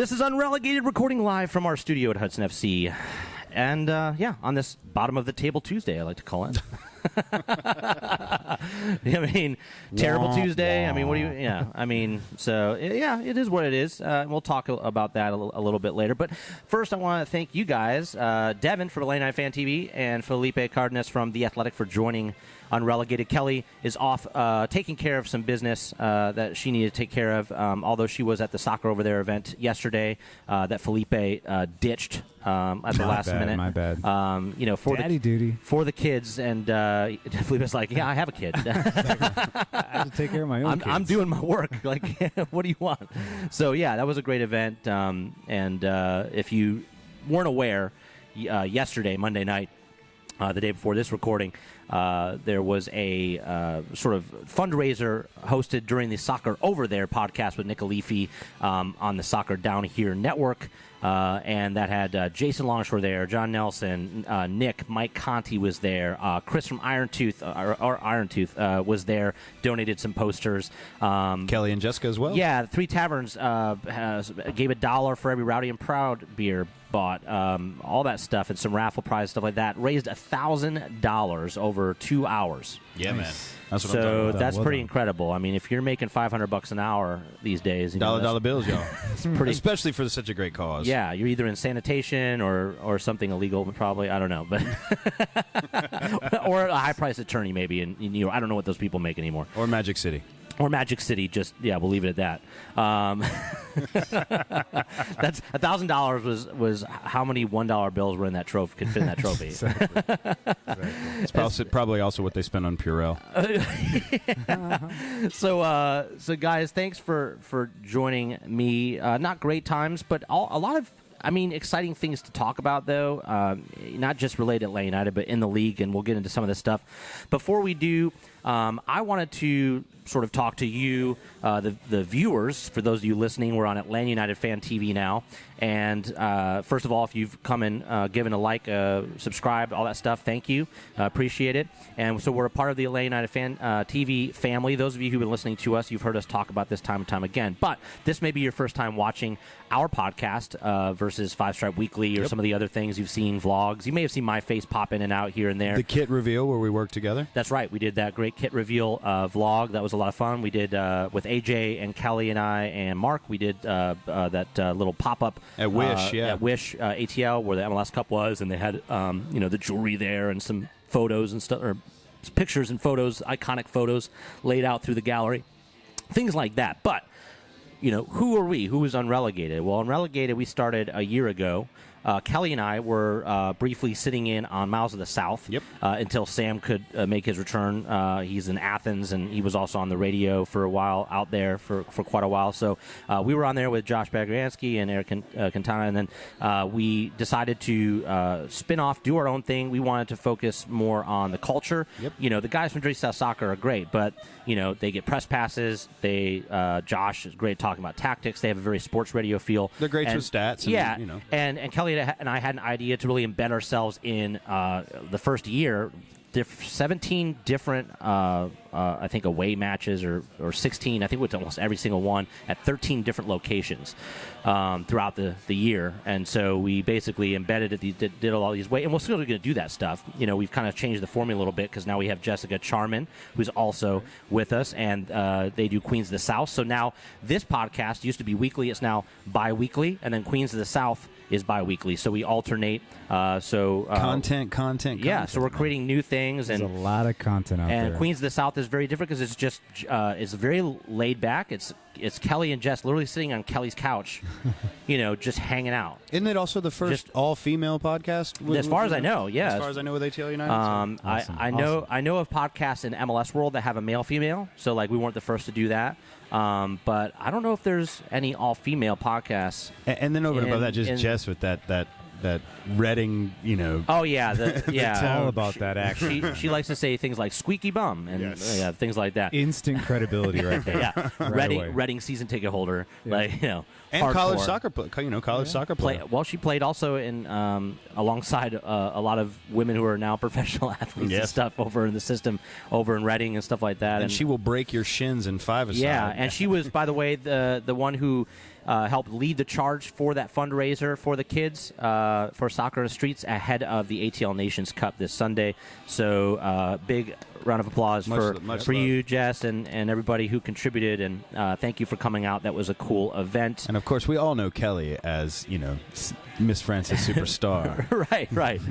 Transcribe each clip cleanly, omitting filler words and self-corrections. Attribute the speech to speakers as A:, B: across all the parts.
A: This is Unrelegated, recording live from our studio at Hudson FC. And, on this bottom of the table Tuesday, I like to call it. I mean, terrible Tuesday. I mean, it is what it is. We'll talk about that a little bit later. But first, I want to thank you guys, Devon from Atlanta United Fan TV and Felipe Cardenas from The Athletic for joining Unrelegated. Kelly is off taking care of some business that she needed to take care of, although she was at the Soccer Over There event yesterday that Felipe ditched at the last minute.
B: My bad.
A: For
B: Daddy duty.
A: For the kids, and Felipe's like, yeah, I have a kid.
B: I have to take care of my own kids.
A: I'm doing my work. Like, what do you want? So, yeah, that was a great event. And if you weren't aware, yesterday, Monday night, the day before this recording, there was a sort of fundraiser hosted during the Soccer Over There podcast with Nick Alifi on the Soccer Down Here network. And that had Jason Longshore there, John Nelson, Nick, Mike Conti was there, Chris from Iron Tooth was there, donated some posters.
C: Kelly and Jessica as well?
A: Yeah, Three Taverns gave $1 for every Rowdy and Proud beer bought, all that stuff, and some raffle prize stuff like that. Raised $1,000 over 2 hours.
C: Yeah, man. That's what I'm talking
A: So
C: about.
A: that's pretty incredible. I mean, if you're making $500 an hour these days,
C: dollar bills, y'all.
A: It's pretty,
C: especially for such a great cause.
A: Yeah, you're either in sanitation or something illegal, probably. I don't know, but or a high-priced attorney, maybe. And I don't know what those people make anymore.
C: Or Magic City.
A: Or Magic City, we'll leave it at that. That's $1,000 was how many $1 bills were in that trophy could fit in that trophy.
B: Exactly.
C: It's probably also what they spend on Purell.
A: So guys, thanks for joining me. Not great times, but a lot of exciting things to talk about, though, not just related to Atlanta United, but in the league, and we'll get into some of this stuff. Before we do, I wanted to sort of talk to you, the viewers. For those of you listening, we're on Atlanta United Fan TV now. And first of all, if you've come and given a like, subscribe, all that stuff, thank you. Appreciate it. And so we're a part of the Atlanta United Fan TV family. Those of you who've been listening to us, you've heard us talk about this time and time again. But this may be your first time watching our podcast versus Five Stripe Weekly or some of the other things you've seen, vlogs. You may have seen my face pop in and out here and there.
C: The kit reveal where we work together?
A: That's right. We did that great kit reveal vlog. That was a lot of fun. We did with AJ and Kelly and I and Mark. We did that little pop-up
C: at Wish,
A: at Wish ATL, where the MLS Cup was, and they had the jewelry there and some photos and stuff, or pictures and photos, iconic photos laid out through the gallery, things like that. But who are we? Who is Unrelegated? Well, Unrelegated we started a year ago. Kelly and I were briefly sitting in on Miles of the South until Sam could make his return. He's in Athens, and he was also on the radio for a while out there for quite a while. So we were on there with Josh Bagriansky and Eric Quintana, and then we decided to spin off, do our own thing. We wanted to focus more on the culture. The guys from Jersey South Soccer are great, but they get press passes. Josh is great talking about tactics. They have a very sports radio feel.
C: They're great with stats.
A: And Kelly and I had an idea to really embed ourselves in the first year. 17 different, I think, away matches, or 16. I think it was almost every single one at 13 different locations throughout the year. And so we basically embedded it, did all these ways. And we're still going to do that stuff. We've kind of changed the formula a little bit because now we have Jessica Charman, who's also with us, and they do Queens of the South. So now this podcast used to be weekly. It's now bi-weekly, and then Queens of the South is bi-weekly. So we alternate.
C: Content.
A: Yeah, so we're creating new things.
B: There's a lot of content out there.
A: And Queens of the South is very different because it's just it's very laid back. It's Kelly and Jess literally sitting on Kelly's couch, just hanging out.
C: Isn't it also the first all-female podcast?
A: As far as I know, yeah.
C: As far as I know with ATL United.
A: Awesome. I know of podcasts in MLS world that have a male-female. So we weren't the first to do that. But I don't know if there's any all-female podcasts.
C: And then over and above that, just Jess with that Reading,
A: Oh yeah,
B: it's all about that action.
A: She likes to say things like "squeaky bum" and things like that.
B: Instant credibility, right there.
A: Yeah, Reading season ticket holder,
C: and
A: hardcore.
C: college soccer, soccer player.
A: Well, she played also in alongside a lot of women who are now professional athletes and stuff over in the system, over in Reading and stuff like that.
C: And she will break your shins in 5-a-side.
A: Yeah, and she was, by the way, the one who helped lead the charge for that fundraiser for the kids for Soccer in the Streets ahead of the ATL Nations Cup this Sunday. So big round of applause for you, Jess, and everybody who contributed. And thank you for coming out. That was a cool event.
C: And, of course, we all know Kelly as, Miss Francis Superstar.
A: Right.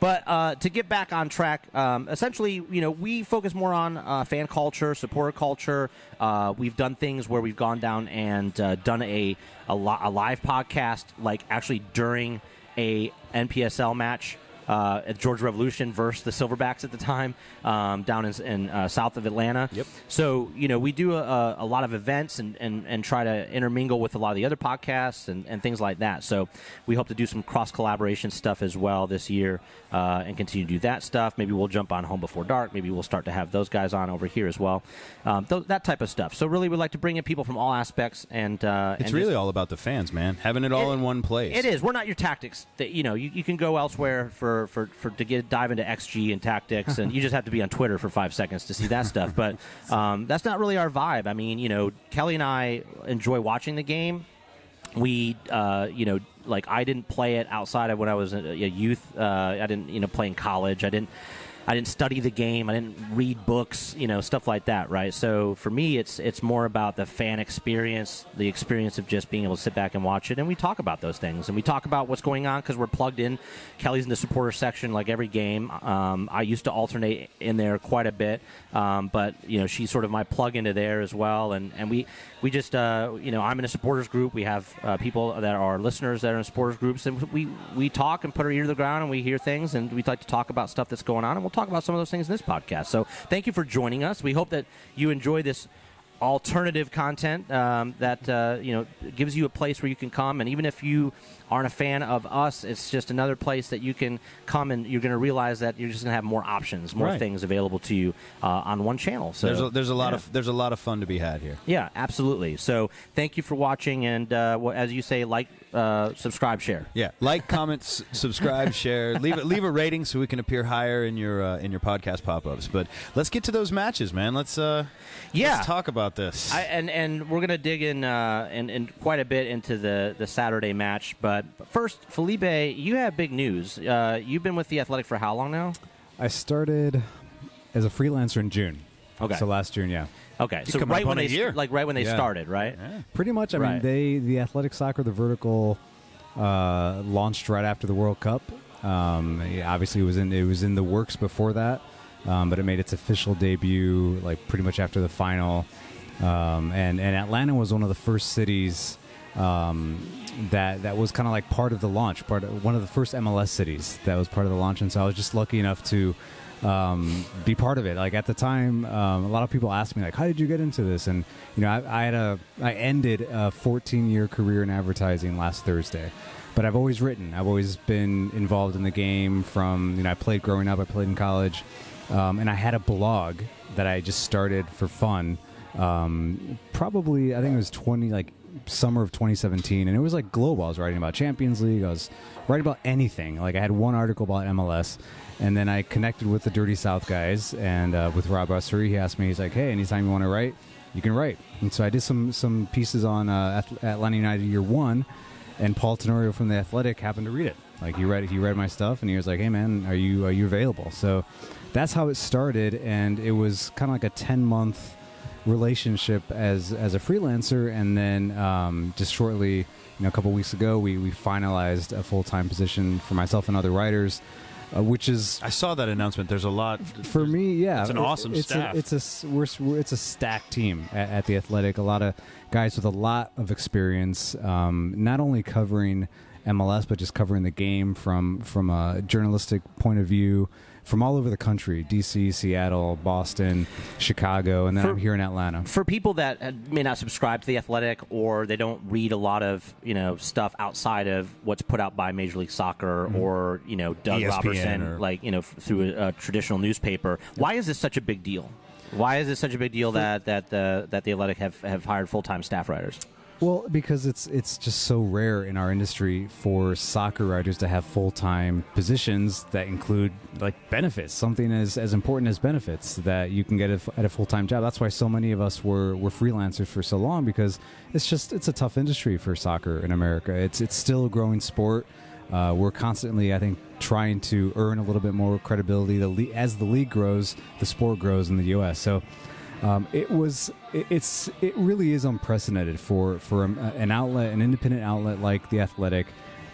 A: But to get back on track, essentially, we focus more on fan culture, supporter culture. We've done things where we've gone down and done a live podcast, like actually during a NPSL match at Georgia Revolution versus the Silverbacks at the time down in south of Atlanta.
C: Yep.
A: So, we do a lot of events and try to intermingle with a lot of the other podcasts and things like that. So we hope to do some cross-collaboration stuff as well this year and continue to do that stuff. Maybe we'll jump on Home Before Dark. Maybe we'll start to have those guys on over here as well. That type of stuff. So really we'd like to bring in people from all aspects. And
C: it's really all about the fans, man. Having it all in one place.
A: It is. We're not your tactics. That you can go elsewhere for to dive into XG and tactics, and you just have to be on Twitter for 5 seconds to see that stuff. But that's not really our vibe. I mean, Kelly and I enjoy watching the game. We, like I didn't play it outside of when I was a youth. I didn't, play in college. I didn't study the game. I didn't read books, stuff like that, right? So for me, it's more about the fan experience, the experience of just being able to sit back and watch it, and we talk about those things, and we talk about what's going on because we're plugged in. Kelly's in the supporter section like every game. I used to alternate in there quite a bit, but she's sort of my plug into there as well, and we just I'm in a supporters group. We have people that are listeners that are in supporters groups, and we talk and put our ear to the ground, and we hear things, and we'd like to talk about stuff that's going on, and we'll talk about some of those things in this podcast. So thank you for joining us. We hope that you enjoy this alternative content that gives you a place where you can come, and even if you aren't a fan of us, it's just another place that you can come, and you're going to realize that you're just going to have more options, more things available to you on one channel. So
C: there's a lot of fun to be had here.
A: Yeah, absolutely. So thank you for watching, and as you say, subscribe, share.
C: Yeah, like, comment, subscribe, share. Leave a rating so we can appear higher in your podcast pop-ups. But let's get to those matches, man. Let's talk about this.
A: And we're gonna dig in quite a bit into the Saturday match. But first, Felipe, you have big news. You've been with the Athletic for how long now?
B: I started as a freelancer in June.
A: Okay,
B: so last June, yeah.
A: Okay, so right when they started, right?
B: Yeah. Pretty much. I mean, the Athletic Soccer, the vertical, launched right after the World Cup. Obviously, it was in the works before that, but it made its official debut pretty much after the final. And Atlanta was one of the first cities that was kind of like part of the launch, one of the first MLS cities that was part of the launch, and so I was just lucky enough to be part of it. Like at the time, a lot of people asked me how did you get into this? And I ended a 14-year career in advertising last Thursday, but I've always written. I've always been involved in the game from I played growing up, I played in college, and I had a blog that I just started for fun. Probably I think it was summer of 2017, and it was global. I was writing about Champions League. I was writing about anything. I had one article about MLS, and then I connected with the Dirty South guys and with Rob Ussery. He asked me, he's like, hey, anytime you want to write, you can write. And so I did some pieces on Atlanta United Year 1, and Paul Tenorio from The Athletic happened to read it. He read my stuff, and he was like, hey man, are you available? So that's how it started, and it was kind of like a 10-month relationship as a freelancer, and then just shortly, a couple weeks ago, we finalized a full-time position for myself and other writers, which is...
C: I saw that announcement. There's a lot...
B: For me, yeah.
C: It's an awesome staff.
B: It's a stacked team at The Athletic. A lot of guys with a lot of experience, not only covering MLS, but just covering the game from a journalistic point of view, from all over the country: DC, Seattle, Boston, Chicago, and then I'm here in Atlanta.
A: For people that may not subscribe to The Athletic, or they don't read a lot of stuff outside of what's put out by Major League Soccer or Doug
C: ESPN
A: Robertson, through a traditional newspaper, why is this such a big deal? Why is it such a big deal that the Athletic have hired full-time staff writers?
B: Well, because it's just so rare in our industry for soccer writers to have full-time positions that include like benefits, something as important as benefits that you can get at a full-time job. That's why so many of us were freelancers for so long, because it's a tough industry for soccer in America. It's still a growing sport. We're constantly, I think, trying to earn a little bit more credibility. As the league grows, the sport grows in the U.S. So it really is unprecedented for an independent outlet like The Athletic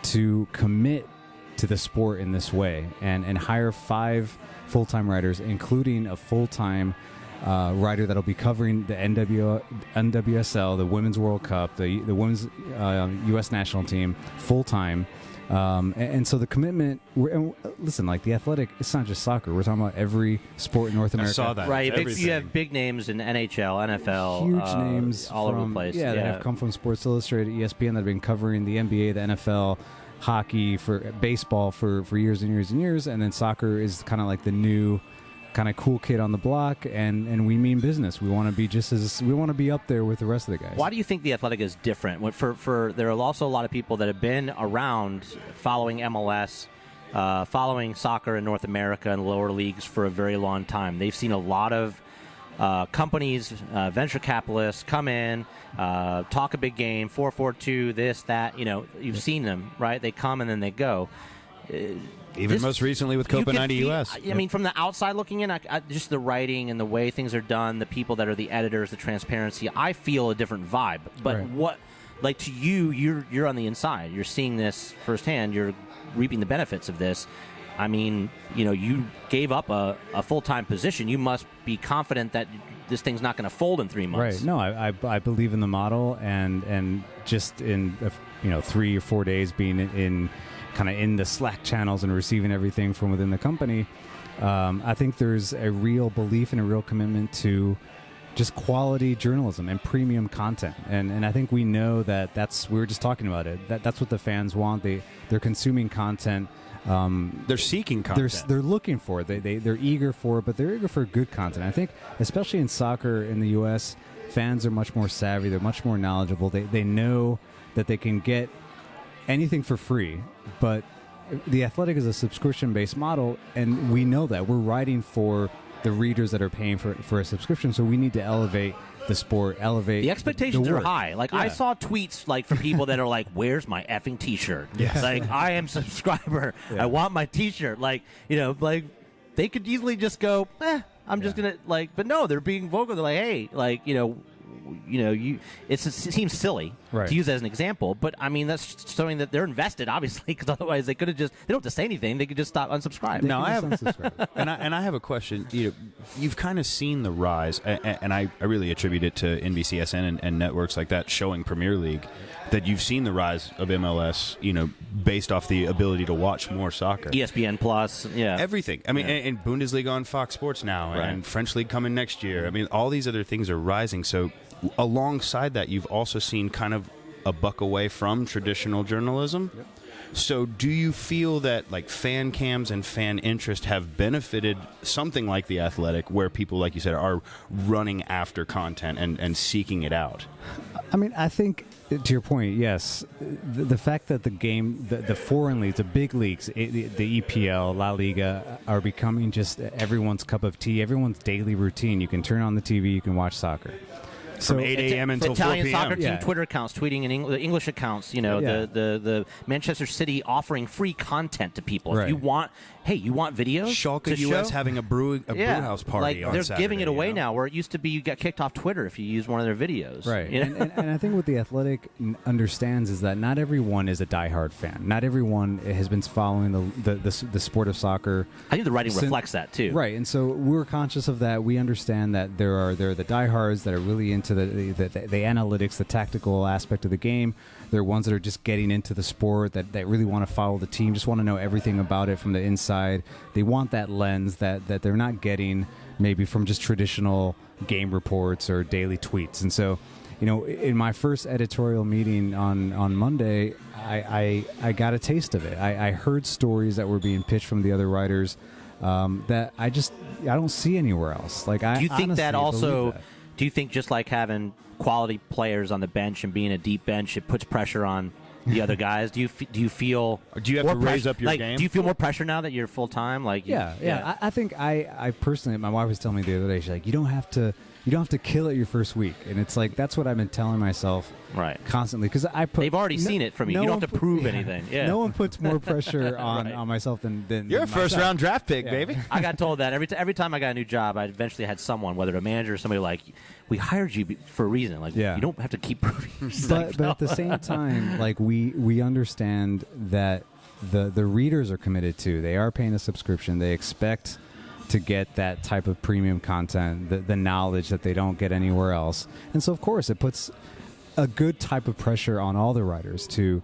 B: to commit to the sport in this way and hire 5 full-time writers, including a full-time writer that'll be covering the NWSL, the Women's World Cup, the Women's U.S. national team full-time. And so the commitment, listen, like The Athletic, it's not just soccer. We're talking about every sport in North America.
C: I saw that.
A: Right. You have big names in NHL, NFL.
B: Huge names
A: all over the place.
B: Yeah, that have come from Sports Illustrated, ESPN, that have been covering the NBA, the NFL, hockey, for baseball for years and years and years. And then soccer is kind of like the new kind of cool kid on the block, and we mean business. We want to be up there with the rest of the guys.
A: Why do you think The Athletic is different? There are also a lot of people that have been around following MLS, following soccer in North America and lower leagues for a very long time. They've seen a lot of companies, venture capitalists come in, talk a big game, 4-4-2, this, that. You've seen them, right? They come and then they go.
C: Even most recently with Copa 90 US.
A: I mean, from the outside looking in, just the writing and the way things are done, the people that are the editors, the transparency, I feel a different vibe. But right. To you, you're on the inside. You're seeing this firsthand. You're reaping the benefits of this. I mean, you gave up a full-time position. You must be confident that this thing's not going to fold in 3 months.
B: Right. No, I believe in the model, and just in 3 or 4 days being in the Slack channels and receiving everything from within the company, I think there's a real belief and a real commitment to just quality journalism and premium content. And I think we know we were just talking about it, that's what the fans want. They're consuming content.
C: They're seeking content.
B: They're looking for it. They're eager for it, but they're eager for good content. I think, especially in soccer in the U.S., fans are much more savvy. They're much more knowledgeable. They know that they can get anything for free, but The Athletic is a subscription-based model, and we know that. We're writing for the readers that are paying for a subscription, so we need to elevate the sport, elevate
A: the expectations
B: the
A: are
B: work.
A: high. I saw tweets from people that are like, "Where's my effing T-shirt?"
B: Yes.
A: I am subscriber.
B: Yeah.
A: I want my T-shirt. They could easily just go, I'm just gonna but no, they're being vocal. They're like, hey, it seems silly to use as an example, but I mean that's showing that they're invested, obviously, because otherwise they could have they don't have to say anything. They could just stop unsubscribe.
C: No, I have and I have a question. You've kind of seen the rise, and I really attribute it to NBCSN and networks like that showing Premier League. That you've seen the rise of MLS, based off the ability to watch more soccer.
A: ESPN Plus,
C: everything. I mean, and Bundesliga on Fox Sports now, and French League coming next year. I mean, all these other things are rising. So alongside that, you've also seen kind of a buck away from traditional journalism. Yep. So do you feel that fan cams and fan interest have benefited something like The Athletic, where people, like you said, are running after content and seeking it out?
B: I mean, I think, to your point, yes, the fact that the game, the foreign leagues, the big leagues, the EPL, La Liga, are becoming just everyone's cup of tea, everyone's daily routine. You can turn on the TV, you can watch soccer.
C: From 8 a.m. until 4 p.m.
A: Italian soccer team Twitter accounts tweeting in the English accounts. The Manchester City offering free content to people.
B: Right.
A: If you want, you want videos.
C: Schalke US having a brew house party. On
A: they're
C: Saturday,
A: giving it away now, where it used to be you got kicked off Twitter if you used one of their videos.
B: Right. And I think what The Athletic understands is that not everyone is a diehard fan. Not everyone has been following the sport of soccer.
A: I think the writing reflects that too.
B: Right. And so we're conscious of that. We understand that there are the diehards that are really into the analytics, the tactical aspect of the game. There are ones that are just getting into the sport, that really want to follow the team, just want to know everything about it from the inside. They want that lens that they're not getting maybe from just traditional game reports or daily tweets. And so, in my first editorial meeting on Monday, I got a taste of it. I heard stories that were being pitched from the other writers that I don't see anywhere else.
A: Do you think that also do you think just like having quality players on the bench and being a deep bench, it puts pressure on the other guys? Do you feel?
C: Or do you have to raise up your game?
A: Do you feel more pressure now that you're full time?
B: I think I personally, my wife was telling me the other day, she's like, you don't have to kill it your first week, and it's like that's what I've been telling myself constantly, because
A: they've already seen it from you. You don't have to prove anything. Yeah.
B: No one puts more pressure on myself than
C: you're a
B: myself.
C: first round draft pick, baby.
A: I got told that every time I got a new job, I eventually had someone, whether a manager or somebody, like, we hired you for a reason. Like, you don't have to keep proving yourself.
B: But at the same time, like we understand that the readers are committed to. They are paying a subscription. They expect to get that type of premium content, the knowledge that they don't get anywhere else. And so, of course, it puts a good type of pressure on all the writers to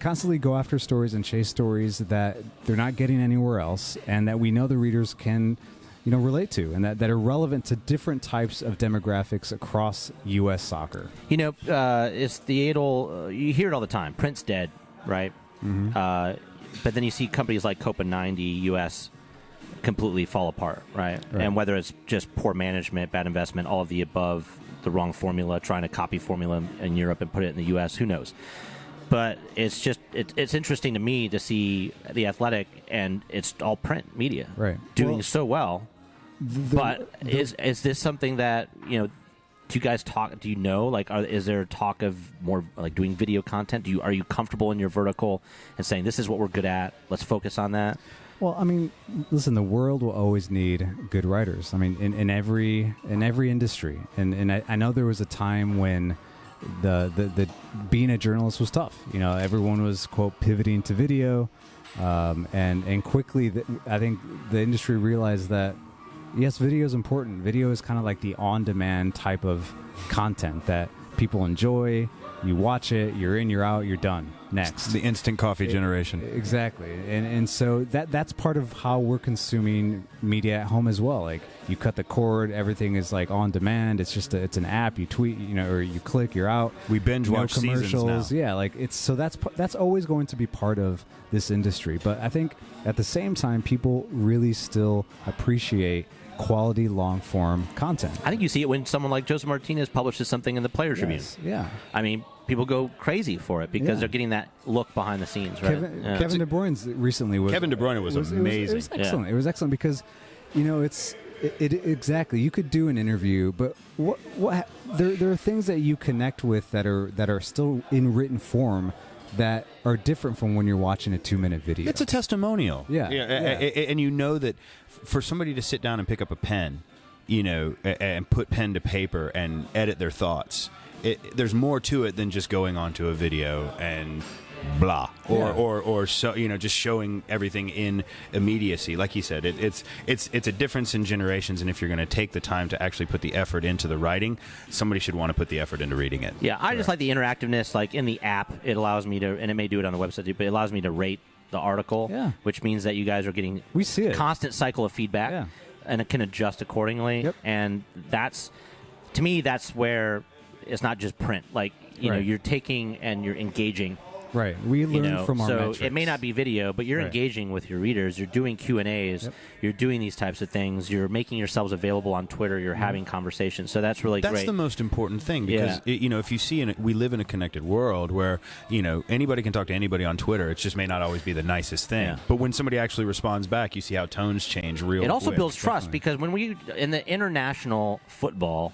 B: constantly go after stories and chase stories that they're not getting anywhere else, and that we know the readers can, relate to, and that are relevant to different types of demographics across U.S. soccer.
A: It's the you hear it all the time. Print's dead, right? Mm-hmm. But then you see companies like Copa 90 U.S. completely fall apart, right? And whether it's just poor management, bad investment, all of the above, the wrong formula, trying to copy formula in Europe and put it in the U.S., who knows? But it's just it's interesting to me to see The Athletic, and it's all print media doing so well. Is this something that, do you guys talk? Do you know, like, is there talk of more like doing video content? Are you comfortable in your vertical and saying this is what we're good at? Let's focus on that.
B: Well, I mean, listen, the world will always need good writers. I mean, in every industry, and I know there was a time when the being a journalist was tough. Everyone was, quote, pivoting to video, and quickly I think the industry realized that yes, video is important. Video is kind of like the on-demand type of content that people enjoy. You watch it, you're in, you're out, you're done. Next.
C: The instant coffee generation.
B: Exactly. And so that's part of how we're consuming media at home as well. Like, you cut the cord, everything is like on demand. It's just it's an app. You tweet, or you click, you're out.
C: We binge watch
B: commercials.
C: Seasons now.
B: Yeah, like that's always going to be part of this industry. But I think at the same time, people really still appreciate quality long-form content.
A: I think you see it when someone like Joseph Martinez publishes something in the Players Tribune.
B: Yeah.
A: I mean, people go crazy for it because they're getting that look behind the scenes, right?
B: Kevin De Bruyne's recently was...
C: Kevin De Bruyne was amazing.
B: It was excellent. It was excellent because, exactly. You could do an interview, but there are things that you connect with that are still in written form that are different from when you're watching a 2-minute video.
C: It's a testimonial.
B: Yeah.
C: And you know that for somebody to sit down and pick up a pen, and put pen to paper and edit their thoughts, there's more to it than just going onto a video and blah or so just showing everything in immediacy. Like you said, it's a difference in generations, and if you're going to take the time to actually put the effort into the writing, somebody should want to put the effort into reading it.
A: I just like the interactiveness. Like in the app, it allows me to, and it may do it on the website too, but it allows me to rate the article, which means that you guys are getting constant cycle of feedback, and it can adjust accordingly. And to me, that's where it's not just print. Like you're taking and you're engaging.
B: Right. We learn from our metrics.
A: So it may not be video, but you're engaging with your readers. You're doing Q&As. You're doing these types of things. You're making yourselves available on Twitter. You're having conversations. So that's really great.
C: That's the most important thing because, if you see, we live in a connected world where, anybody can talk to anybody on Twitter. It just may not always be the nicest thing. Yeah. But when somebody actually responds back, you see how tones change real quick.
A: It also builds trust because when in the international football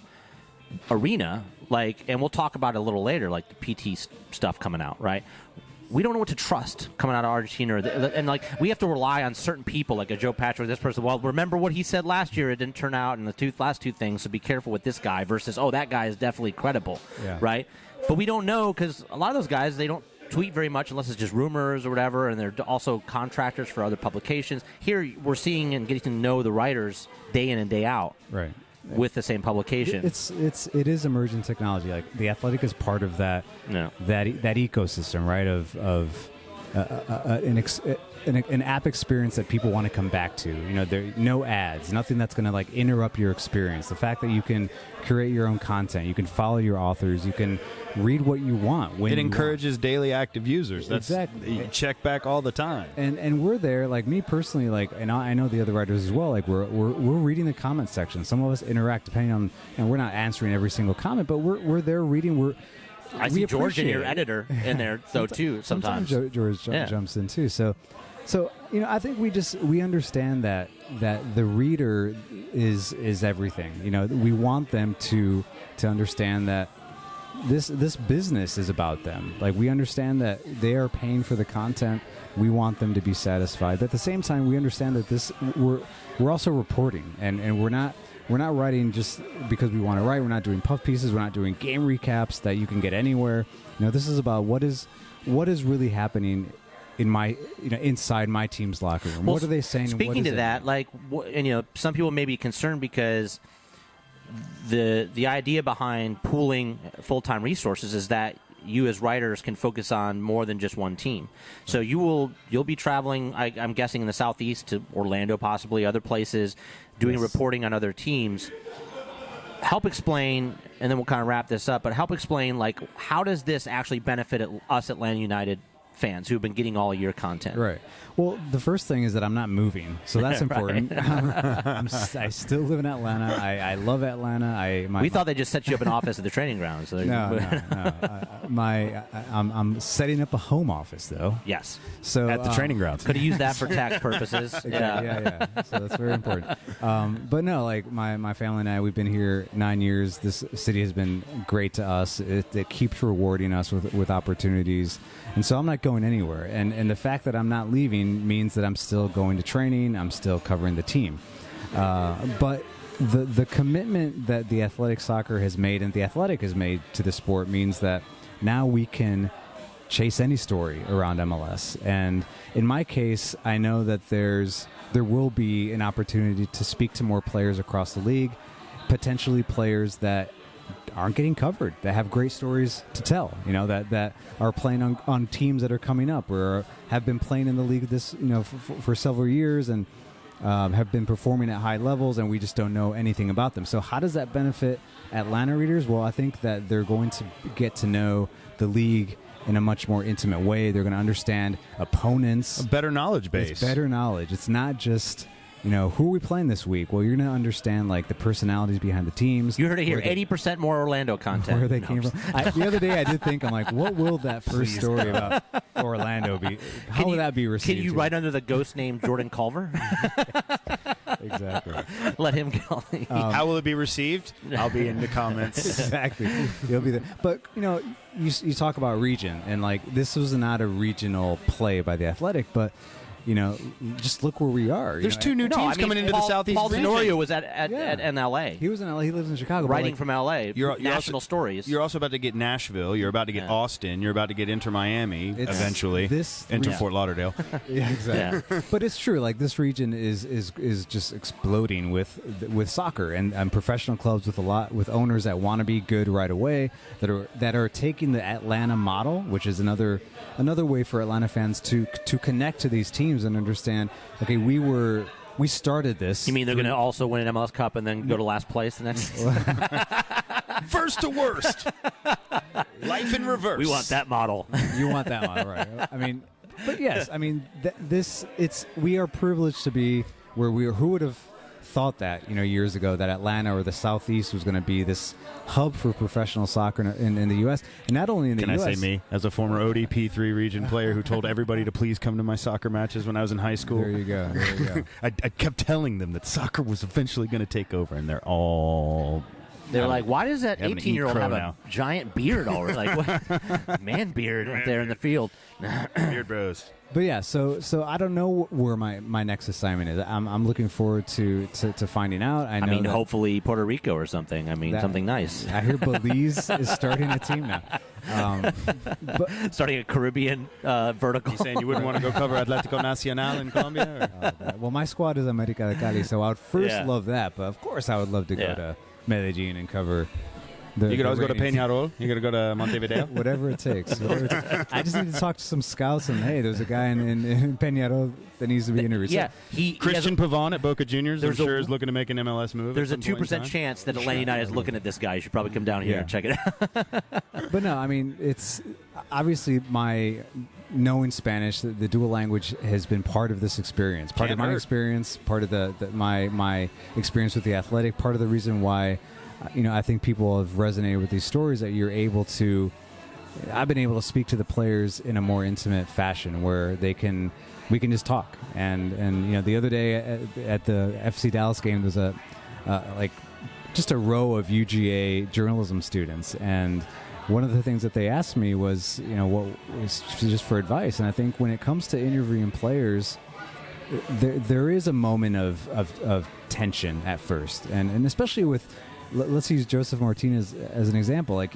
A: arena, and we'll talk about it a little later, like the PT stuff coming out, right? We don't know what to trust coming out of Argentina, and we have to rely on certain people, like a Joe Patrick, this person. Well, remember what he said last year; it didn't turn out in the last two things. So be careful with this guy. Versus, that guy is definitely credible, right? But we don't know because a lot of those guys, they don't tweet very much unless it's just rumors or whatever, and they're also contractors for other publications. Here, we're seeing and getting to know the writers day in and day out,
B: right?
A: With the same publication.
B: It is emerging technology. Like The Athletic is part of that that ecosystem, right? Of an app experience that people want to come back to. You know, there no ads, nothing that's going to like interrupt your experience. The fact that you can create your own content, you can follow your authors, you can read what you want when
C: it encourages daily active users. That's
B: exactly.
C: You check back all the time.
B: And we're there, like me personally, like, and I know the other writers as well. Like we're reading the comment section. Some of us interact depending on, and we're not answering every single comment, but we're there reading.
A: I see George and your editor in there though too. Sometimes
B: George jumps in too. So you know, I think we understand that the reader is everything. You know, we want them to understand that this business is about them. Like, we understand that they are paying for the content. We want them to be satisfied. But at the same time, we understand that we're also reporting, and we're not writing just because we want to write. We're not doing puff pieces. We're not doing game recaps that you can get anywhere. You know, this is about what is really happening in inside my team's locker room.
A: Well,
B: what are they saying?
A: Speaking to that, like, and you know, some people may be concerned because the idea behind pooling full-time resources is that you as writers can focus on more than just one team. So you'll be traveling, I'm guessing, in the Southeast to Orlando, possibly other places, doing reporting on other teams. Help explain, and then we'll kind of wrap this up, but help explain, like, how does this actually benefit us Atlanta United fans who've been getting all of your content?
B: Right. Well, the first thing is that I'm not moving, so that's important. I still live in Atlanta. I love Atlanta.
A: We thought they just set you up an office at the training grounds. So
B: no. I'm setting up a home office though.
A: Yes.
B: So
C: at the training grounds.
A: Could have used that for tax purposes.
B: Yeah. So that's very important. But no, like my family and I, we've been here 9 years. This city has been great to us. It keeps rewarding us with opportunities, and so I'm not going anywhere. And the fact that I'm not leaving means that I'm still going to training. I'm still covering the team. But the commitment that the Athletic Soccer has made and the Athletic has made to the sport means that now we can chase any story around MLS. And in my case, I know that there will be an opportunity to speak to more players across the league, potentially players that aren't getting covered, that have great stories to tell, you know, that are playing on teams that are coming up or have been playing in the league for several years and have been performing at high levels, and we just don't know anything about them. So how does that benefit Atlanta readers? Well, I think that they're going to get to know the league in a much more intimate way. They're going to understand opponents.
C: A better knowledge base.
B: It's better knowledge. It's not just, you know, who are we playing this week? Well, you're going to understand, like, the personalities behind the teams.
A: You heard it here, 80% more Orlando content.
B: Where they came from. The other day I did think, I'm like, what will that first story about Orlando be? How will that be received?
A: Can you write under the ghost name Jordan Culver?
B: Exactly.
A: Let him go.
C: How will it be received? I'll be in the comments.
B: Exactly. You'll be there. But, you know, you talk about region, and, like, this was not a regional play by the Athletic, but, you know, just look where we are.
C: There's two new teams coming into the Southeast
A: Paul
C: region.
A: Tenorio was at LA.
B: He was in LA. He lives in Chicago.
A: Writing
B: like,
A: from LA.
C: You're
A: national
C: also,
A: stories.
C: You're also about to get Nashville. You're about to get Austin. You're about to get Inter Miami eventually. Inter Fort Lauderdale.
B: Yeah, exactly. Yeah. But it's true. Like, this region is just exploding with soccer and professional clubs with owners that want to be good right away, that are taking the Atlanta model, which is another way for Atlanta fans to connect to these teams and understand. Okay, we started this.
A: You mean they're going to also win an MLS Cup and then go to last place the next?
C: First to worst. Life in reverse.
A: We want that model.
B: You want that model, right? I mean, but yes, I mean, we are privileged to be where we are. Who would have thought that, you know, years ago, that Atlanta or the Southeast was going to be this hub for professional soccer in the U.S. And not only in the U.S.
C: Can I say me, as a former ODP3 region player who told everybody to please come to my soccer matches when I was in high school?
B: There you go.
C: I kept telling them that soccer was eventually going to take over, and they're
A: like, why does that 18-year-old have
C: now
A: a giant beard already? Like, what? Man beard right there in the field.
C: Beard bros.
B: But yeah, so I don't know where my next assignment is. I'm looking forward to finding out. I mean,
A: hopefully Puerto Rico or something. I mean, something nice.
B: I hear Belize is starting a team now.
A: Starting a Caribbean vertical.
C: You saying you wouldn't want to go cover Atlético Nacional in Colombia?
B: Well, my squad is América de Cali, so I would first love that. But of course, I would love to go to Medellin and cover
C: You could always go to Peñarol. You could go to Montevideo.
B: Whatever it takes. I just need to talk to some scouts and, hey, there's a guy in Peñarol that needs to be interviewed.
A: Yeah,
C: Christian Pavon at Boca Juniors, I'm sure, is looking to make an MLS move.
A: There's a 2% chance that Atlanta United is looking at this guy. You should probably come down here and check it out.
B: But no, I mean, it's obviously my knowing Spanish, the dual language has been part of this experience, part of my experience, part of my experience with the Athletic, part of the reason why, I think people have resonated with these stories, that you're able to, I've been able to speak to the players in a more intimate fashion where we can just talk. And the other day at the FC Dallas game, there's just a row of UGA journalism students, and one of the things that they asked me was, what was just for advice. And I think when it comes to interviewing players, there is a moment of tension at first, and especially with, let's use Joseph Martinez as an example. Like,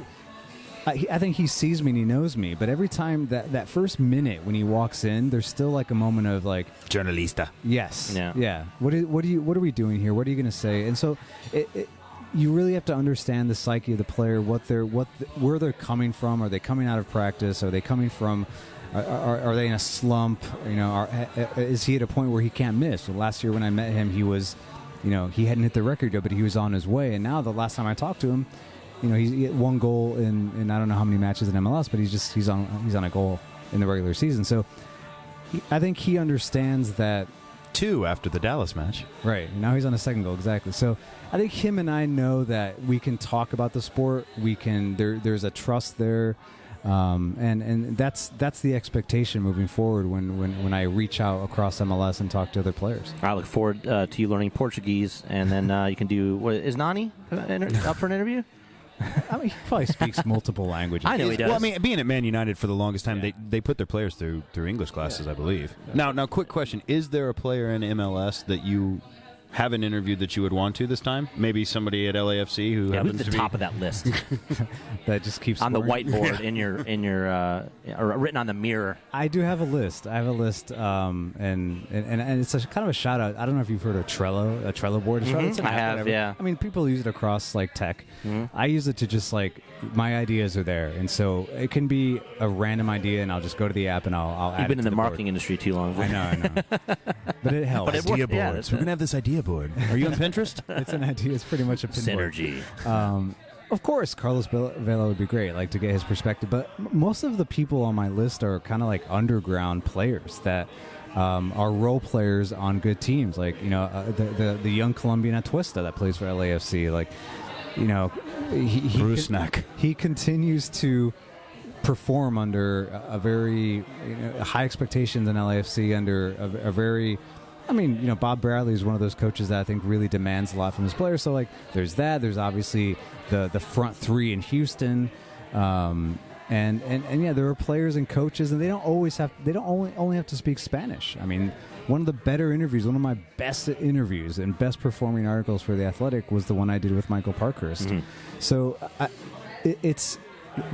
B: I think he sees me and he knows me, but every time that first minute when he walks in, there's still like a moment of like,
C: journalista.
B: Yes, yeah. What are we doing here? What are you going to say? And so you really have to understand the psyche of the player, where they're coming from. Are they coming out of practice? Are they coming from? Are they in a slump? Is he at a point where he can't miss? Well, last year when I met him, he was, he hadn't hit the record yet, but he was on his way. And now the last time I talked to him, he had one goal in I don't know how many matches in MLS, but he's on a goal in the regular season. So I think he understands that.
C: 2 after the Dallas match.
B: Right. Now he's on a second goal, exactly. So I think him and I know that we can talk about the sport. We can. There's a trust there, and that's the expectation moving forward when I reach out across MLS and talk to other players.
A: I look forward to you learning Portuguese, and then you can do. Is Nani up for an interview?
B: I mean, he probably speaks multiple languages.
A: I know he does.
C: Well, I mean, being at Man United for the longest time, they put their players through English classes, I believe. Now, quick question: is there a player in MLS that you haven't interviewed that you would want to this time? Maybe somebody at LAFC who happens
A: who's
C: to
A: the
C: be
A: top of that list
B: that just keeps
A: on
B: scoring.
A: the whiteboard in your or written on the mirror.
B: I do have a list. And it's kind of a shout out. I don't know if you've heard of Trello, a Trello board.
A: I have, yeah.
B: I mean, people use it across like tech.
A: Mm-hmm.
B: I use it to just my ideas are there, and so it can be a random idea, and I'll just go to the app and I'll add.
A: You've been in the marketing
B: board.
A: Industry too long.
B: I know, but it helps.
A: But it
C: Idea
A: works,
C: boards. We're gonna have this idea board. Are you on Pinterest?
B: It's an idea. It's pretty much a pinboard.
A: Synergy.
B: Of course, Carlos Vela would be great, to get his perspective. But most of the people on my list are kind of like underground players that are role players on good teams. The young Colombian Atuesta that plays for LAFC.
C: Bruce Snack.
B: He continues to perform under a very high expectations in LAFC, under a very. I mean, Bob Bradley is one of those coaches that I think really demands a lot from his players. So, there's that. There's obviously the front three in Houston, and there are players and coaches, and they don't only have to speak Spanish. I mean, one of the better interviews, one of my best interviews and best performing articles for The Athletic was the one I did with Michael Parkhurst. Mm-hmm. So, it's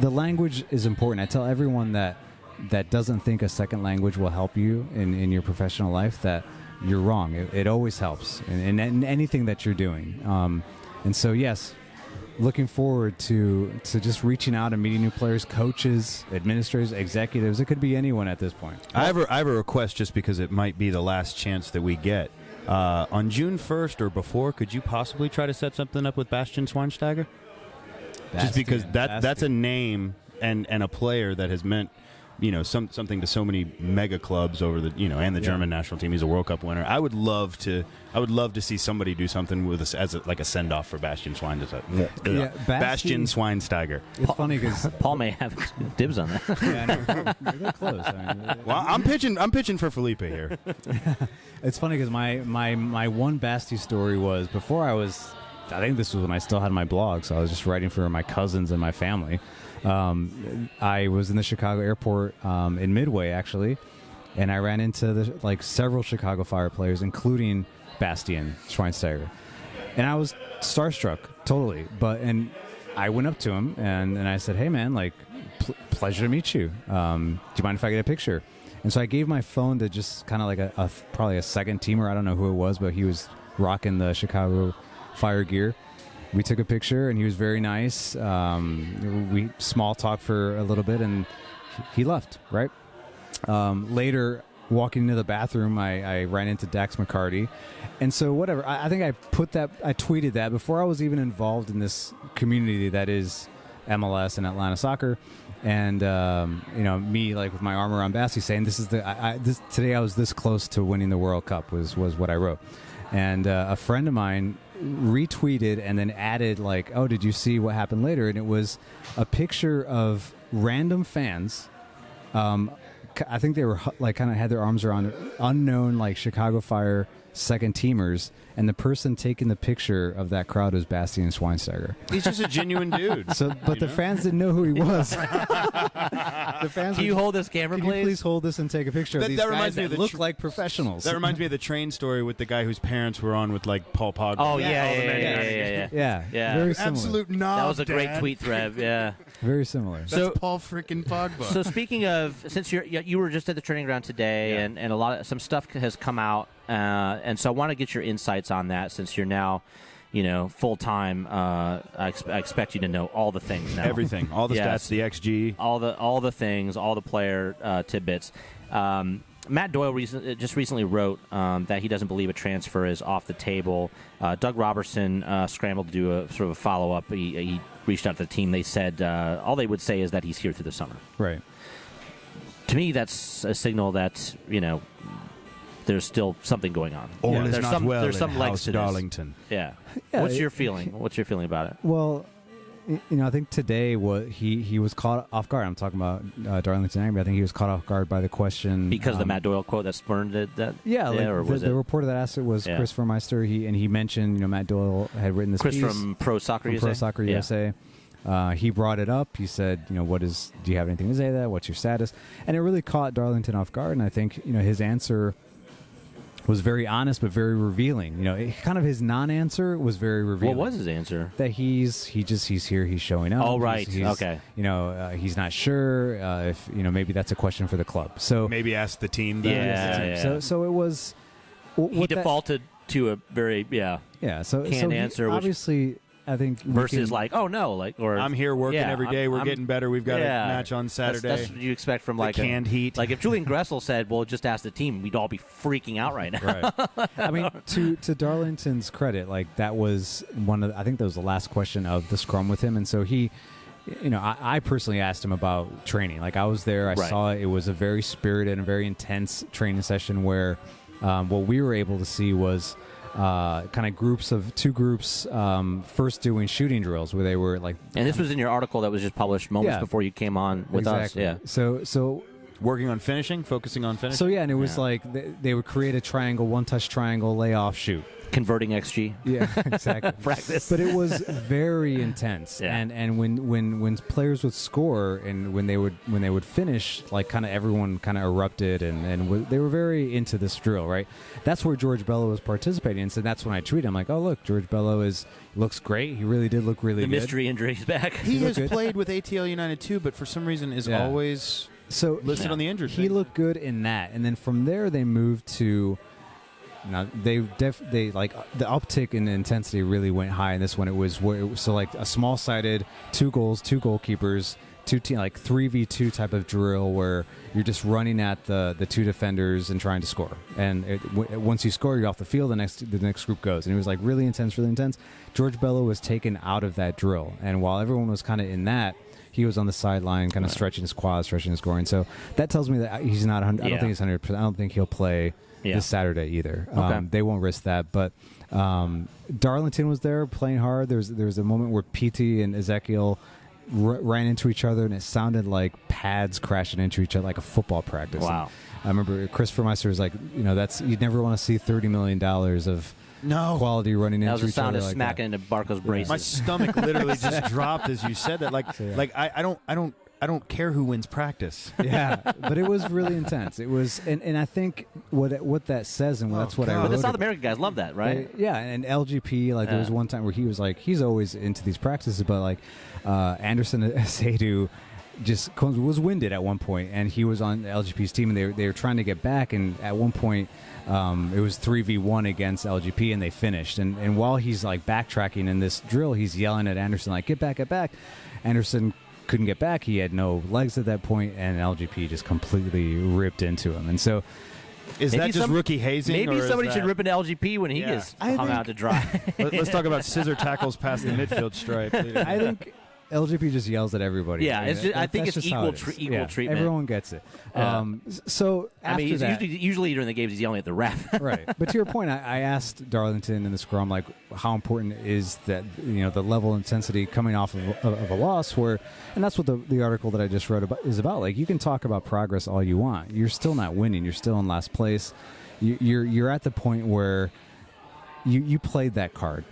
B: the language is important. I tell everyone that doesn't think a second language will help you in your professional life that. You're wrong. It always helps in anything that you're doing. And so, yes, looking forward to just reaching out and meeting new players, coaches, administrators, executives. It could be anyone at this point.
C: I have a request just because it might be the last chance that we get. On June 1st or before, could you possibly try to set something up with Bastian Schweinsteiger? Just because that's a name and a player that has meant something to so many mega clubs over the and the German national team. He's a World Cup winner. I would love to see somebody do something with us as a send off for Bastian Schweinsteiger. Bastian Schweinsteiger.
B: It's funny because
A: Paul may have dibs on that.
B: Yeah, they're close.
C: Well, I'm pitching for Felipe here.
B: It's funny because my one Basti story was before I think this was when I still had my blog, so I was just writing for my cousins and my family. I was in the Chicago airport in Midway, actually, and I ran into several Chicago Fire players, including Bastian Schweinsteiger. And I was starstruck, totally. And I went up to him, and I said, hey, man, pleasure to meet you. Do you mind if I get a picture? And so I gave my phone to just kind of probably a second teamer. I don't know who it was, but he was rocking the Chicago Fire gear. we took a picture, and he was very nice. We small talked for a little bit, and he left. Right. Later, walking into the bathroom, I ran into Dax McCarty, and so whatever. I think I tweeted that before I was even involved in this community that is MLS and Atlanta soccer. And me, like, with my arm around Bassey, saying this is today I was this close to winning the World Cup was what I wrote. And a friend of mine retweeted and then added, like, oh, did you see what happened later? And it was a picture of random fans. I think they were like kind of had their arms around unknown, like, Chicago Fire second teamers, and the person taking the picture of that crowd was Bastian Schweinsteiger.
C: He's just a genuine dude.
B: So, but the fans didn't know who he was. The fans
A: Can you hold this camera,
B: Can
A: please?
B: you please hold this and take a picture of these guys that look like professionals?
C: That reminds me of the train story with the guy whose parents were on with, like, Paul Pogba.
A: Oh, yeah.
B: Very similar.
C: Absolute knob.
A: That was a great tweet thread. Yeah.
B: Very similar.
C: That's Paul freaking Pogba.
A: So speaking of, since you were just at the training ground today, and some stuff has come out, and so I want to get your insights on that, since you're now, full time. I expect you to know all the things now.
C: Everything, all the stats, the XG,
A: all the things, all the player tidbits. Matt Doyle just recently wrote that he doesn't believe a transfer is off the table. Doug Robertson scrambled to do a sort of a follow up. He reached out to the team. They said all they would say is that he's here through the summer.
B: Right.
A: To me, that's a signal that there's still something going on.
C: All is
A: there's
C: not
A: some,
C: well
A: there's some
C: in
A: legs
C: House
A: to this.
C: Darlington.
A: Yeah. What's your feeling? What's your feeling about it?
B: Well, I think today he was caught off guard. I'm talking about Darlington Nagbe. I think he was caught off guard by the question
A: because of the Matt Doyle quote that spurned it.
B: Or was the reporter that asked it was Chris Vermeister. He mentioned Matt Doyle had written this piece
A: from Pro Soccer USA.
B: He brought it up. He said, do you have anything to say to that? What's your status? And it really caught Darlington off guard. And I think his answer was very honest but very revealing. Kind of his non-answer was very revealing.
A: What was his answer?
B: That he's here, he's showing up.
A: Oh, right. Okay.
B: He's not sure if maybe that's a question for the club. So
C: maybe ask the team. Then.
B: So it was.
A: He defaulted to a very canned answer.
B: Obviously, I think
A: versus or
C: I'm here working every day. We're getting better. We've got a match on Saturday.
A: That's what you expect from like
C: canned heat.
A: Like if Julian Gressel said, "Well, just ask the team," we'd all be freaking out right now.
B: Right. I mean, to Darlington's credit, like that was I think that was the last question of the scrum with him, and so he. I personally asked him about training. Like I was there, I saw it was a very spirited and very intense training session where what we were able to see was. Kind of two groups first doing shooting drills where they were like,
A: and this was in your article that was just published moments before you came on with us. Yeah.
B: So
C: working on finishing, focusing on finishing.
B: So and it was like they would create a triangle, one-touch triangle, lay off, shoot.
A: Converting XG.
B: Yeah, exactly.
A: Practice.
B: But it was very intense.
A: Yeah.
B: And when players would score and when they would finish, like kind of everyone kind of erupted and they were very into this drill, right? That's where George Bello was participating. And so that's when I tweeted, I'm like, oh look, George Bello looks great. He really did look really good.
A: The mystery injury is back.
C: He has played with ATL United too, but for some reason is always listed on the injured.
B: He looked good in that. And then from there they moved to now they like the uptick in the intensity really went high in this one. It was like a small-sided 2 goals, 2 goalkeepers, 2 team like 3v2 type of drill where you're just running at the 2 defenders and trying to score. And once you score, you're off the field. The next group goes, and it was like really intense. George Bello was taken out of that drill, and while everyone was kind of in that. He was on the sideline, kind of stretching his quads, stretching his groin. So that tells me that he's not 100. I don't think he's 100%. I don't think he'll play this Saturday either.
A: Okay.
B: They won't risk that. But Darlington was there playing hard. There was a moment where PT and Ezekiel ran into each other, and it sounded like pads crashing into each other, like a football practice.
A: Wow.
B: And I remember Chris Vermeister was like, that's you'd never want to see $30 million of quality running into each other.
A: That was the sound of
B: like
A: smacking into Barco's braces.
C: My stomach literally just dropped as you said that. I don't care who wins practice.
B: Yeah, but it was really intense. It was, and I think what that says, and that's what I wrote.
A: But the South American guys love that, right?
B: And LGP, there was one time where he was like, he's always into these practices, but like Anderson Asadu, just was winded at one point, and he was on LGP's team, and they were trying to get back, and at one point it was 3v1 against LGP, and they finished. And while he's like backtracking in this drill, he's yelling at Anderson like, get back, get back. Anderson couldn't get back. He had no legs at that point, and LGP just completely ripped into him. And so
C: is that just rookie hazing?
A: Maybe
C: or
A: somebody should rip into LGP when he is hung out to dry.
C: Let's talk about scissor tackles past the midfield stripe.
B: I think LGP just yells at everybody.
A: Yeah, I think it's equal treatment.
B: Everyone gets it. So after that,
A: usually during the games he's yelling at the ref.
B: Right. But to your point, I asked Darlington in the scrum, like, how important is that, the level of intensity coming off of a loss, and that's what the article that I just wrote about is about. Like, you can talk about progress all you want. You're still not winning. You're still in last place. You're at the point where you played that card.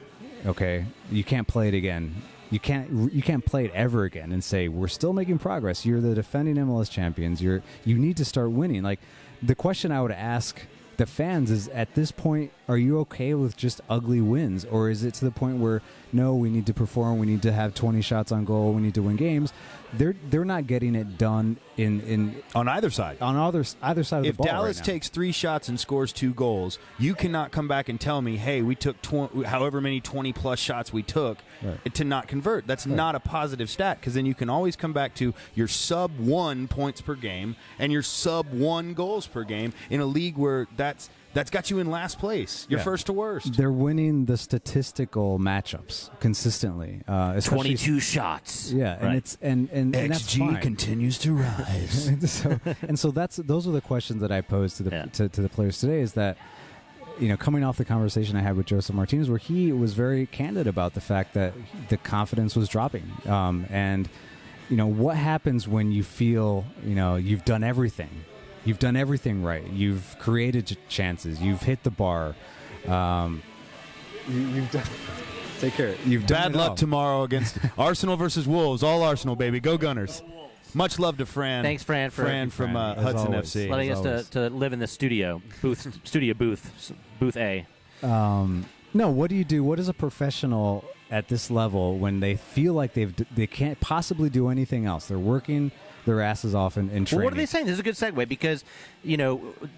B: Okay, you can't play it again. You can't play it ever again and say we're still making progress. You're the defending MLS champions. You need to start winning. Like, the question I would ask the fans is, at this point, are you okay with just ugly wins, or is it to the point where no, we need to perform, we need to have 20 shots on goal, we need to win games? They're not getting it done in
C: on either side.
B: On either side of the ball.
C: If Dallas takes 3 shots and scores 2 goals, you cannot come back and tell me, hey, we took however many 20-plus shots we took to not convert. That's not a positive stat, because then you can always come back to your sub-1 points per game and your sub-1 goals per game in a league where that's got you in last place. You're first to worst.
B: They're winning the statistical matchups consistently.
A: 22 shots.
B: Yeah, right. and that's fine.
C: Continues to rise.
B: so those are the questions that I posed to the players today. Is that, coming off the conversation I had with Joseph Martinez, where he was very candid about the fact that the confidence was dropping, and what happens when you feel you've done everything. You've done everything right. You've created chances. You've hit the bar. You've done. Take care. You've done
C: bad luck tomorrow against Arsenal versus Wolves. All Arsenal, baby. Go Gunners. Much love to Fran.
A: Thanks, Fran.
C: Fran from Hudson FC.
A: Letting us to live in the studio booth A.
B: No, what do you do? What is a professional at this level when they feel like they can't possibly do anything else? They're working their asses off in training.
A: Well, what are they saying? This is a good segue, because,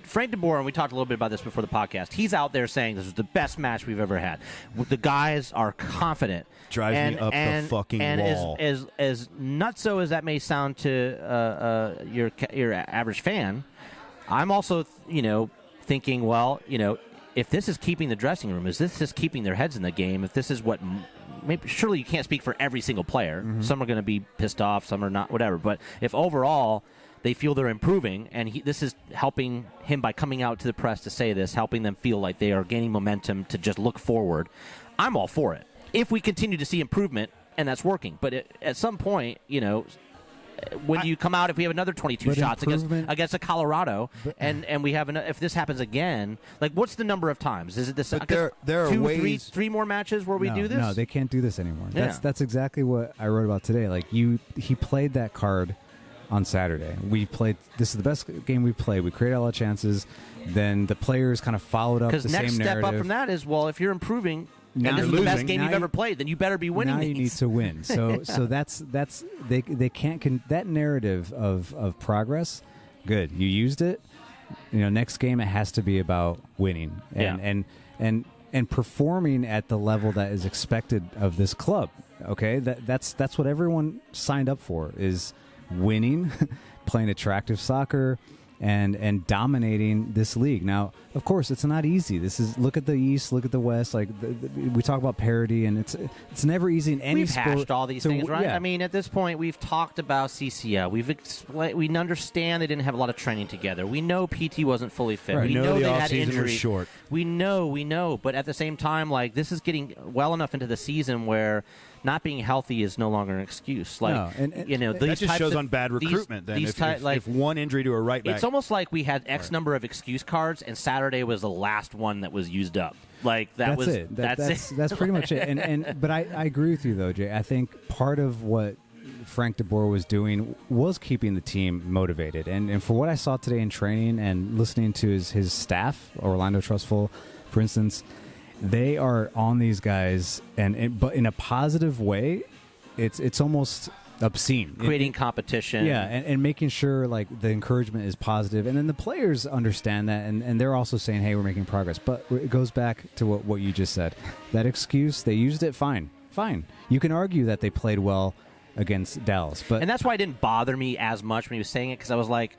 A: Frank de Boer, and we talked a little bit about this before the podcast, he's out there saying this is the best match we've ever had. The guys are confident.
C: Drives me up the fucking wall.
A: And as nutso as that may sound to your average fan, I'm also, thinking, well, if this is keeping the dressing room, is this just keeping their heads in the game? If this is what... Maybe, surely you can't speak for every single player. Mm-hmm. Some are going to be pissed off, some are not, whatever. But if overall they feel they're improving, and this is helping him by coming out to the press to say this, helping them feel like they are gaining momentum to just look forward, I'm all for it. If we continue to see improvement, and that's working. But at some point, when you come out, if we have another 22 shots against a Colorado, and we have if this happens again, like, what's the number of times? Is it this?
C: There are ways.
A: Three more matches where we do this.
B: No, they can't do this anymore.
A: Yeah.
B: That's exactly what I wrote about today. Like, he played that card on Saturday. This is the best game we played. We created all the chances. Then the players kind of followed up the same narrative.
A: Because next step up from that is, well, if you're improving. Now and this is the best game you've ever played, then you better be winning.
B: Now you need to win. So that's they can't that narrative of progress. Good, you used it. Next game it has to be about winning and performing at the level that is expected of this club. Okay, that's what everyone signed up for, is winning, playing attractive soccer, and dominating this league. Now, of course, it's not easy. Look at the East, look at the West. Like, we talk about parity, and it's never easy in any sport.
A: We've hashed all these things, right?
B: Yeah.
A: I mean, at this point, we've talked about CCL. We understand they didn't have a lot of training together. We know PT wasn't fully fit.
B: Right.
A: We know
C: the
A: they had
C: offseason
A: injuries.
C: was short.
A: We know. But at the same time, like, this is getting well enough into the season where not being healthy is no longer an excuse. Like,
C: that just shows on bad recruitment. Then, if one injury to a right back,
A: it's almost like we had X number of excuse cards, and Saturday was the last one that was used up. Like, that's
B: it. That's pretty much it. But I agree with you, though, Jay. I think part of what Frank de Boer was doing was keeping the team motivated. And for what I saw today in training and listening to his staff, Orlando Trustful, for instance, they are on these guys, but in a positive way. It's almost obscene.
A: Creating competition.
B: Yeah, and making sure like the encouragement is positive, and then the players understand that, and they're also saying, "Hey, we're making progress." But it goes back to what you just said. That excuse, they used it. Fine. You can argue that they played well against Dallas,
A: and that's why it didn't bother me as much when he was saying it, because I was like,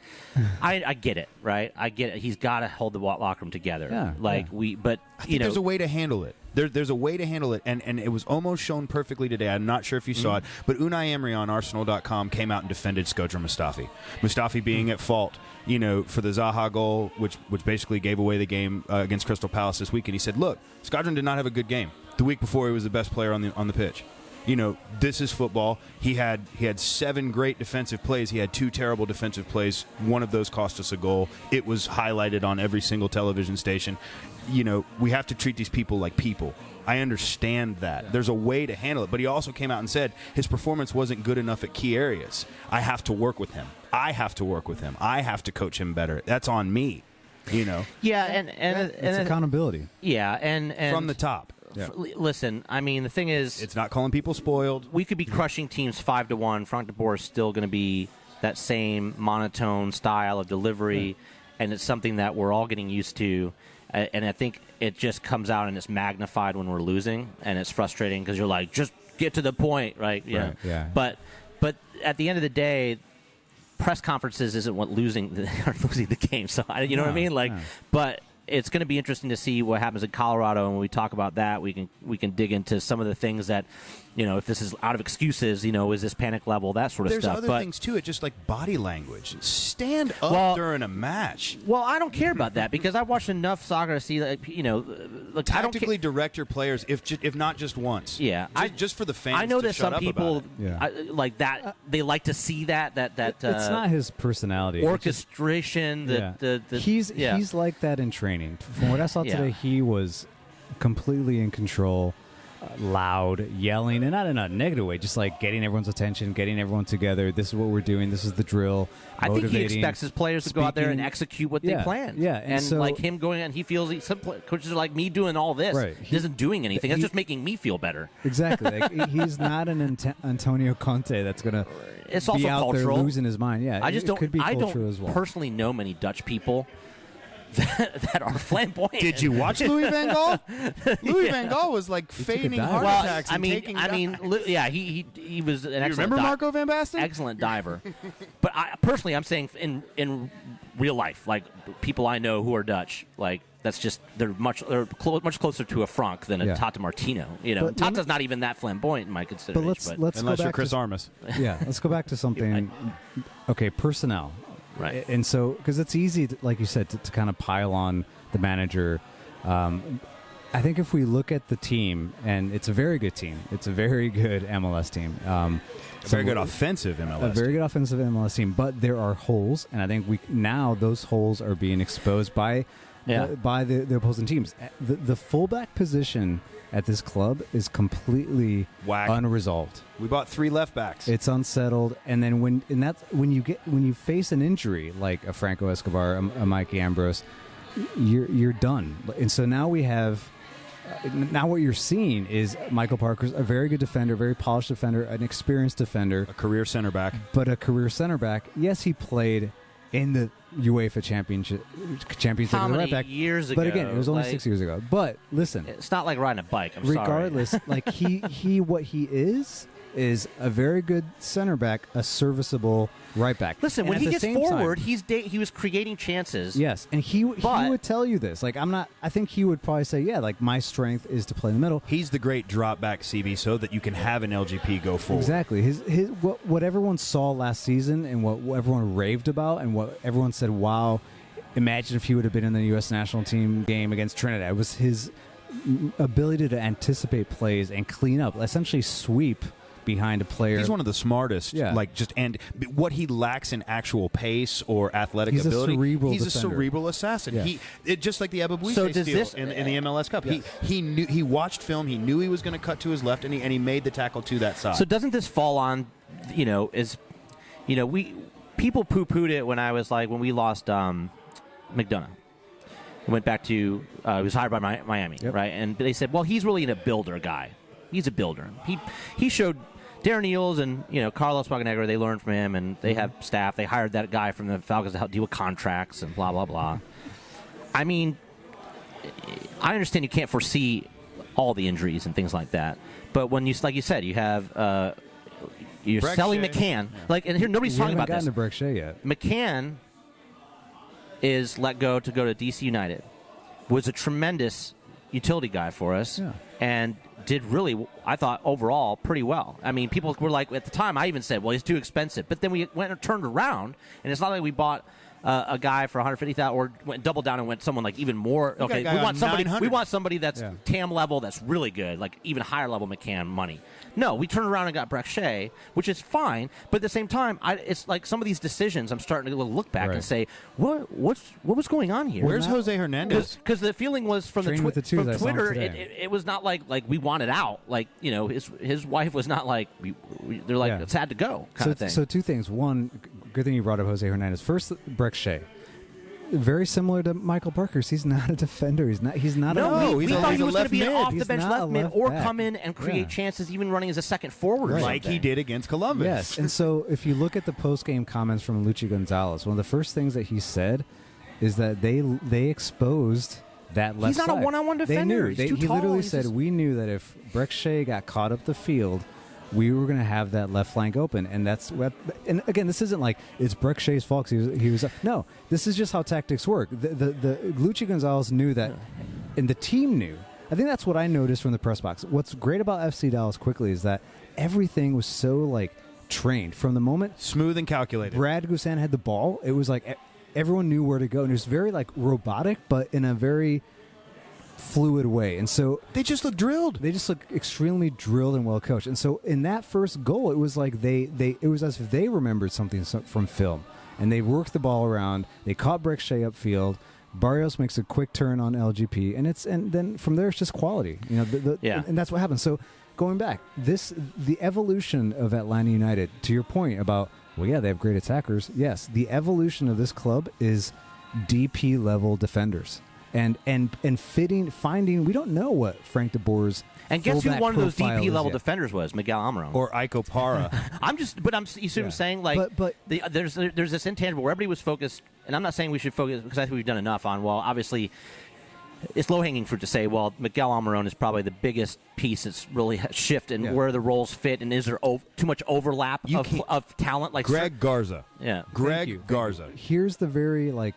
A: I get it, right? I get it. He's got to hold the locker room together.
B: Yeah,
A: but
C: I think there's a way to handle it. There's a way to handle it, and it was almost shown perfectly today. I'm not sure if you saw it, but Unai Emery on Arsenal.com came out and defended Shkodran Mustafi. Mustafi being at fault, for the Zaha goal, which basically gave away the game against Crystal Palace this week. And he said, "Look, Shkodran did not have a good game. The week before, he was the best player on the pitch. This is football. He had 7 great defensive plays. He had 2 terrible defensive plays. One of those cost us a goal. It was highlighted on every single television station. We have to treat these people like people. I understand that. There's a way to handle it." But he also came out and said his performance wasn't good enough at key areas. I have to work with him. I have to coach him better. That's on me.
A: Yeah, and
B: it's accountability.
A: Yeah, and
C: from the top.
B: Yeah.
A: Listen, I mean, the thing is,
C: it's not calling people spoiled.
A: We could be crushing teams 5-1. Frank de Boer is still going to be that same monotone style of delivery, and it's something that we're all getting used to. And I think it just comes out and it's magnified when we're losing, and it's frustrating because you're like, just get to the point, right?
B: Yeah.
A: But at the end of the day, press conferences isn't what losing the game. So you know what I mean? But it's going to be interesting to see what happens in Colorado, and when we talk about that, we can dig into some of the things that, if this is out of excuses, is this panic level, that sort of stuff.
C: There's other things too. It's just like body language. Stand up during a match.
A: Well, I don't care about that because I've watched enough soccer to see,
C: tactically direct your players, if not just once.
A: Yeah,
C: just for the fans.
A: I know
C: that
A: some people like that. They like to see that.
B: It's not his personality.
A: Orchestration.
B: He's like that in training. From what I saw today, he was completely in control, loud, yelling, and not in a negative way, just like getting everyone's attention, getting everyone together. This is what we're doing. This is the drill.
A: I think he expects his players to go out there and execute what they plan.
B: Yeah,
A: and
B: so,
A: like him going and he feels some coaches are like, me doing all this.
B: Right.
A: He isn't doing anything. That's just making me feel better.
B: Exactly. Like, he's not an Antonio Conte that's going to
A: it's also
B: be out
A: cultural.
B: there losing his mind. Yeah,
A: I just don't.
B: Could be
A: I don't
B: as well.
A: personally know many Dutch people that are flamboyant.
C: Did you watch Louis van Gaal? Louis van Gaal was like feigning heart attacks.
A: He was an excellent.
C: You remember Marco van Basten?
A: Excellent diver. But personally, I'm saying in real life, like people I know who are Dutch, like that's just they're much closer to a Frank than a Tata Martino. Tata's not even that flamboyant in my consideration.
B: But let's
C: unless
B: go
C: you're
B: back
C: Chris
B: to,
C: Armas.
B: Yeah, let's go back to something. Okay, personnel.
A: Right.
B: And so, because it's easy, like you said, to kind of pile on the manager. I think if we look at the team, and it's a very good team. It's a very good MLS team.
C: Very good offensive MLS.
B: A very good offensive MLS team. But there are holes, and I think those holes are being exposed by the opposing teams. The fullback position at this club is completely unresolved.
C: We bought 3 left backs.
B: It's unsettled, and then when you face an injury like a Franco Escobar, a Mike Ambrose, you're done. And so now we have. Now what you're seeing is Michael Parker's a very good defender, very polished defender, an experienced defender,
C: a career center back.
B: But a career center back. Yes, he played in the UEFA Championship
A: How
B: as a right back
A: years ago?
B: But again, it was only 6 years ago. But listen,
A: it's not like riding a bike.
B: Regardless, like he what he is a very good center back, a serviceable right back.
A: Listen,
B: and
A: when he gets forward,
B: time,
A: he was creating chances.
B: Yes, and he would tell you this. Like I think he would probably say, yeah, like my strength is to play in the middle.
C: He's the great drop back CB, so that you can have an LGP go forward.
B: Exactly. What everyone saw last season and what everyone raved about and what everyone said, wow, imagine if he would have been in the U.S. national team game against Trinidad. It was his ability to anticipate plays and clean up, essentially sweep behind a player.
C: He's one of the smartest.
B: Yeah.
C: And what he lacks in actual pace or athletic
B: he's
C: ability,
B: he's
C: a cerebral assassin.
B: Yeah.
C: Just like the Ababuike steal in the MLS Cup.
B: Yeah.
C: He watched film. He knew he was going to cut to his left, and he made the tackle to that side.
A: So doesn't this fall on, we people poo-pooed it when we lost McDonough. We went back to he was hired by Miami, right? And they said, well, he's really a builder guy. He's a builder. He showed Darren Eales and Carlos Bocanegra, they learned from him, and they have staff. They hired that guy from the Falcons to help deal with contracts and blah blah blah. I mean, I understand you can't foresee all the injuries and things like that, but when like you said, you have you're selling McCann. And here nobody's talking about this.
B: We haven't gotten to Breck Shea yet.
A: McCann is let go to DC United. Was a tremendous utility guy for us, and did really, I thought, overall pretty well. I mean, people were like, at the time, I even said, well, he's too expensive. But then we went and turned around, and it's not like we bought a guy for $150,000 or went double down and went someone like even more. Okay, we want somebody that's TAM level, that's really good, like even higher level McCann money. No, we turned around and got Breck Shea, which is fine. But at the same time, it's like some of these decisions, I'm starting to look back and say, what was going on here?
C: Where's Jose Hernandez?
A: Because the feeling was from Twitter, it was not like we wanted out. Like his wife was not like they're like it's had to go kind of thing.
B: So two things. One, good thing you brought up Jose Hernandez. First, Breck Shea. Very similar to Michael Parkhurst. He's not a defender. He's not.
A: We thought he was going to be an off-the-bench left mid or come in and create chances, even running as a second forward,
C: like he did against Columbus.
B: Yes, and so if you look at the post-game comments from Luchi Gonzalez, one of the first things that he said is that they exposed that left side.
A: He's not a one-on-one defender.
B: He literally said, we knew that if Breck Shea got caught up the field, we were going to have that left flank open, and that's what. And again, this isn't like it's Breck Shea's fault. He was no. This is just how tactics work. The Luchi Gonzalez knew that, and the team knew. I think that's what I noticed from the press box. What's great about FC Dallas quickly is that everything was so trained from the moment.
C: Smooth and calculated.
B: Brad Guzan had the ball. It was like everyone knew where to go, and it was very robotic, but in a very fluid way. And so
C: they just look drilled.
B: They just look extremely drilled and well coached. And so in that first goal, it was like it was as if they remembered something from film, and they worked the ball around. They caught Breck Shea upfield. Barrios makes a quick turn on LGP, and then from there it's just quality. And that's what happens. So going back, the evolution of Atlanta United, to your point about, they have great attackers. Yes, the evolution of this club is DP level defenders. And finding, we don't know what Frank de Boer's
A: and guess who one of those DP level defenders was? Miguel Almiron
C: or Iko Para.
A: You see what I'm saying? There's this intangible where everybody was focused, and I'm not saying we should focus because I think we've done enough on. Well, obviously, it's low-hanging fruit to say, well, Miguel Almiron is probably the biggest piece that's really shifted where the roles fit, and is there too much overlap of talent? Like
C: Greg Garza.
A: Yeah.
C: Greg Garza.
B: Here's the very, you're like,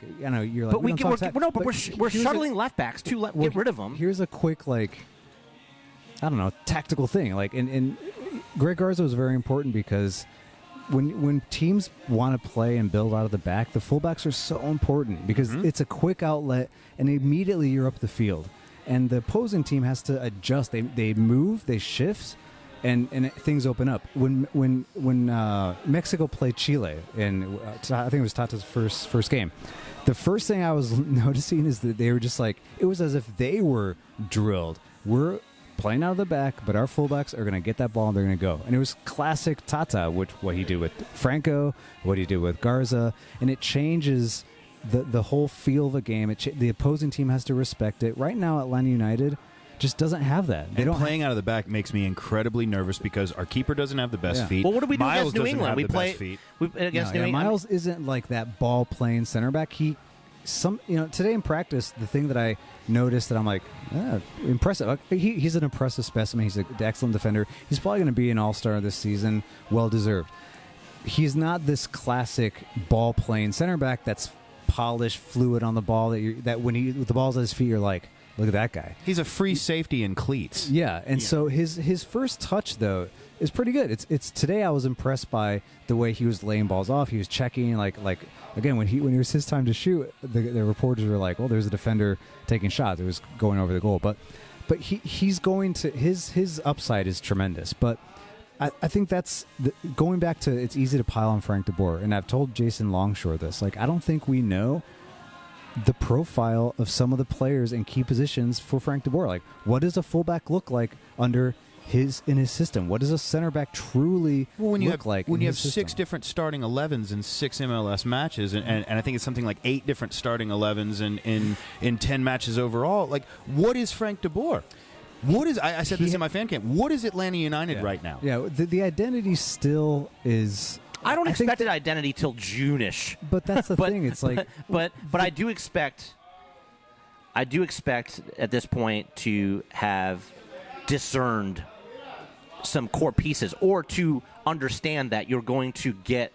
A: but we're shuttling left backs to get rid of them.
B: Here's a quick, tactical thing. And Greg Garza was very important because when teams want to play and build out of the back, the fullbacks are so important because it's a quick outlet, and immediately you're up the field. And the opposing team has to adjust. They move, they shift, and things open up. When Mexico played Chile, and I think it was Tata's first game, the first thing I was noticing is that they were just it was as if they were drilled. We're playing out of the back, but our fullbacks are going to get that ball and they're going to go. And it was classic Tata, what he did with Franco, what he did with Garza, and it changes the whole feel of a game. The opposing team has to respect it. Right now, Atlanta United just doesn't have that.
C: Playing out of the back makes me incredibly nervous because our keeper doesn't have the best feet.
A: Well, what do we do
C: Miles
A: against New England? We play against New England.
B: Miles isn't like that ball playing center back. Today in practice, the thing that I noticed that I'm like, impressive. He's an impressive specimen. He's an excellent defender. He's probably going to be an all-star this season. Well deserved. He's not this classic ball playing center back that's polished, fluid on the ball. That when the ball's at his feet, you're like, look at that guy.
C: He's a free safety in cleats.
B: Yeah, and so his first touch though is pretty good. It's today I was impressed by the way he was laying balls off. He was checking like again when it was his time to shoot. The reporters were like, "Well, there's a defender taking shots." It was going over the goal, but he's going to his upside is tremendous. But I think that's going back to it's easy to pile on Frank de Boer, and I've told Jason Longshore this. I don't think we know the profile of some of the players in key positions for Frank de Boer. What does a fullback look like in his system? What does a center back truly look like?
C: When you have 6 different starting 11s in 6 MLS matches, and I think it's something like 8 different starting 11s in 10 matches overall. What is Frank de Boer? What is? I said this in my fan camp. What is Atlanta United right now?
B: Yeah, the identity still is.
A: I don't expect an identity till June-ish.
B: But that's the thing. It's like,
A: but I do expect. I do expect at this point to have discerned some core pieces, or to understand that you're going to get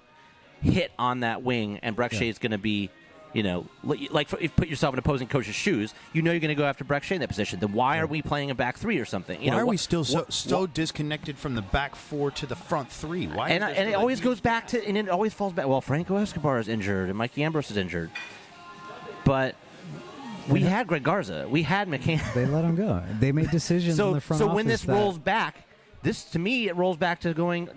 A: hit on that wing, and Breck Shea is going to be, you know, like if you put yourself in opposing coach's shoes, you know you're going to go after Breck Shea in that position. Then why are we playing a back three or something?
C: Why are we still so disconnected from the back four to the front three? Why?
A: And it always goes back to, and it always falls back. Well, Franco Escobar is injured, and Mikey Ambrose is injured, but we had Greg Garza, we had McCann.
B: They let him go. They made decisions in the front office.
A: So when this rolls back, to me, it rolls back to going,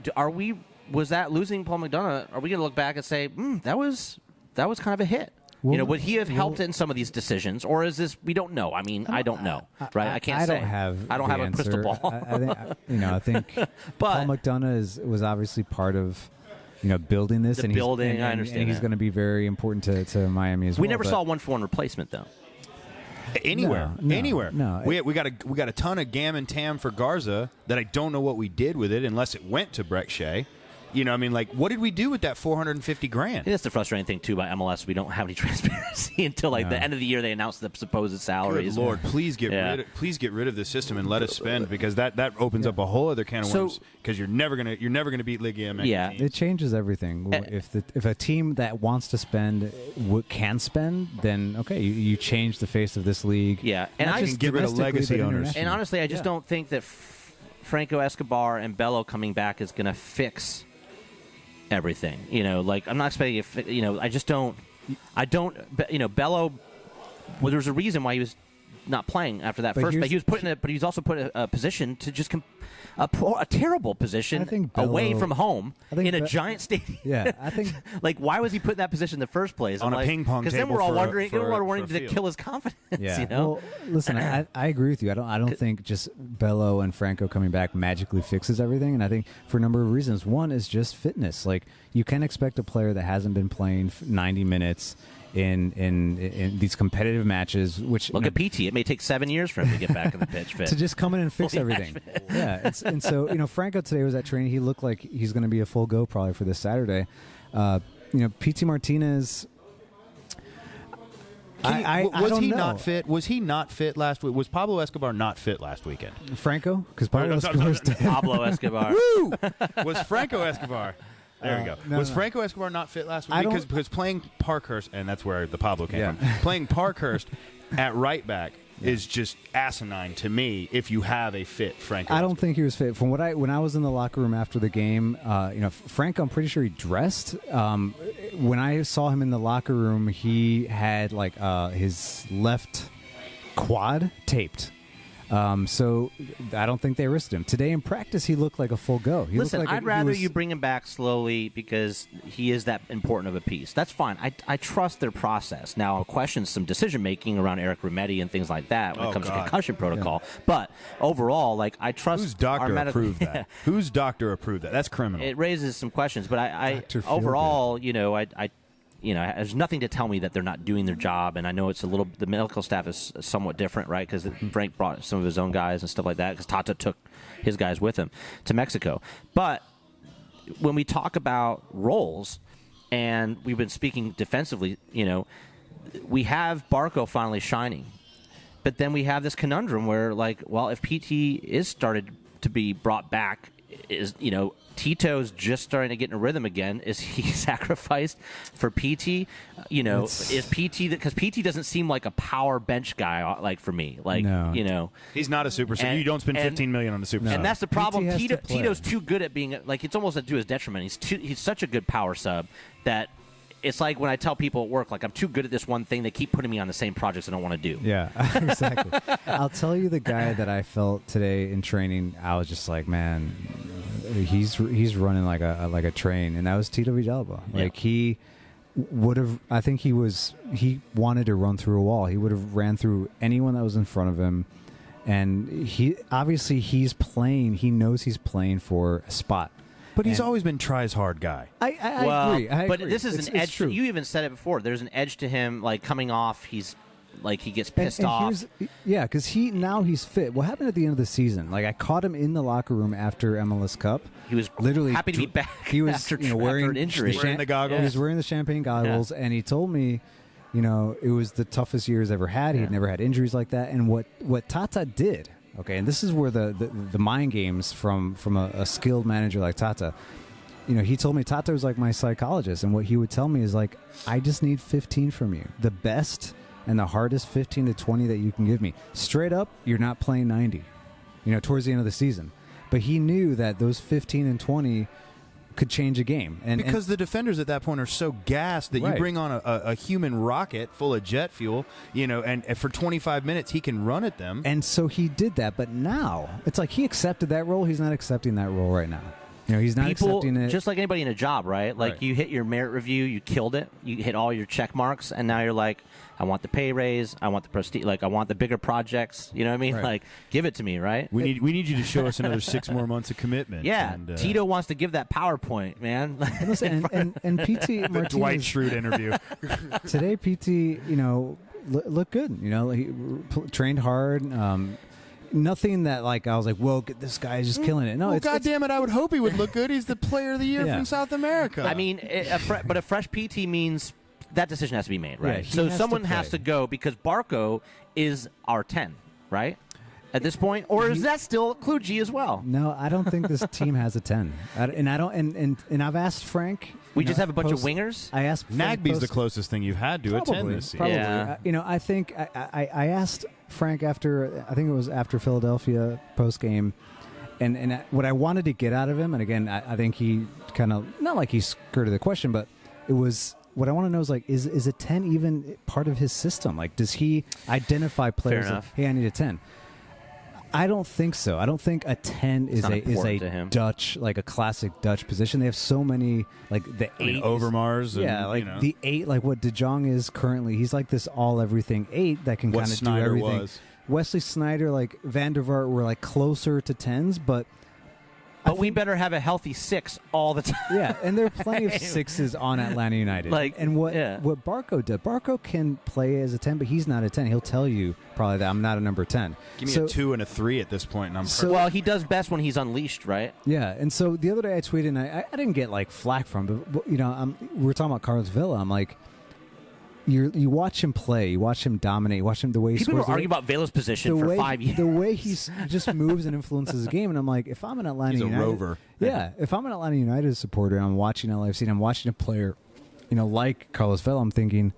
A: was that losing Paul McDonough? Are we going to look back and say, that was kind of a hit? Well, you know, would he have helped in some of these decisions, or is this? We don't know. I mean, I don't know, right? I can't say. I don't have a crystal ball.
B: I think Paul McDonough was obviously part of, building this, and
A: building. I understand.
B: And he's going to be very important to Miami as well.
A: We never saw a 1-for-1 replacement though.
C: Anywhere.
B: No.
C: We got a ton of Gam and Tam for Garza that I don't know what we did with it, unless it went to Breck Shea. You know, I mean, like, what did we do with that $450,000?
A: That's the frustrating thing too about MLS. We don't have any transparency until the end of the year. They announce the supposed salaries.
C: Good Lord, please get rid of this system and let us spend, because that opens up a whole other can of worms. Because you're never gonna beat Liga MX.
A: Yeah,
B: it changes everything. If a team that wants to spend can spend, then okay, you change the face of this league.
A: Yeah, and
C: I can get rid of legacy owners.
A: And honestly, I just don't think that Franco Escobar and Bello coming back is going to fix everything. I'm not expecting I just don't. Bello. Well, there's a reason why he was not playing after that first. But he was but he was also put in a position to just a terrible position away from home in a giant stadium.
B: Yeah, I think
A: why was he put in that position in the first place?
C: On a ping pong table.
A: Because then we're all wondering, to kill his confidence.
B: Yeah. Well, listen, I agree with you. I don't think just Bello and Franco coming back magically fixes everything, and I think for a number of reasons. One is just fitness. Like, you can't expect a player that hasn't been playing 90 minutes in these competitive matches, which
A: look at PT. It may take 7 years for him to get back in the pitch fit.
B: To just come in and fix everything. Yeah, and so Franco today was at training. He looked like he's going to be a full go probably for this Saturday. PT Martinez.
C: Was he not fit? Was he not fit last week? Was Pablo Escobar not fit last weekend?
B: Franco, because Pablo Escobar's dead.
A: Pablo Escobar.
C: Woo! Was Franco Escobar? There we go. Was Franco Escobar not fit last week? Because playing Parkhurst, and that's where the Pablo came from, playing Parkhurst at right back is just asinine to me if you have a fit Franco.
B: I don't think he was fit. From when I was in the locker room after the game, Franco, I'm pretty sure he dressed. When I saw him in the locker room, he had his left quad taped. So I don't think they risked him. Today in practice, he looked like a full go.
A: Listen, I'd rather you bring him back slowly because he is that important of a piece. That's fine. I trust their process. Now, I'll question some decision-making around Eric Remetti and things like that when it comes to concussion protocol. Yeah. But overall, I trust
C: Whose doctor approved that? Whose doctor approved that? That's criminal.
A: It raises some questions. But I overall, there's nothing to tell me that they're not doing their job, and I know the medical staff is somewhat different, right? Because Frank brought some of his own guys and stuff like that, because Tata took his guys with him to Mexico. But when we talk about roles, and we've been speaking defensively, we have Barco finally shining, but then we have this conundrum where, if PT is started to be brought back, Tito's just starting to get in a rhythm again. Is he sacrificed for PT? Is PT because PT doesn't seem like a power bench guy for me.
B: No.
C: He's not a super sub. You don't spend $15 million on the super sub.
A: And that's the problem. Tito's too good at being it's almost to his detriment. He's such a good power sub that it's like when I tell people at work, I'm too good at this one thing, they keep putting me on the same projects I don't want to do.
B: Yeah, exactly. I'll tell you the guy that I felt today in training, I was just like, man, he's running like a train, and that was Tito Villalba. He would have, I think he wanted to run through a wall. He would have ran through anyone that was in front of him, and he's playing, he knows he's playing for a spot.
C: But he's always been tries hard guy.
B: I agree.
A: But this is an edge. You even said it before. There's an edge to him, coming off. He's like he gets pissed off.
B: Yeah, because he's fit. What happened at the end of the season? Like I caught him in the locker room after MLS Cup.
A: He was literally happy to be back.
B: He was
A: after,
B: wearing
A: an injury,
C: wearing the goggles.
B: He was wearing the champagne goggles, and he told me, it was the toughest year he's ever had. He had never had injuries like that. And what Tata did, okay, and this is where the mind games from a skilled manager like Tata. He told me Tata was like my psychologist, and what he would tell me is like, I just need 15 from you, the best and the hardest 15 to 20 that you can give me. Straight up, you're not playing 90, towards the end of the season. But he knew that those 15 and 20 could change a game.
C: Because the defenders at that point are so gassed that you bring on a human rocket full of jet fuel, and for 25 minutes he can run at them.
B: And so he did that, but now it's like he accepted that role. He's not accepting that role right now. He's not accepting it.
A: Just like anybody in a job, right? Like you hit your merit review, you killed it, you hit all your check marks, and now you're like, I want the pay raise, I want the prestige, like I want the bigger projects. You know what I mean?
B: Right.
A: Like, give it to me, right?
C: We need you to show us another 6 more months of commitment.
A: Yeah,
C: and,
A: Tito wants to give that PowerPoint, man.
B: And listen, and PT Martinez,
C: Dwight Schrute interview
B: today. PT, looked good. He trained hard. Nothing that I was like, whoa, this guy is just killing it. No,
C: God damn it, I would hope he would look good. He's the player of the year from South America.
A: I mean, but a fresh PT means that decision has to be made, right?
B: Yeah,
A: so someone has to go because Barco is our 10, right? At this point, or is that still Kluge as well?
B: No, I don't think this team has a 10. And I've asked Frank.
A: We just have a bunch of wingers.
B: I asked Frank
C: Nagbe's the closest thing you've had to a 10 this season.
B: Probably.
A: Yeah.
B: I think I asked Frank after, I think it was after Philadelphia post game, and what I wanted to get out of him, and again, I think he kind of, not like he skirted the question, but it was, what I want to know is is a 10 even part of his system? Like, does he identify players that, hey, I need a 10? I don't think so. I don't think a 10 is a Dutch, like a classic Dutch position. They have so many, like the 8.
C: Overmars.
B: The 8, like what De Jong is currently. He's like this all-everything 8 that can kind of do everything. Wesley Sneijder, like Van der Vaart were like closer to 10s, but
A: we better have a healthy 6 all the time.
B: Yeah, and there are plenty of 6s on Atlanta United. And what Barco did, Barco can play as a 10, but he's not a 10. He'll tell you probably that I'm not a number 10.
C: Give me a 2 and a 3 at this point, and I'm perfect.
A: Well, he does best when he's unleashed, right?
B: Yeah, and so the other day I tweeted, and I didn't get flack from, but we were talking about Carlos Vela. I'm like, you watch him play, you watch him dominate, you watch him the way he
A: People
B: scores.
A: were arguing about Vela's position for 5 years.
B: The way he just moves and influences the game, and I'm like, if I'm an Atlanta United,
C: he's a rover.
B: Yeah, if I'm an Atlanta United supporter and I'm watching LAFC and I'm watching a player, like Carlos Vela, I'm thinking,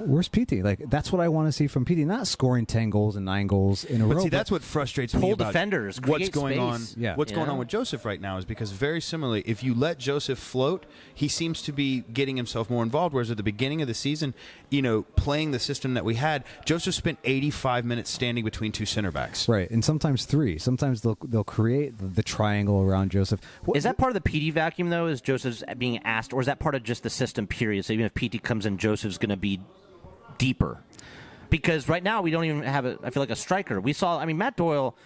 B: where's PT? Like, that's what I want to see from PT. Not scoring 10 goals and 9 goals in a row.
C: But see, that's what frustrates me about
A: defenders,
C: what's going on.
A: Yeah.
C: What's going on with Joseph right now is because very similarly, if you let Joseph float, he seems to be getting himself more involved. Whereas at the beginning of the season, playing the system that we had, Joseph spent 85 minutes standing between 2 center backs.
B: Right, and sometimes 3. Sometimes they'll create the triangle around Joseph.
A: Is that part of the PT vacuum, though, is Joseph's being asked, or is that part of just the system, period? So even if PT comes in, Joseph's going to be deeper? Because right now we don't even have I feel like a striker. We saw, Matt Doyle,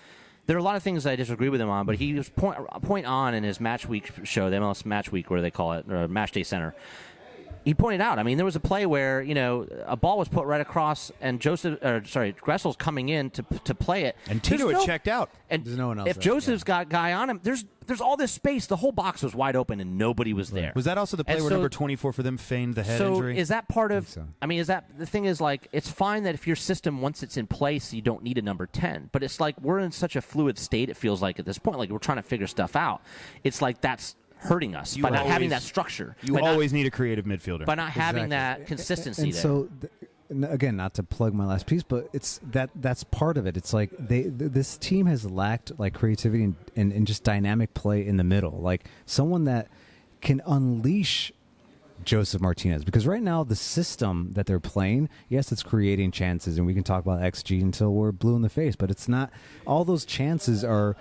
A: there are a lot of things I disagree with him on, but he was point on in his match week show, the MLS Match Week, where they call it, or Match Day Center. He pointed out, there was a play where, a ball was put right across, and Gressel's coming in to play it.
C: And Tito had checked out.
A: And
B: there's no one else
A: if Joseph's got guy on him, there's all this space. The whole box was wide open, and nobody was there.
C: Was that also the play where number 24 for them feigned the head injury?
A: So is that part of,
B: so.
A: Is that, the thing is, it's fine that if your system, once it's in place, you don't need a number 10. But it's like we're in such a fluid state, it feels like, at this point. Like, we're trying to figure stuff out. It's like that's hurting us by not having that structure.
C: You always need a creative midfielder.
A: By not having that consistency
B: and
A: there.
B: So, again, not to plug my last piece, but it's that's part of it. It's like this team has lacked creativity and just dynamic play in the middle. Like someone that can unleash Joseph Martinez, because right now the system that they're playing, yes, it's creating chances, and we can talk about XG until we're blue in the face, but it's not. All those chances are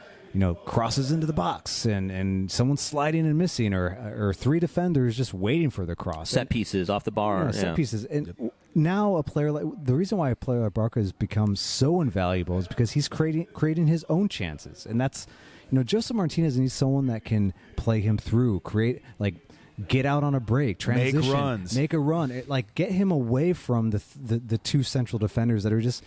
B: crosses into the box and someone sliding and missing, or 3 defenders just waiting for the cross.
A: Set pieces off the bar.
B: Set pieces. And now a player the reason why a player like Barca has become so invaluable is because he's creating his own chances. And that's, Joseph Martinez needs someone that can play him through, create, get out on a break, transition,
C: make runs,
B: make a run. Get him away from the two central defenders that are just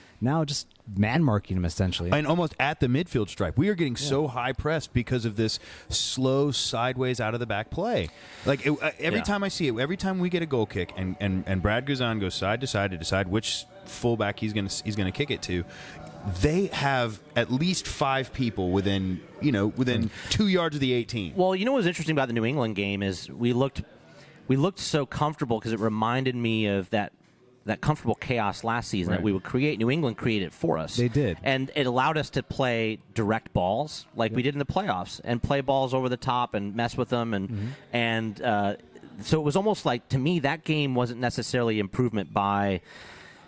B: man marking him essentially,
C: and almost at the midfield stripe. We are getting so high pressed because of this slow sideways out of the back play. Every time I see it, every time we get a goal kick, and Brad Guzan goes side to side to decide which fullback he's gonna kick it to. They have at least 5 people within 2 yards of the 18.
A: Well, you know what's interesting about the New England game is we looked so comfortable because it reminded me of that comfortable chaos last season that we would create. New England created it for us.
B: They did.
A: And it allowed us to play direct balls like we did in the playoffs and play balls over the top and mess with them. And so it was almost like, to me, that game wasn't necessarily improvement by...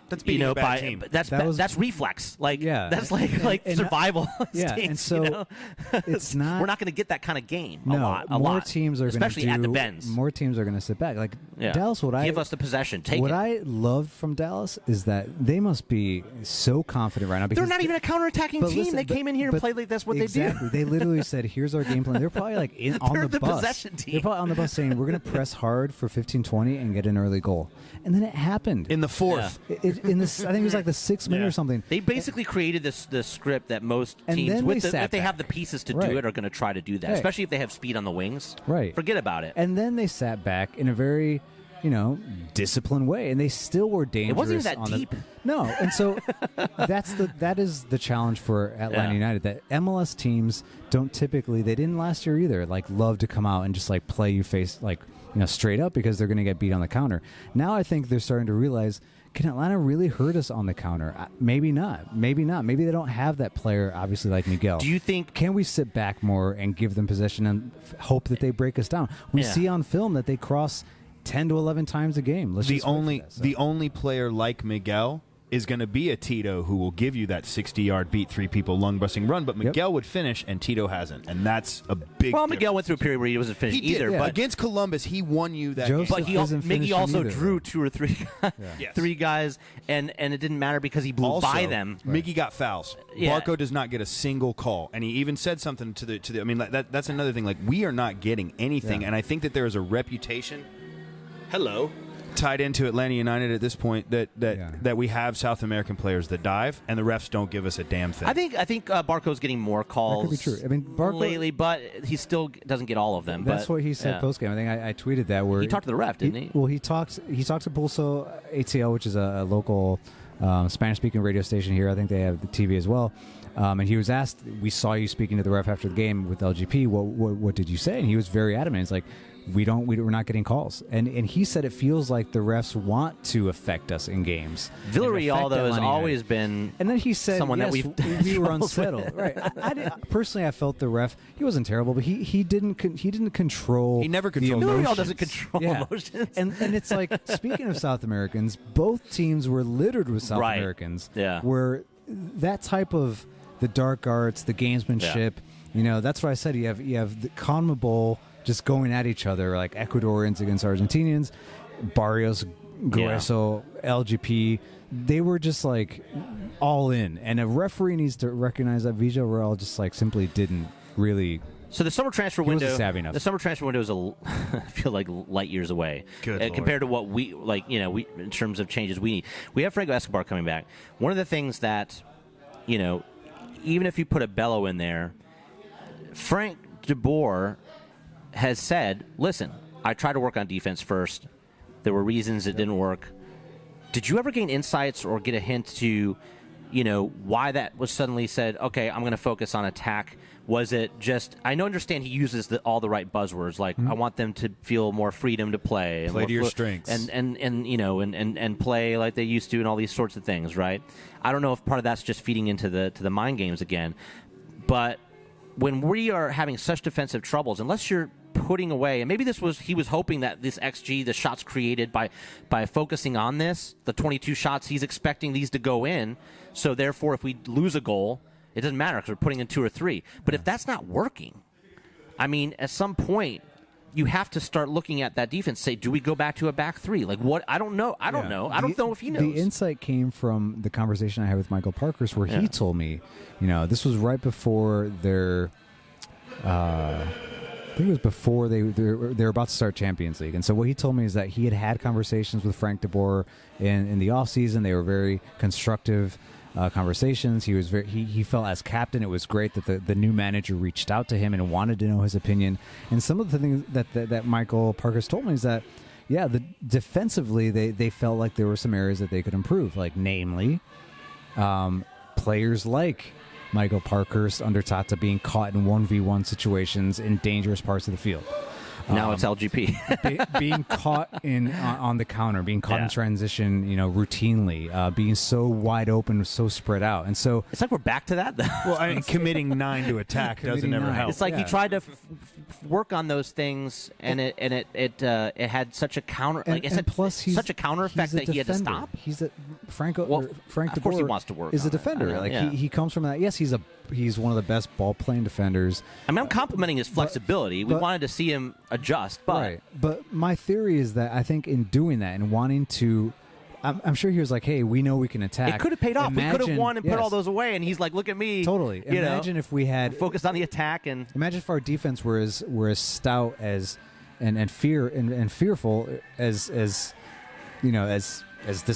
C: That's beating a bad team.
A: That's reflex. That's like survival.
B: Yeah, and so it's not.
A: We're not going to get that kind of game.
B: No,
A: a lot.
B: Teams are
A: especially at the bends.
B: More teams are going to sit back. Dallas,
A: give us the possession. Take
B: what
A: it.
B: I love from Dallas is that they must be so confident right now because
A: they're not even a counterattacking team. They came in here and played like that's what they do.
B: They literally said, "Here's our game plan." They're probably on the bus.
A: Possession team.
B: They're probably on the bus saying, "We're going to press hard for 15-20 and get an early goal." And then it happened
C: in the fourth.
B: In this, I think it was like the 6th minute or something.
A: They basically created this script that most teams, if they have the pieces to do it, are going to try to do that. Especially if they have speed on the wings.
B: Right.
A: Forget about it.
B: And then they sat back in a very, disciplined way, and they still were dangerous.
A: It wasn't even that deep.
B: No, and so that is the challenge for Atlanta United. That MLS teams don't typically. They didn't last year either. Love to come out and just play you face straight up because they're going to get beat on the counter. Now I think they're starting to realize, can Atlanta really hurt us on the counter? Maybe not. Maybe they don't have that player, obviously, like Miguel.
A: Do you think...
B: Can we sit back more and give them possession and hope that they break us down? We see on film that they cross 10 to 11 times a game.
C: The only player like Miguel is going to be a Tito who will give you that 60-yard beat 3 people lung-busting run, but Miguel would finish, and Tito hasn't, and that's a big difference.
A: Miguel went through a period where he wasn't finished either.
C: But
A: But
C: against Columbus, he won you that game.
A: But Miggy also drew 2 or 3 3 guys, and it didn't matter because he blew by them.
C: Miggy got fouls. Barco does not get a single call, and he even said something to the. I mean, that's another thing. We are not getting anything, and I think that there is a reputation. Hello. Tied into Atlanta United at this point that we have South American players that dive and the refs don't give us a damn thing.
A: I think Barco's getting more calls.
B: That could be true. I mean, Barco
A: lately, but he still doesn't get all of them.
B: That's what he said post game. I think I tweeted that where
A: he talked to the ref, didn't he?
B: Well, he talked to Pulso ATL, which is a local Spanish speaking radio station here. I think they have the TV as well. And he was asked, "We saw you speaking to the ref after the game with LGP. What did you say?" And he was very adamant. He's like, we're not getting calls, and he said it feels like the refs want to affect us in games.
A: Villarreal, though, has always been,
B: and then he said,
A: someone that we
B: were unsettled. Right? Personally, I felt the ref. He wasn't terrible, but he didn't control.
C: He never controlled.
A: Villarreal doesn't control emotions.
B: And it's like, speaking of South Americans, both teams were littered with South Americans.
A: Yeah,
B: where that type of the dark arts, the gamesmanship. That's what I said. You have the CONMEBOL just going at each other, like Ecuadorians against Argentinians, Barrios, Grueso, LGP. They were just all in, and a referee needs to recognize that Villarreal just simply didn't really. So
A: the summer transfer window,
B: savvy enough.
A: The summer transfer window is I feel like light years away compared to what we we in terms of changes we need. We have Franco Escobar coming back. One of the things that even if you put a Bello in there, Frank de Boer has said, listen, I tried to work on defense first. There were reasons it didn't work. Did you ever gain insights or get a hint to, why that was suddenly said, okay, I'm going to focus on attack? Was it just, I understand he uses all the right buzzwords, I want them to feel more freedom to play.
C: Play to your strengths.
A: And play like they used to and all these sorts of things, right? I don't know if part of that's just feeding into the mind games again. But when we are having such defensive troubles, unless you're putting away, and maybe he was hoping that this XG, the shots created by focusing on this, the 22 shots, he's expecting these to go in. So therefore, if we lose a goal, it doesn't matter because we're putting in 2 or 3. But if that's not working, I mean, at some point, you have to start looking at that defense. Say, do we go back to a back 3? What? I don't know. I don't know. I don't know if he knows.
B: The insight came from the conversation I had with Michael Parkhurst, where he told me, this was right before their I think it was before they were about to start Champions League. And so what he told me is that he had conversations with Frank de Boer in the offseason. They were very constructive conversations. He felt as captain it was great that the new manager reached out to him and wanted to know his opinion. And some of the things that Michael Parker's told me is that defensively they felt like there were some areas that they could improve, like namely players like Michael Parkhurst under Tata being caught in 1v1 situations in dangerous parts of the field.
A: Now it's LGP.
B: Being caught on the counter, being caught in transition, routinely, being so wide open, so spread out, and so
A: it's like we're back to that.
C: Well, committing 9 to attack doesn't ever help.
A: It's like he tried to work on those things, and it had such a counter, plus such a counter effect that he had to stop.
B: He's Frank de
A: of course he wants to work.
B: Is a defender. He comes from that. Yes, he's one of the best ball playing defenders.
A: I mean, I'm complimenting his flexibility. We wanted to see him adjust, but
B: right. But my theory is that I think in doing that and wanting to, I'm sure he was like, "Hey, we know we can attack."
A: It could have paid off. We could have won and put all those away. And he's like, "Look at me."
B: Totally. Imagine if we had
A: focused on the attack, and
B: imagine if our defense were as stout as and fearful as this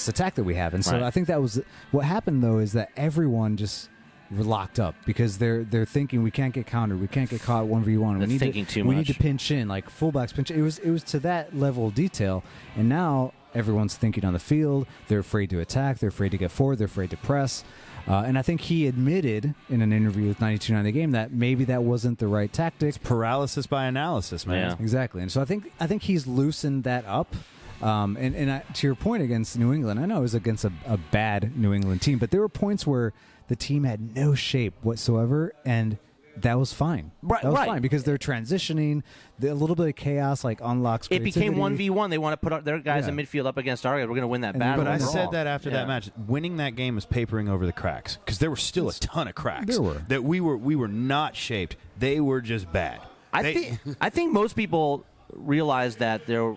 B: attack that we have. And so
A: right.
B: I think that was what happened. Though is that everyone just were locked up because they're thinking we can't get countered, we can't get caught 1v1.
A: They're thinking too much.
B: We need to pinch in, like fullbacks pinch. It was to that level of detail, and now everyone's thinking on the field. They're afraid to attack. They're afraid to get forward. They're afraid to press. And I think he admitted in an interview with 92.9 The Game that maybe that wasn't the right tactic.
C: It's paralysis by analysis, man.
B: Yeah. Exactly. And so I think he's loosened that up. To your point against New England, I know it was against a bad New England team, but there were points where the team had no shape whatsoever, and that was fine.
A: Right,
B: that was fine because they're transitioning. A little bit of chaos unlocks creativity.
A: It became 1v1. They want to put their guys in midfield up against our guys. We're going to win that battle.
C: But I said that after that match, winning that game was papering over the cracks because there were still a ton of cracks.
B: There were.
C: That we were not shaped. They were just bad.
A: I think most people realize that there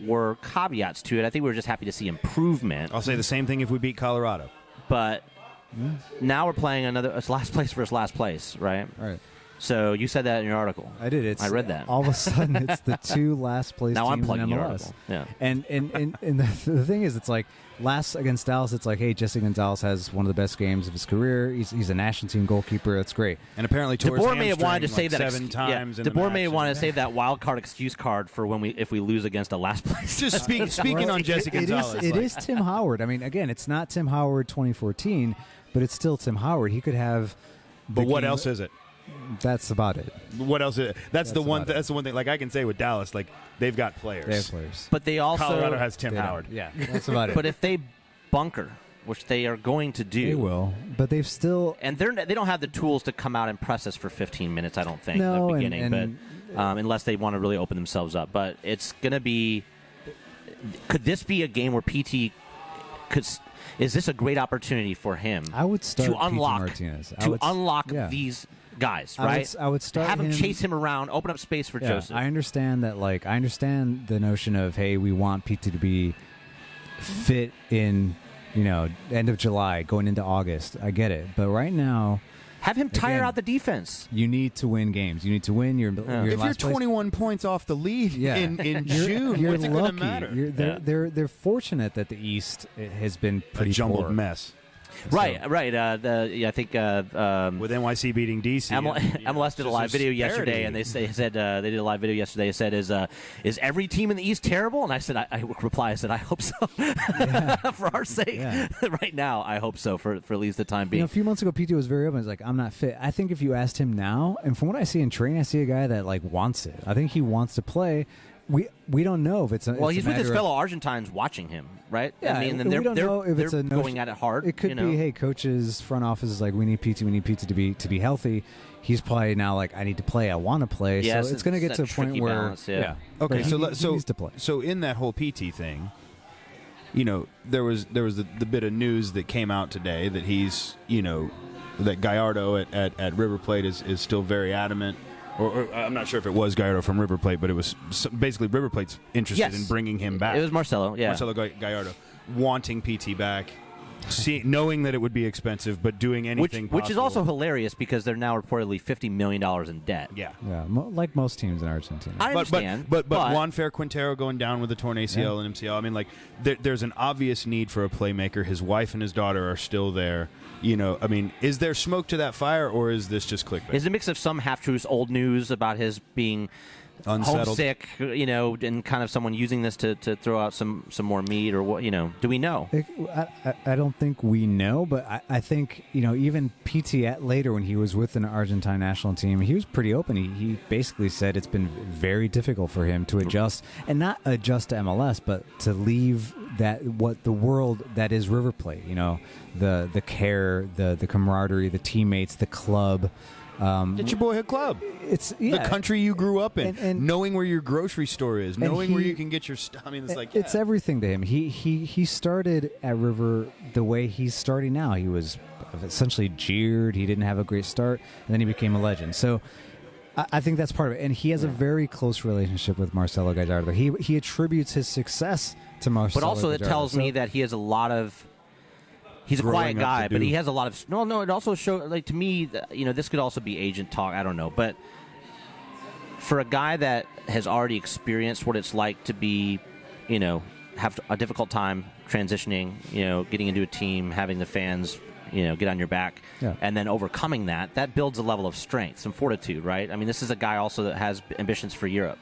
A: were caveats to it. I think we were just happy to see improvement.
C: I'll say the same thing if we beat Colorado.
A: But now we're playing it's last place versus last place, right?
B: Right.
A: So you said that in your article.
B: I did.
A: I read that.
B: All of a sudden, it's the two last place
A: now
B: teams
A: I'm plugging
B: in MLS.
A: your article. Yeah.
B: And the thing is, it's like last against Dallas, it's like, hey, Jesse Gonzalez has one of the best games of his career. He's a national team goalkeeper. That's great.
C: And apparently,
A: De Boer may have wanted to save that
C: 7 times.
A: De Boer may have wanted to save that wild card excuse card for if we lose against a last place.
C: Just speaking on Jesse Gonzalez,
B: it is Tim Howard. I mean, again, it's not Tim Howard 2014, but it's still Tim Howard. He could have.
C: But what else is it?
B: That's about it.
C: What else is it? That's the one thing. Like I can say with Dallas, like they've got players.
B: They have players.
A: But they also
C: Colorado has Tim Howard.
B: Yeah, that's about it.
A: But if they bunker, which they are going to do,
B: they will. But they've still
A: and they don't have the tools to come out and press us for 15 minminutes. I don't think
B: no,
A: in the beginning, but unless they want to really open themselves up. But it's going to be. Could this be a game where PT could? Is this a great opportunity for him?
B: I would start
A: to unlock
B: Martinez.
A: These guys, right?
B: I would start
A: have him chase him around, open up space for Joseph.
B: I understand that. I understand the notion of, hey, we want PT to be fit in, end of July, going into August. I get it, but right now,
A: have him tire out the defense.
B: You need to win games. You need to win.
C: If you're 21 points off the lead in June,
B: you're
C: what's it going to matter?
B: They're fortunate that the East has been pretty
C: jumbled mess.
B: So.
A: Right. I think
C: with NYC beating DC,
A: MLS did a live video yesterday, and they said they did a live video yesterday. They said, "Is every team in the East terrible?" And I said, I hope so, for our sake. Yeah. Right now, I hope so for at least the time being.
B: A few months ago, PT was very open. He's like, "I'm not fit." I think if you asked him now, and from what I see in training, I see a guy that wants it. I think he wants to play. We don't know if it's
A: well. He's with his fellow Argentines watching him, right?
B: Yeah,
A: I mean, and
B: we don't know if it's
A: going at it hard.
B: It could be, hey, coaches, front office is like, we need PT to be healthy. He's probably now like, I need to play, I want to play.
A: Yes,
B: so it's going to get to a point where,
A: balance,
B: yeah.
C: Okay,
B: he needs to play.
C: So in that whole PT thing, there was the bit of news that came out today that he's, that Gallardo at River Plate is still very adamant. Or I'm not sure if it was Gallardo from River Plate, but it was basically River Plate's interested in bringing him back.
A: It was Marcelo, yeah.
C: Marcelo Gallardo wanting PT back. knowing that it would be expensive, but doing anything
A: which is also
C: possible.
A: hilarious because they're now reportedly $50 million in debt.
C: Yeah.
B: Like most teams in Argentina.
A: I understand.
C: But Juan Fer Quintero going down with a torn ACL and MCL. I mean, like, there's an obvious need for a playmaker. His wife and his daughter are still there. You know, I mean, is there smoke to that fire, or is this just clickbait?
A: Is it a mix of some half-truths, old news about his being
C: Unsettled.
A: homesick, you know, and kind of someone using this to throw out some more meat, or what? You know, do we know?
B: I don't think we know, but I think, you know, even PT later when he was with an Argentine national team, he was pretty open. He basically said it's been very difficult for him to adjust, and not adjust to MLS, but to leave the world that is River Plate. You know, the care, the camaraderie, the teammates, the club.
C: It's your boyhood club.
B: It's
C: the country you grew up in,
B: and
C: knowing where your grocery store is, knowing where you can get your stuff. I mean, it's like
B: it's everything to him. He started at River the way he's starting now. He was essentially jeered. He didn't have a great start, and then he became a legend. So I think that's part of it. And he has a very close relationship with Marcelo Gallardo. He attributes his success to Marcelo.
A: But also,
B: Gallardo.
A: it tells me that he has a lot of. He's a quiet guy, but he has a lot of. No. It also shows, like, to me, you know, this could also be agent talk. I don't know, but for a guy that has already experienced what it's like to be, you know, have a difficult time transitioning, you know, getting into a team, having the fans, you know, get on your back, and then overcoming that builds a level of strength, some fortitude, right? I mean, this is a guy also that has ambitions for Europe.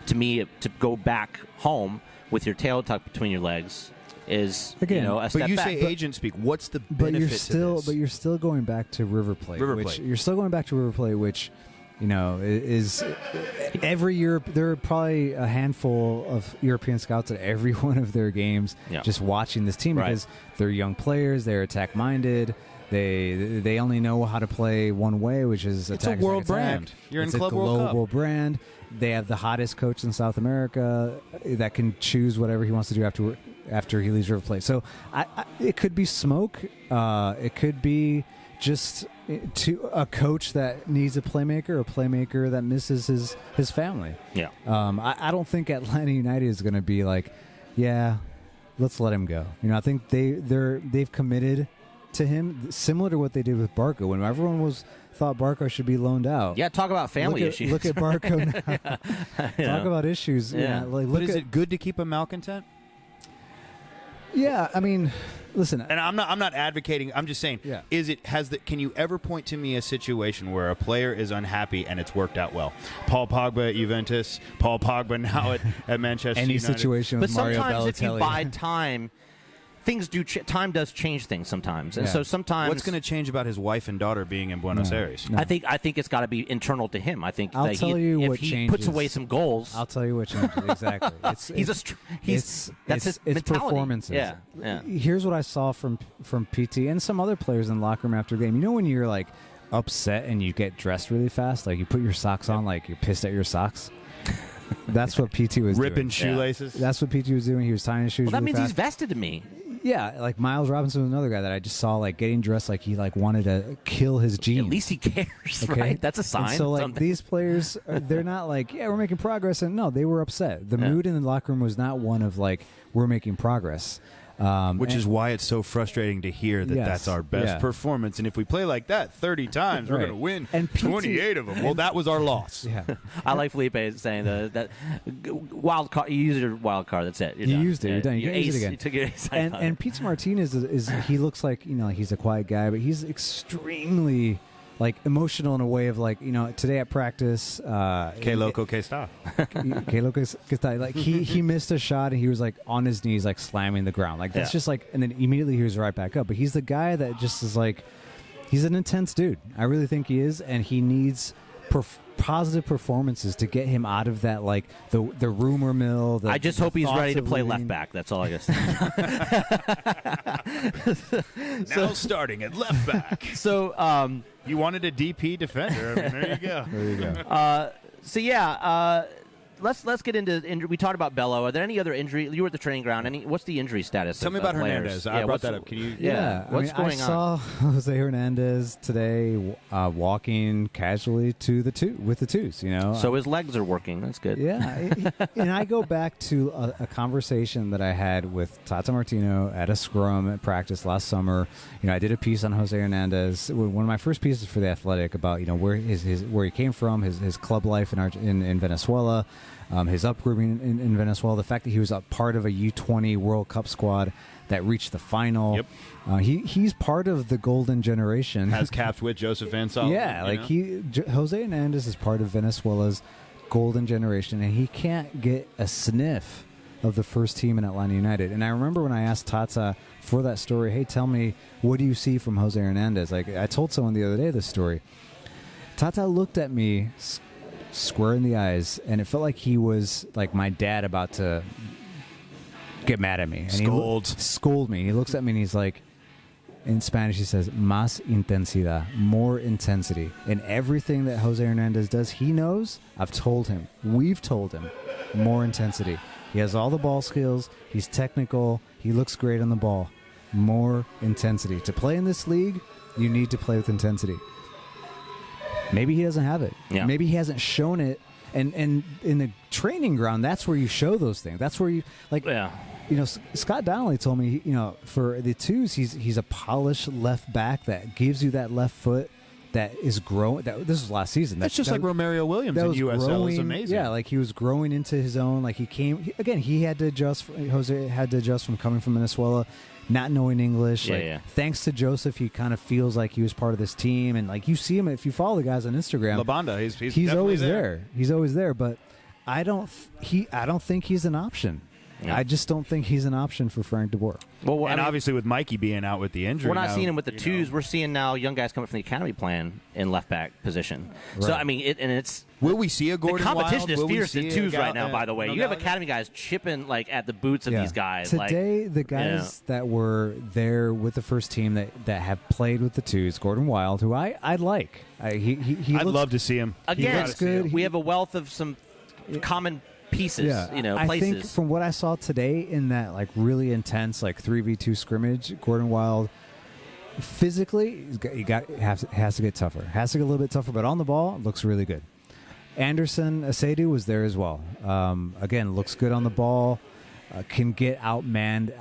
A: To me, to go back home with your tail tucked between your legs is,
B: again,
A: you know, a step
C: but you
A: back.
C: say agent speak. What's the benefit to this?
B: But you're still going back to River Plate. You're still going back to River Plate, which, you know, is every year there are probably a handful of European scouts at every one of their games, just watching this team because they're young players, they're attack minded. They only know how to play one way, which is attack.
C: It's a world
B: attack.
C: brand. You're
B: it's
C: in Club
B: a
C: World
B: global
C: Cup.
B: brand. They have the hottest coach in South America that can choose whatever he wants to do after he leaves River Plate. So it could be smoke. It could be just to a coach that needs a playmaker that misses his family.
A: Yeah.
B: I don't think Atlanta United is going to be like, yeah, let's let him go. You know, I think they've committed to him, similar to what they did with Barco when everyone thought Barco should be loaned out.
A: Yeah, talk about family issues.
B: Look at Barco now. Talk about issues.
A: Yeah.
C: But is it good to keep a malcontent?
B: Yeah, I mean, listen.
C: And I'm not advocating. I'm just saying.
B: Yeah.
C: Can you ever point to me a situation where a player is unhappy and it's worked out well? Paul Pogba at Juventus. Paul Pogba now at Manchester
B: Any
C: United.
B: situation with
A: But
B: Mario
A: sometimes if you
B: Balotelli.
A: bide time, things do. Time does change things sometimes, and so sometimes.
C: What's going to change about his wife and daughter being in Buenos Aires?
B: No.
A: I think it's got to be internal to him. I think
B: I'll
A: that
B: tell you
A: if
B: what
A: he
B: changes.
A: puts away some goals,
B: I'll tell you what changes exactly.
A: that's his
B: it's
A: mentality.
B: performances.
A: Yeah.
B: Here's what I saw from PT and some other players in the locker room after a game. You know when you're like upset and you get dressed really fast, like you put your socks on, like you're pissed at your socks. That's what PT was
C: ripping
B: doing.
C: shoelaces.
B: That's what PT was doing. He was tying his shoes.
A: Well, that
B: really
A: means he's
B: fast.
A: vested to me.
B: Yeah, like Miles Robinson was another guy that I just saw like getting dressed like he like wanted to kill his jeans.
A: At least he cares,
B: Okay?
A: right? That's a sign.
B: And so like
A: something.
B: these players, they're not like, yeah, we're making progress, and no, they were upset. The mood in the locker room was not one of like, we're making progress.
C: Which is why it's so frustrating to hear that that's our best performance. And if we play like that 30 times, we're going to win
B: and
C: 28 of them. Well, that was our loss.
B: Yeah,
A: I like Felipe saying that wild card. You use your wild card. That's it. You're
B: you
A: done.
B: used it. You're done. You
A: Your
B: can't use
A: ace,
B: it again.
A: You took your ace.
B: and Pete Martinez is he looks like, you know, he's a quiet guy, but he's extremely like emotional in a way of like, you know, today at practice,
C: Que loco que está.
B: que loco que está. Like he missed a shot and he was like on his knees, like slamming the ground. Like that's just like, and then immediately he was right back up. But he's the guy that just is like, he's an intense dude. I really think he is, and he needs positive performances to get him out of that, like the rumor mill.
A: I just hope he's ready to play
B: leaving.
A: left back. That's all I guess.
C: Now starting at left back.
A: So,
C: You wanted a DP defender. I mean, there you go.
B: There you go.
A: so yeah, let's get into injury. We talked about Bello. Are there any other injury? You were at the training ground. What's the injury status?
C: Tell me about
A: players?
C: Hernandez. I brought that up. Can you?
B: Yeah,
A: what's going
B: I saw Jose Hernandez today walking casually to the twos. You know,
A: so his legs are working. That's good.
B: Yeah, and I go back to a conversation that I had with Tata Martino at a scrum at practice last summer. You know, I did a piece on Jose Hernandez, one of my first pieces for the Athletic, about where where he came from, his club life in Venezuela. His upbringing in Venezuela, the fact that he was a part of a U20 World Cup squad that reached the final.
C: Yep.
B: He's part of the golden generation.
C: Has capped with Joseph Van Solomon.
B: Yeah, Jose Hernandez is part of Venezuela's golden generation, and he can't get a sniff of the first team in Atlanta United. And I remember when I asked Tata for that story, hey, tell me, what do you see from Jose Hernandez? Like, I told someone the other day this story. Tata looked at me square in the eyes, and it felt like he was like my dad about to get mad at me. And scold me. He looks at me and he's like, in Spanish he says, más intensidad, more intensity. And everything that Jose Hernandez does, he knows. I've told him. We've told him. More intensity. He has all the ball skills. He's technical. He looks great on the ball. More intensity. To play in this league, you need to play with intensity. Maybe he doesn't have it.
A: Yeah.
B: Maybe he hasn't shown it. And in the training ground, that's where you show those things. That's where you, like, Scott Donnelly told me, for the twos, he's a polished left back that gives you that left foot that is growing. This was last season.
C: That's just like Romario Williams in USL. Is amazing.
B: Yeah, like he was growing into his own. Like he had to adjust. Jose had to adjust from coming from Venezuela, not knowing English. Thanks to Joseph, he kind of feels like he was part of this team. And like you see him, if you follow the guys on Instagram,
C: La Banda, he's
B: always there. He's always there. But I don't think he's an option. Yeah. I just don't think he's an option for Frank de Boer.
C: Well, obviously with Mikey being out with the injury,
A: we're not seeing him with the twos. We're seeing now young guys coming from the academy plan in left back position. Right. So I mean, it's.
C: Will we see a Gordon
A: The competition
C: Wild?
A: is fierce in twos right now. By the way, you have academy guys chipping like at the boots of these guys.
B: Today, the guys that were there with the first team that have played with the twos, Gordon Wild, who I like.
C: I'd love to see him.
A: Again, good. We have a wealth of some common pieces, places.
B: I think from what I saw today in that like really intense like 3v2 scrimmage, Gordon Wild physically has to get tougher. Has to get a little bit tougher, but on the ball looks really good. Anderson Asadu was there as well. Again, looks good on the ball. Can get outmanned,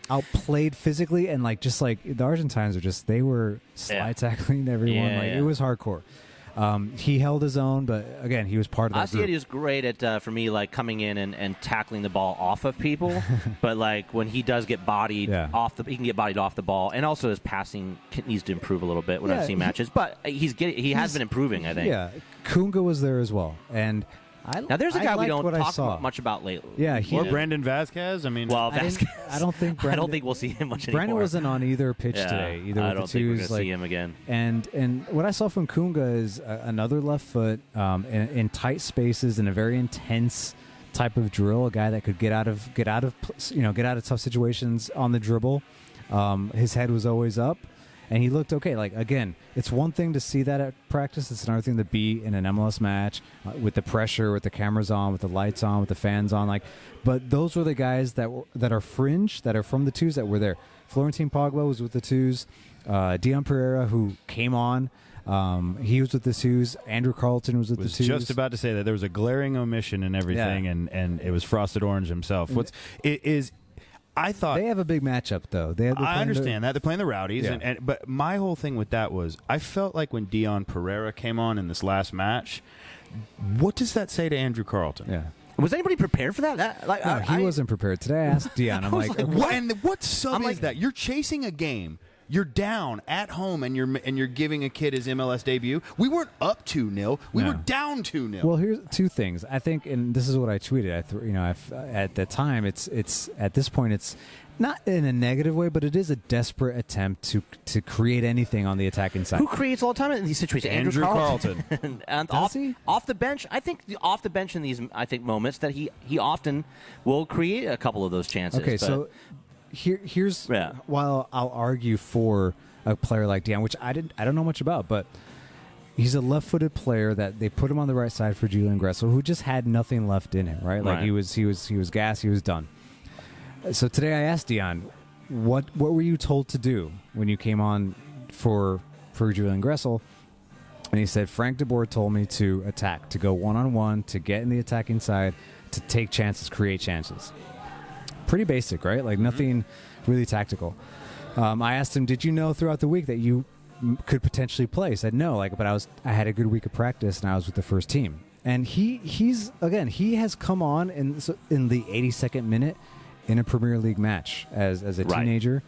B: outplayed physically, and like just like the Argentines they were slide tackling everyone. It was hardcore. He held his own, but again, he was part of that group.
A: He was great at, for me, like coming in and tackling the ball off of people. But like when he does get bodied he can get bodied off the ball, and also his passing needs to improve a little bit when I've seen matches. But he has been improving, I think.
B: Yeah, Kunga was there as well, and.
A: Now there's a guy we don't talk much about lately.
B: Yeah,
C: or Brandon Vasquez. I mean,
A: Vasquez.
B: I don't think
A: we'll see him much anymore.
B: Brandon wasn't on either pitch today.
A: I don't think we're going to see him again.
B: And what I saw from Kunga is another left foot in tight spaces in a very intense type of drill. A guy that could get out of tough situations on the dribble. His head was always up. And he looked okay. Like, again, it's one thing to see that at practice. It's another thing to be in an MLS match with the pressure, with the cameras on, with the lights on, with the fans on. Like, but those were the guys that are fringe, that are from the twos that were there. Florentine Pogba was with the twos. Dion Pereira, who came on, he was with the twos. Andrew Carlton was with the twos.
C: Just about to say that there was a glaring omission in everything, and it was Frosted Orange himself. I thought
B: they have a big matchup, though.
C: I understand that they're playing the Rowdies, but my whole thing with that was I felt like when Dion Pereira came on in this last match, what does that say to Andrew Carlton?
B: Yeah.
A: Was anybody prepared for that?
B: No, he wasn't prepared. Today I asked Dion. I'm like,
C: what? And what sub is that? You're chasing a game. You're down at home, and you're giving a kid his MLS debut. We weren't up 2-0. We were down 2-0.
B: Well, here's two things. I think, and this is what I tweeted. At the time, it's at this point, it's not in a negative way, but it is a desperate attempt to create anything on the attacking side.
A: Who creates all the time in these situations?
C: Andrew Carlton.
A: And off the bench, I think off the bench in these moments that he often will create a couple of those chances.
B: Okay, so. Here's while I'll argue for a player like Dion, which I don't know much about, but he's a left-footed player that they put him on the right side for Julian Gressel, who just had nothing left in him, right? Like he was gassed, he was done. So today I asked Dion, what were you told to do when you came on for Julian Gressel? And he said, Frank de Boer told me to attack, to go one-on-one, to get in the attacking side, to take chances, create chances. Pretty basic, right? Like nothing really tactical. I asked him, did you know throughout the week that you could potentially play? He said no, but I had a good week of practice and I was with the first team. And he has come on in the 82nd minute in a Premier League match as a teenager.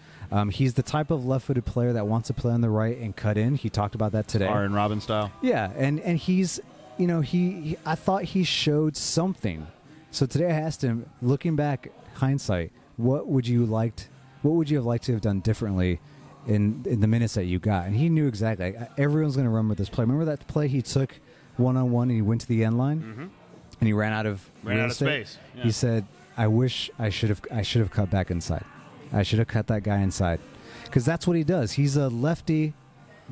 B: He's the type of left-footed player that wants to play on the right and cut in. He talked about that today.
C: Aaron Robin style.
B: Yeah, and he's, I thought he showed something. So today I asked him, looking back, hindsight, what would you have liked to have done differently in the minutes that you got? And he knew exactly. Everyone's going to remember this play. Remember that play he took one-on-one and he went to the end line and he ran out of
C: space. Yeah.
B: He said, I wish I should have cut back inside. I should have cut that guy inside, because that's what he does. He's a lefty,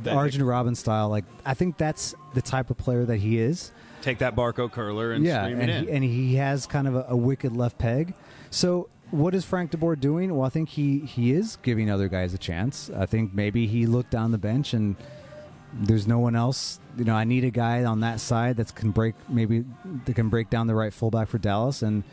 B: Arjen Robben style. I think that's the type of player that he is.
C: Take that Barco curler and stream it in.
B: And he has kind of a wicked left peg. So what is Frank de Boer doing? Well, I think he is giving other guys a chance. I think maybe he looked down the bench and there's no one else. I need a guy on that side that can break down the right fullback for Dallas, and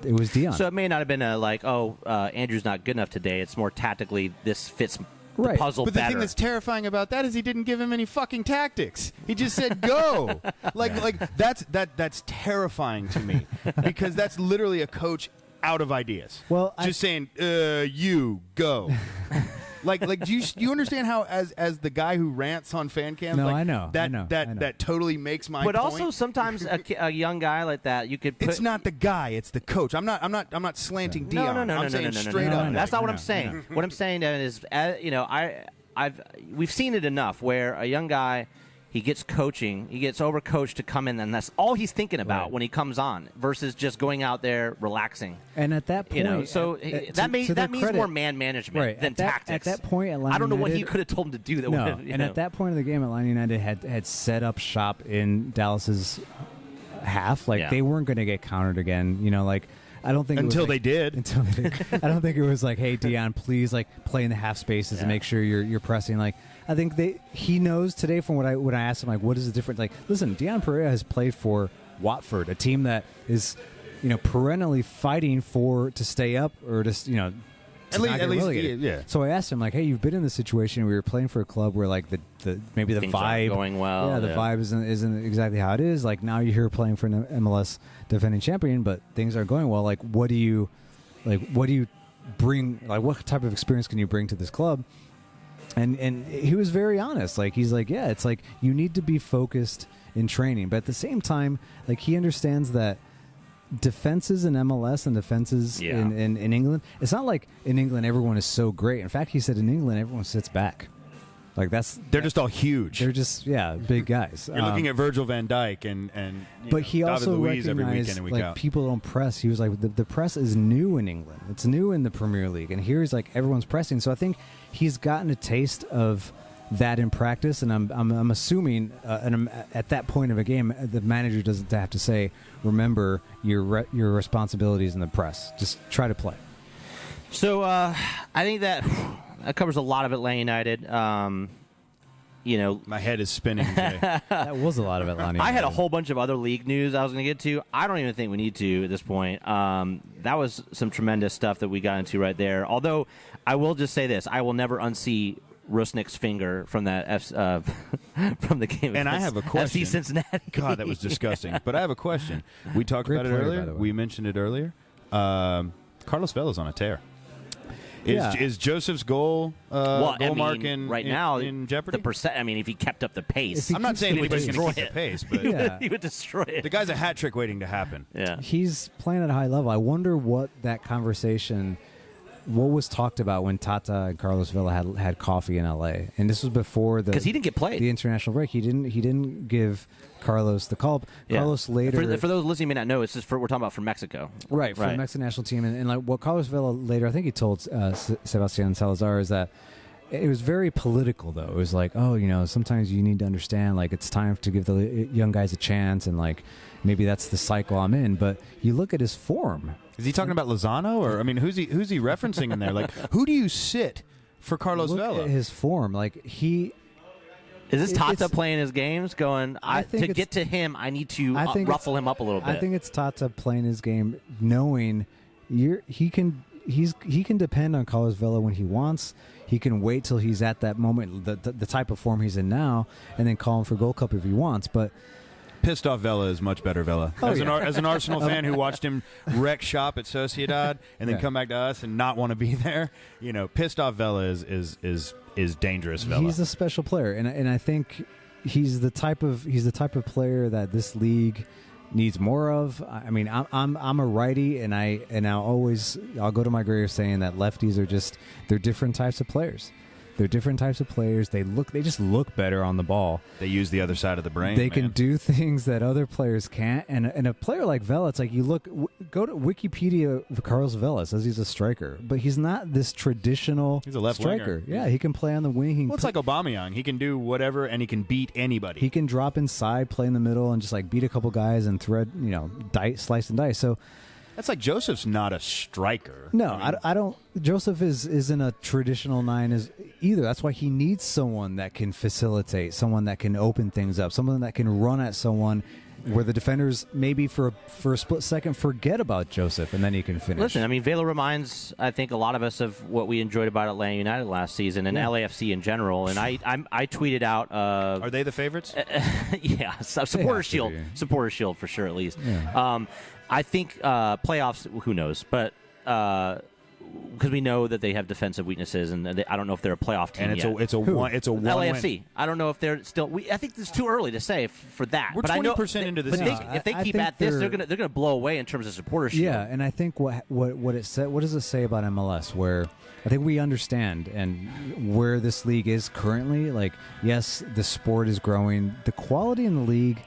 B: it was Dion.
A: So it may not have been Andrew's not good enough today. It's more tactically this fits the puzzle
C: but
A: better.
C: The thing that's terrifying about that is he didn't give him any fucking tactics. He just said go. That's terrifying to me, because that's literally a coach out of ideas.
B: Well,
C: saying you go. Do you understand how as the guy who rants on fan cams?
B: No,
C: I
B: know
C: that totally makes my
A: But
C: point.
A: also sometimes a young guy like that, you could put.
C: It's not the guy, it's the coach. I'm not slanting Dion.
A: No,
C: I'm saying straight up.
A: That's not what I'm saying. What I'm saying is, we've seen it enough where a young guy, he gets overcoached to come in, and that's all he's thinking about when he comes on, versus just going out there relaxing.
B: And at that point,
A: that means more man management than tactics.
B: At that point, Atlanta
A: I don't know
B: United,
A: what he could have told him to do.
B: At that point of the game, Atlanta United had set up shop in Dallas's half. They weren't going to get countered again. I don't think
C: until they did.
B: I don't think it was hey Dion, please play in the half spaces and make sure you're pressing. I think he knows today from what I asked him, what is the difference? Listen, Dion Pereira has played for Watford, a team that is perennially fighting to stay up or to
C: at least, yeah.
B: So I asked him, hey, you've been in this situation where you're playing for a club where maybe the
A: things
B: vibe
A: aren't going well.
B: The vibe isn't exactly how it is. Now you're here playing for an MLS defending champion, but things aren't going well. What do you bring? What type of experience can you bring to this club? And he was very honest. He's it's you need to be focused in training, but at the same time, he understands that defenses in MLS and defenses in England, it's not like in England everyone is so great. In fact, he said in England everyone sits back.
C: They're just all huge.
B: They're just big guys.
C: You're looking at Virgil van Dijk
B: but he also
C: David Luiz every
B: recognized
C: weekend and week out.
B: People don't press. He was the press is new in England. It's new in the Premier League, and here he's everyone's pressing. So I think he's gotten a taste of that in practice, and I'm assuming at that point of a game, the manager doesn't have to say, remember your responsibilities in the press. Just try to play.
A: So I think that covers a lot of Atlanta United.
C: My head is spinning today.
B: That was a lot of Atlanta United.
A: I had a whole bunch of other league news I was going to get to. I don't even think we need to at this point. That was some tremendous stuff that we got into right there. Although I will just say this: I will never unsee Rusnik's finger from that from the game.
C: And I have a question.
A: FC Cincinnati.
C: God, that was disgusting. But I have a question. We talked about it earlier. We mentioned it earlier. Carlos Vela's on a tear. Is Joseph's goal mark in jeopardy?
A: The percent. I mean, if he kept up the pace,
C: I'm not saying anybody's going to keep the pace, but
A: he would destroy it.
C: The guy's a hat trick waiting to happen.
A: Yeah,
B: he's playing at a high level. I wonder what that conversation. What was talked about when Tata and Carlos Vela had coffee in L.A. And this was before
A: because he didn't get played.
B: The international break. He didn't give Carlos the call. Yeah. Carlos later.
A: For those listening, may not know. It's just we're talking about for Mexico,
B: right? For the Mexican national team, and what Carlos Vela later, I think he told Sebastian Salazar is that it was very political, though. It was like, oh, sometimes you need to understand, like, it's time to give the young guys a chance, and, like, maybe that's the cycle I'm in. But you look at his form.
C: Is he talking about Lozano, or I mean, who's he referencing in there? Like, who do you sit for Carlos Vela?
B: Look at his form. Like,
A: is this Tata playing his games? Going, to get to him, I need to ruffle him up a little bit.
B: I think it's Tata playing his game, knowing he can depend on Carlos Vela when he wants. He can wait till he's at that moment, the type of form he's in now, and then call him for Gold Cup if he wants. But
C: pissed off Vela is much better Vela. As an Arsenal fan who watched him wreck shop at Sociedad and then come back to us and not want to be there, pissed off Vela is dangerous Vela.
B: He's a special player, and I think he's the type of player that this league needs more of. I mean, I'm a righty, and I'll go to my grave saying that lefties they're different types of players. They're different types of players. They just look better on the ball.
C: They use the other side of the brain.
B: They can do things that other players can't. And a player like Vela, it's like go to Wikipedia of Carlos Vela, says he's a striker, but he's not this traditional
C: He's a left
B: striker.
C: winger.
B: Yeah, he can play on the wing.
C: It's like Aubameyang. He can do whatever, and he can beat anybody.
B: He can drop inside, play in the middle, and just like beat a couple guys and thread, slice and dice. So
C: that's like Joseph's not a striker.
B: No, I don't. Joseph isn't a traditional nine either. That's why he needs someone that can facilitate, someone that can open things up, someone that can run at someone where the defenders maybe for a split second forget about Joseph, and then he can finish.
A: Listen, I mean, Vela reminds, I think, a lot of us of what we enjoyed about Atlanta United last season and LAFC in general. And I tweeted out.
C: Are they the favorites?
A: Yeah, Supporters Shield for sure, at least.
B: Yeah.
A: I think playoffs, who knows, but because we know that they have defensive weaknesses, and I don't know if they're a playoff team
C: and
A: yet.
C: It's a one
A: LAFC.
C: win.
A: I don't know if they're still. I think it's too early to say for that.
C: We're 20% into the season.
A: If they keep at this, they're gonna blow away in terms of Supporters Shield.
B: Yeah, and I think what it said. What does it say about MLS? Where I think we understand and where this league is currently. Like, yes, the sport is growing. The quality in the league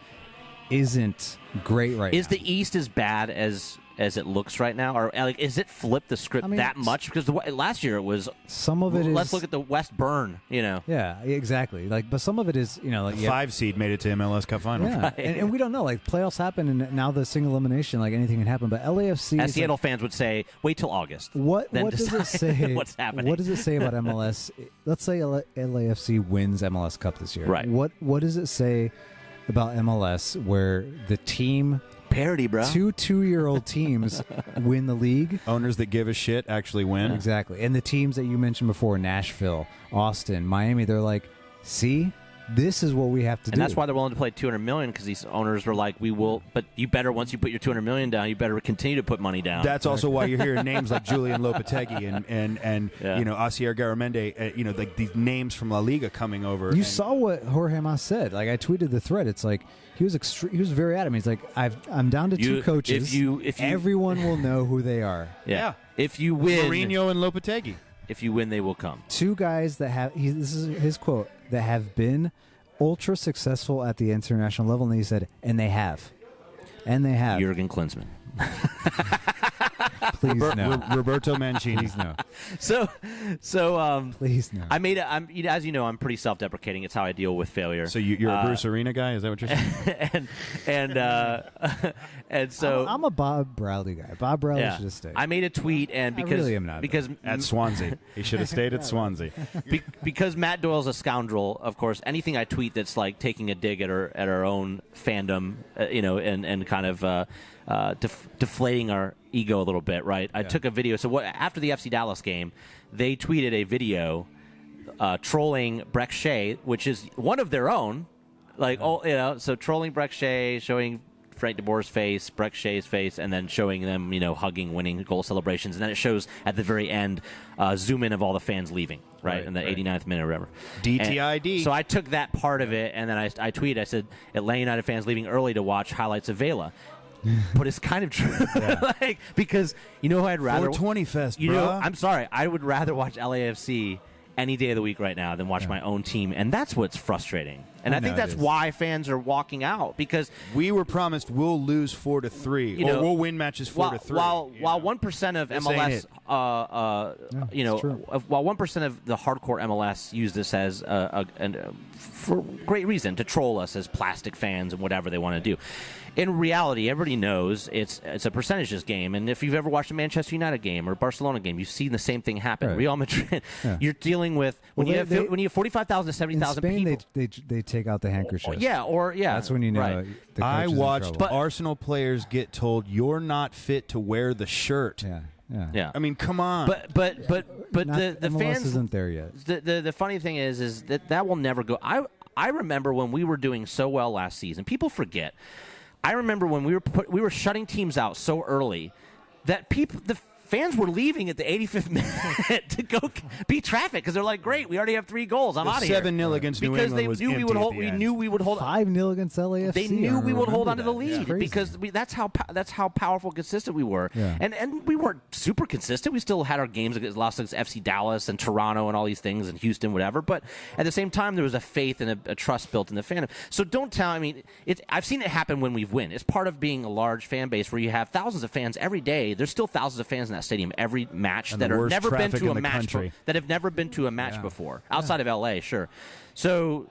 B: isn't great right now.
A: Is the East as bad as it looks right now, or like, is it flipped the script that much? Because last year it was
B: some of it.
A: Let's look at the West burn.
B: Yeah, exactly. Like, but some of it is like
C: the 5 seed made it to MLS Cup final.
B: Yeah, right. and we don't know. Like, playoffs happen, and now the single elimination, like anything can happen. But LAFC,
A: as Seattle fans would say, wait till August.
B: What does it say?
A: What's happening?
B: What does it say about MLS? Let's say LAFC wins MLS Cup this year.
A: Right.
B: What does it say about MLS where the team
A: parity, bro?
B: Two-year-old teams win the league.
C: Owners that give a shit actually win.
B: Exactly. And the teams that you mentioned before, Nashville, Austin, Miami, they're like, see, this is what we have to do.
A: And that's why they're willing to play $200 million, because these owners were like, we will, but you better, once you put your $200 million down, you better continue to put money down.
C: That's also why you're hearing names like Julian Lopetegui and Asier Garamendi, like these names from La Liga coming over.
B: You saw what Jorge Mas said. Like, I tweeted the thread. It's like he was very adamant. He's like, I'm down to two coaches. If everyone will know who they are.
A: Yeah. If you win,
C: Mourinho and Lopetegui.
A: If you win, they will come.
B: Two guys that have, this is his quote, that have been ultra successful at the international level, and he said, and they have.
A: Jurgen Klinsmann.
B: Please no.
C: Roberto Mancini.
B: Please no.
A: So
B: please no.
A: As you know, I'm pretty self-deprecating. It's how I deal with failure.
C: So you're a Bruce Arena guy? Is that what you're saying?
A: and so
B: I'm a Bob Bradley guy. Bob Bradley should have stayed.
A: I made a tweet, and because
B: I really am not,
A: because
C: at Swansea, he should have stayed at Swansea.
A: Because Matt Doyle's a scoundrel. Of course, anything I tweet that's like taking a dig at our own fandom, and kind of deflating our ego a little bit, right? I took a video. So after the FC Dallas game, they tweeted a video trolling Breck Shea, which is one of their own. So trolling Breck Shea, showing Frank de Boer's face, Breck Shea's face, and then showing them, hugging, winning goal celebrations. And then it shows at the very end, zoom in of all the fans leaving, right? In the 89th minute or whatever.
C: DTID.
A: So I took that part of it, and then I tweeted, I said, Atlanta United fans leaving early to watch highlights of Vela. But it's kind of true. Because who I'd rather
C: 420 Fest, bro.
A: I'm sorry, I would rather watch LAFC any day of the week right now than watch my own team, and that's what's frustrating. And I think that's why fans are walking out, because
C: we were promised we'll lose 4-3, or we'll win matches 4-3.
A: While 1% of MLS, while 1% of the hardcore MLS use this as for great reason to troll us as plastic fans and whatever they want to do. In reality, everybody knows it's a percentages game, and if you've ever watched a Manchester United game or Barcelona game, you've seen the same thing happen. Right. Real Madrid, you're dealing with when you have 45,000 to 70,000 people.
B: In Spain, they take out the handkerchief.
A: That's
B: when you know.
A: Right.
B: The
C: I watched Arsenal players get told you're not fit to wear the shirt.
B: Yeah.
C: I mean, come on.
A: But the
B: MLS
A: fans
B: isn't there yet.
A: The funny thing is that will never go. I remember when we were doing so well last season. People forget. I remember when we were shutting teams out so early that the fans were leaving at the 85th minute to go beat traffic because they're like, "Great, we already have 3 goals. I'm out of here."
C: 7-0 against New England was empty
A: we knew we would hold
B: 5-0 against LAFC.
A: They knew we would hold on to the lead
B: That's
A: because that's how powerful, consistent we were.
B: Yeah.
A: And we weren't super consistent. We still had our games against FC Dallas and Toronto and all these things and Houston, whatever. But at the same time, there was a faith and a trust built in the fandom. So don't tell. I mean, I've seen it happen when we've won. It's part of being a large fan base where you have thousands of fans every day. There's still thousands of fans in that stadium every match that have never been to a match before outside of LA. Sure. So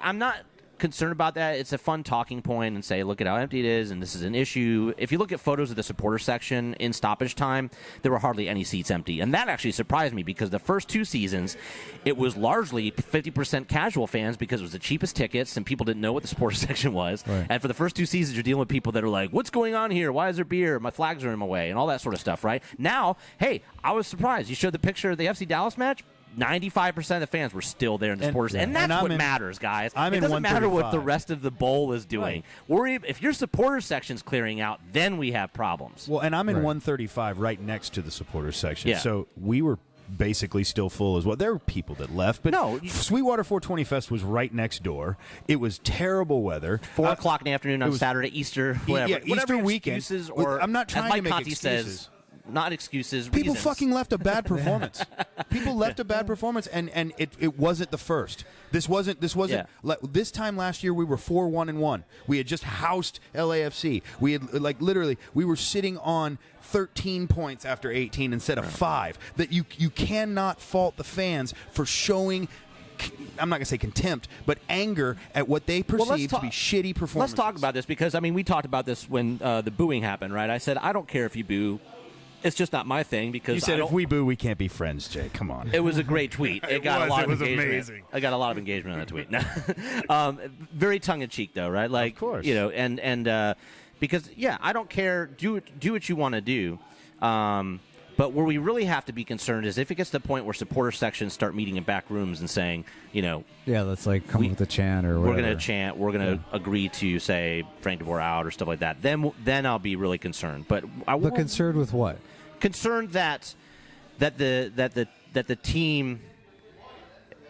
A: I'm not concerned about that. It's a fun talking point and say, look at how empty it is, and this is an issue. If you look at photos of the supporter section in stoppage time, there were hardly any seats empty, and that actually surprised me because the first 2 seasons, it was largely 50% casual fans because it was the cheapest tickets and people didn't know what the supporter section was.
B: Right.
A: And for the first 2 seasons, you're dealing with people that are like, "What's going on here? Why is there beer? My flags are in my way," and all that sort of stuff. Right now, hey, I was surprised. You showed the picture of the FC Dallas match. 95% of the fans were still there in the supporters, and that's what matters, guys. It doesn't matter what the rest of the bowl is doing. Right. If your supporter section's clearing out, then we have problems.
C: Well, and I'm in 135 right next to the supporters section,
A: yeah.
C: So we were basically still full as well. There were people that left, but Sweetwater 420 Fest was right next door. It was terrible weather.
A: 4 o'clock in the afternoon on Saturday, Easter, whatever.
C: Easter weekend.
A: Excuses, or
C: I'm not trying to make
A: Conti
C: excuses.
A: Says, not excuses.
C: People
A: reasons.
C: fucking left a bad performance. People left a bad performance, and it wasn't the first. This wasn't. This time last year we were 4-1-1. We had just housed LAFC. We had literally we were sitting on 13 points after 18 instead of 5. That you cannot fault the fans for showing. I'm not going to say contempt, but anger at what they perceive to be shitty performances.
A: Let's talk about this because, I mean, we talked about this when the booing happened, right? I said, I don't care if you boo. It's just not my thing because
C: you said if we boo, we can't be friends, Jay. Come on.
A: It was a great tweet. It got a lot of engagement.
C: Amazing.
A: I got a lot of engagement on that tweet. Very tongue in cheek, though, right? Like,
C: of course.
A: And because I don't care. Do what you want to do. But where we really have to be concerned is if it gets to the point where supporter sections start meeting in back rooms and saying,
B: let's come up with a chant or whatever.
A: We're going to chant. We're going to agree to say Frank de Boer out or stuff like that. Then I'll be really concerned. But
B: concerned with what?
A: Concerned that the team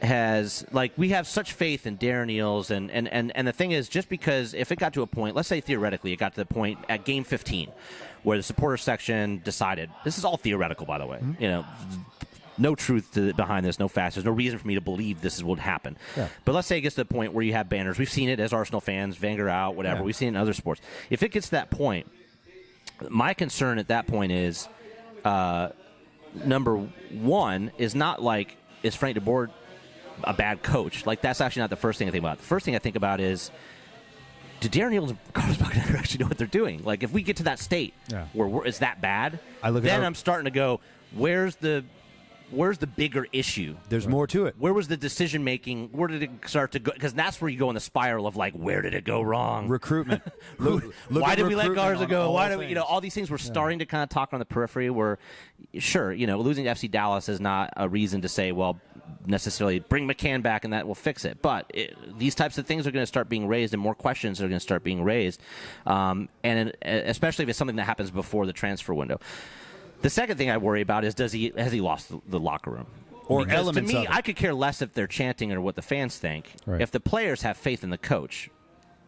A: has we have such faith in Darren Eales and the thing is just because if it got to a point, let's say theoretically it got to the point at game 15 where the supporter section decided, this is all theoretical by the way, no truth behind this, no facts. There's no reason for me to believe this is what happened. Yeah. But let's say it gets to the point where you have banners. We've seen it as Arsenal fans, Wenger out, whatever. Yeah. We've seen it in other sports. If it gets to that point, my concern at that point is number one is not is Frank de Boer a bad coach? That's actually not the first thing I think about. The first thing I think about is, do Darren Eales and Carlos Buchanan actually know what they're doing? If we get to that state where it's that bad, I'm starting to go, where's the bigger issue?
C: There's more to it.
A: Where was the decision making? Where did it start to go? Because that's where you go in the spiral of where did it go wrong?
C: Recruitment.
A: Why did we let Garza go? Why do we? All these things we're starting to kind of talk on the periphery. Where, sure, losing to FC Dallas is not a reason to say, well, necessarily bring McCann back and that will fix it. But these types of things are going to start being raised, and more questions are going to start being raised, and especially if it's something that happens before the transfer window. The second thing I worry about is has he lost the locker room?
C: Or
A: because
C: elements
A: to me,
C: of it.
A: I could care less if they're chanting or what the fans think.
B: Right.
A: If the players have faith in the coach,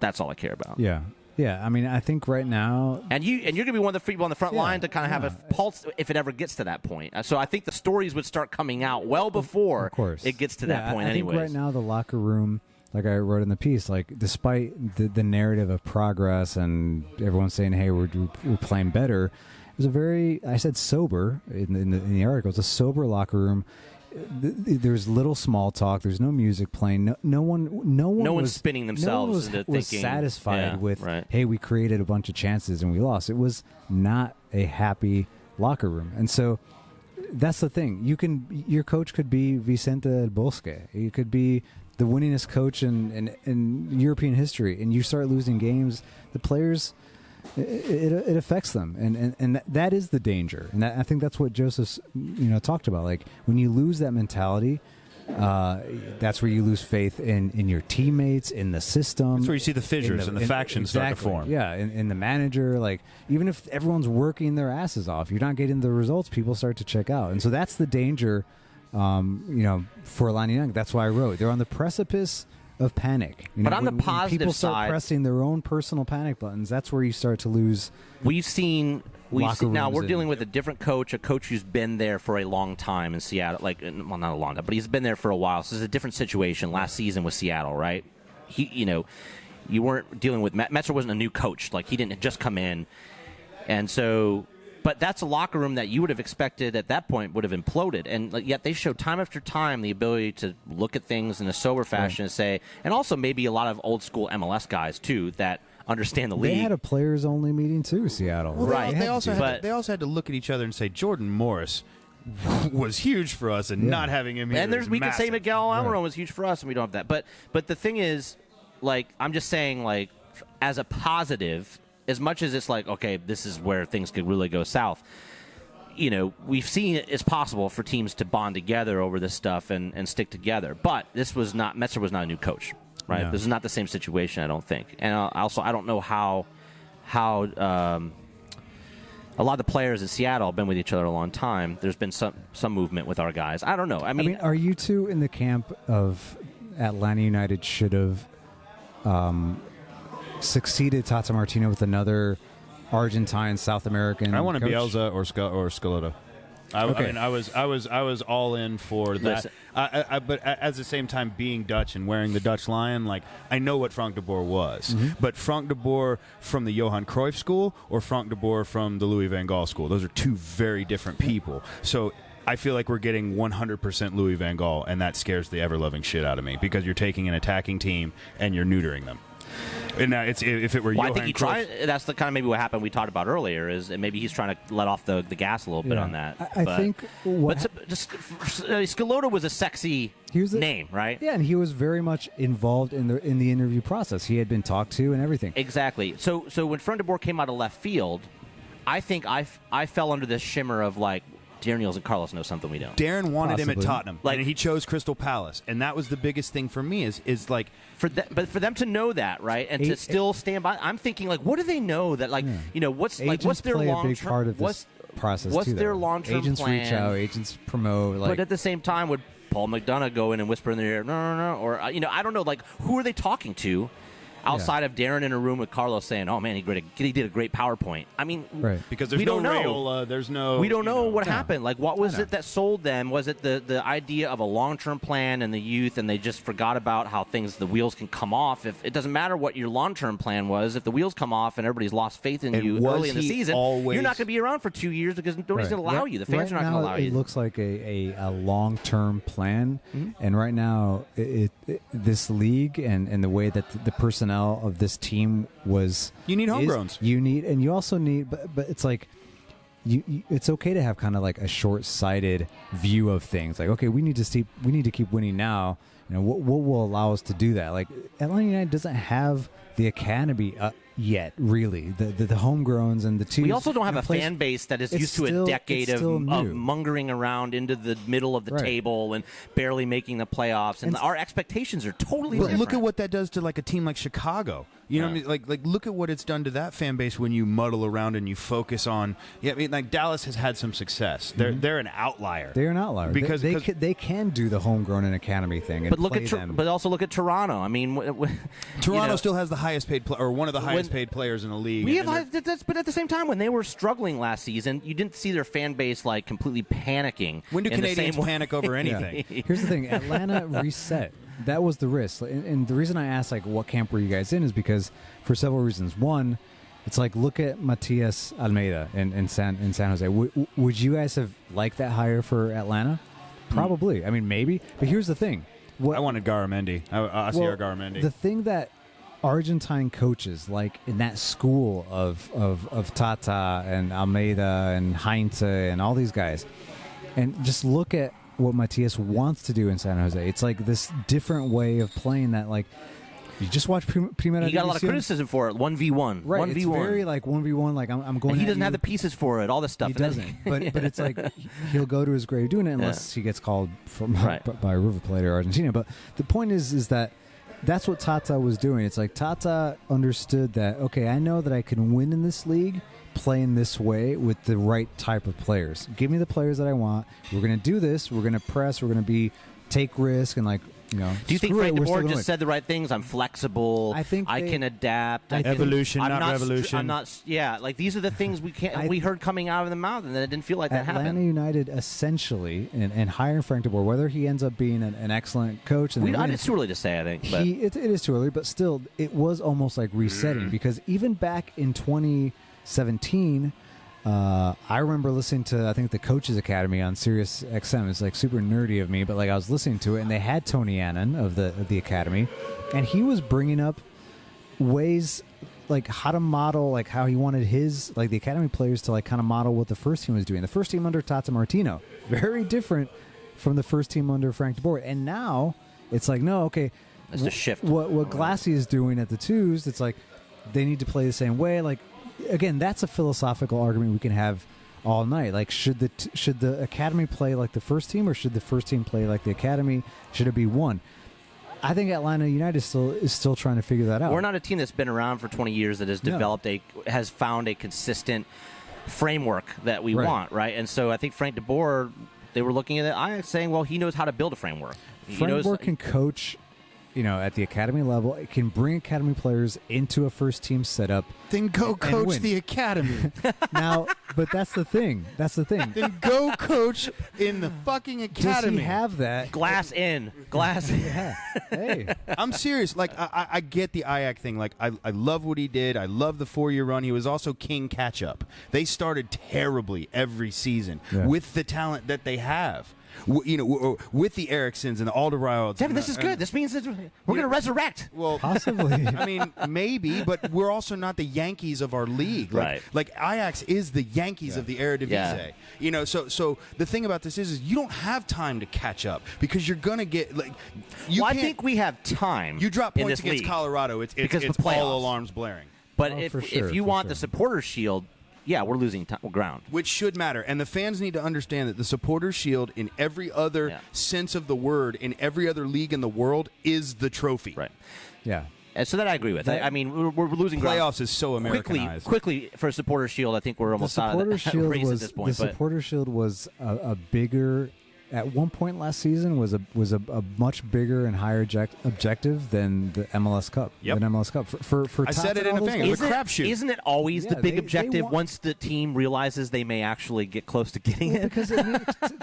A: that's all I care about.
B: Yeah. Yeah, I mean, I think right now...
A: And you're going to be one of the people on the front line to kind of have a pulse if it ever gets to that point. So I think the stories would start coming out well before it gets to that point
B: I
A: anyways.
B: think right now the locker room like I wrote in the piece, like despite the narrative of progress and everyone saying, hey, we're playing better, it was a very, I said sober in the article. It's a sober locker room. There's little small talk. There's no music playing. No one
A: was spinning themselves into
B: was
A: thinking,
B: satisfied with,
A: right.
B: hey, we created a bunch of chances and we lost. It was not a happy locker room. And so that's the thing. Your coach could be Vicente del Bosque. You could be the winningest coach in European history, and you start losing games. The players, it affects them, and that is the danger. And I think that's what Joseph talked about. Like when you lose that mentality, that's where you lose faith in your teammates, in the system.
C: That's where you see the fissures and the factions start to form.
B: Yeah, in the manager. Like even if everyone's working their asses off, you're not getting the results. People start to check out, and so that's the danger. For Atlanta United, that's why I wrote. They're on the precipice of panic.
A: But on the positive
B: people start
A: side,
B: pressing their own personal panic buttons. That's where you start to lose.
A: We've seen now we're dealing with a different coach, a coach who's been there for a long time in Seattle. Like, well, not a long time, but he's been there for a while. So it's a different situation. Last season with Seattle, right? You weren't dealing with Metzer wasn't a new coach. Like he didn't just come in, and so. But that's a locker room that you would have expected at that point would have imploded. And yet they show time after time the ability to look at things in a sober fashion and say, and also maybe a lot of old school MLS guys, too, that understand the league.
B: They had a players-only meeting, too, Seattle.
C: Well,
A: right.
C: They also had to look at each other and say, Jordan Morris was huge for us, and not having him here
A: and we can say Miguel Almiron was huge for us, and we don't have that. But the thing is, like, I'm just saying, like, as a positive, as much as it's like, okay, this is where things could really go south, we've seen it's possible for teams to bond together over this stuff and stick together. But Metzer was not a new coach, right? No. This is not the same situation, I don't think. And also, I don't know how a lot of the players in Seattle have been with each other a long time. There's been some movement with our guys. I don't know. I mean,
B: are you two in the camp of Atlanta United should have succeeded Tata Martino with another Argentine South American?
C: I want to
B: coach?
C: Bielsa or Schelotto. I was all in for that. But at the same time, being Dutch and wearing the Dutch lion, like I know what Frank de Boer was, but Frank de Boer from the Johan Cruyff school or Frank de Boer from the Louis van Gaal school, those are two very different people. So I feel like we're getting 100% Louis van Gaal, and that scares the ever-loving shit out of me because you're taking an attacking team and you're neutering them. And if it were Johan
A: I think he
C: Cruyff,
A: tried. That's the kind of maybe what happened. We talked about earlier is maybe he's trying to let off the gas a little bit on that.
B: I think.
A: Schelotto was a sexy name, right?
B: Yeah, and he was very much involved in the interview process. He had been talked to and everything.
A: Exactly. So when Frank de Boer came out of left field, I think I fell under this shimmer of like, Darren Eales and Carlos know something we don't.
C: Darren wanted him at Tottenham,
A: and
C: he chose Crystal Palace, and that was the biggest thing for me. Is like
A: but for them to know that, right, and to still stand by. I'm thinking like, what do they know that what's their long
B: term part of this process?
A: What's their long term
B: agents
A: plan?
B: Agents reach out, agents promote.
A: But at the same time, would Paul McDonough go in and whisper in their ear, no, or I don't know, like who are they talking to? Outside of Darren in a room with Carlos saying, "Oh man, he did a great PowerPoint." I mean,
C: because there's
A: no
C: Raiola, there's no.
A: We don't know what happened. Like, what was it that sold them? Was it the idea of a long-term plan and the youth, and they just forgot about how the wheels can come off? If it doesn't matter what your long-term plan was, if the wheels come off and everybody's lost faith in you early in the season, you're not going to be around for 2 years because nobody's going to allow you. The fans are not going to allow you.
B: It looks like a long-term plan, and right now, this league and the way that the personnel of this team was,
C: you need homegrowns.
B: And you also need, but it's like it's okay to have kind of like a short-sighted view of things. Like, okay, we need to keep winning now. What will allow us to do that? Like, Atlanta United doesn't have the academy yet, really. The homegrowns and the two.
A: We also don't have a fan base that is used to a decade of mongering around into the middle of the table and barely making the playoffs. And our expectations are totally different.
C: But look at what that does to like a team like Chicago. You know what I mean? Like look at what it's done to that fan base when you muddle around and you focus on. Yeah, I mean, like Dallas has had some success. They're an outlier.
B: They're an outlier because they can do the homegrown and academy thing. And
A: but also look at Toronto. I mean,
C: Toronto still has the highest paid or one of the highest paid players in the league.
A: But at the same time, when they were struggling last season, you didn't see their fan base like completely panicking.
C: When do Canadians panic over anything?
B: Here's the thing: Atlanta reset. That was the risk, and the reason I asked like what camp were you guys in is because for several reasons. One, it's like look at Matias Almeida in San Jose. Would you guys have liked that hire for Atlanta? Probably. I mean, maybe. But here's the thing.
C: I wanted Garamendi. Asier Garamendi.
B: The thing that Argentine coaches like in that school of Tata and Almeida and Heinze and all these guys, and just look at what Matias wants to do in San Jose. It's like this different way of playing that like you just watch Primera.
A: He got a lot of criticism for it. 1v1.
B: Right.
A: 1v1.
B: It's very like 1v1. Like I'm going.
A: And he
B: at
A: doesn't
B: you.
A: have the pieces for it. All this stuff.
B: He doesn't. but it's like he'll go to his grave doing it unless he gets called from by a River Plate or Argentina. But the point is that that's what Tata was doing. It's like Tata understood that, okay, I know that I can win in this league playing this way with the right type of players. Give me the players that I want. We're going to do this. We're going to press. We're going to take risk and like, you know.
A: Do you think Frank DeBoer just said the right things? I'm flexible.
B: I think
A: I can adapt.
C: Evolution, not revolution.
A: I'm not. Yeah, like these are the things we heard coming out of the mouth, and then it didn't feel like that
B: Atlanta
A: happened.
B: United essentially, and hiring Frank DeBoer, whether he ends up being an excellent coach, and
A: It's too early to say. I think but.
B: it is too early, but still, it was almost like resetting because even back in 2017. I remember listening to, I think, the Coaches Academy on Sirius XM. It's like super nerdy of me, but like I was listening to it, and they had Tony Annan of the Academy, and he was bringing up ways like how to model, like how he wanted his like the Academy players to like kind of model what the first team was doing. The first team under Tata Martino, very different from the first team under Frank DeBoer, and now it's like no, okay,
A: it's the shift.
B: What Glassy is doing at the twos, it's like they need to play the same way, like. Again, that's a philosophical argument we can have all night. Like, should the Academy play like the first team, or should the first team play like the Academy? Should it be one? I think Atlanta United is still trying to figure that out.
A: We're not a team that's been around for 20 years that has developed has found a consistent framework that we want, right? And so I think Frank DeBoer, they were looking at it. I'm saying, well, he knows how to build a framework.
B: Frank DeBoer can coach. You know, at the academy level, it can bring academy players into a first team setup.
C: Then go coach the academy.
B: Now, but that's the thing.
C: Then go coach in the fucking academy.
B: Does he have that?
A: Glass in.
B: Yeah. Hey.
C: I'm serious. Like, I get the Ajax thing. Like, I love what he did. I love the 4-year run. He was also king catch-up. They started terribly every season with the talent that they have. You know, with the Ericssons and the Alderweireld's.
A: Devin, this is good. This means that we're going to resurrect.
C: Well,
B: possibly.
C: I mean, maybe, but we're also not the Yankees of our league.
A: Right.
C: Like Ajax is the Yankees of the Eredivisie.
A: Yeah.
C: You know, so the thing about this is you don't have time to catch up because you're going to get like.
A: I think we have time.
C: You drop points
A: in this
C: against
A: league
C: Colorado. It's all alarms blaring.
A: But
B: for
A: if you want the Supporters Shield. Yeah, we're losing ground.
C: Which should matter. And the fans need to understand that the Supporters Shield, in every other sense of the word, in every other league in the world, is the trophy.
A: Right.
B: Yeah.
A: And so that I agree with. I mean, we're losing ground.
C: Playoffs is so Americanized.
A: Quickly, for a Supporters Shield, I think we're almost out of that race at this point.
B: The Supporters Shield was a bigger... At one point last season was a much bigger and higher objective than the MLS Cup.
C: Yep.
B: Than MLS Cup for
C: I said it in a thing. It was a crapshoot.
A: Isn't it always the big objective once the team realizes they may actually get close to getting it?
B: Because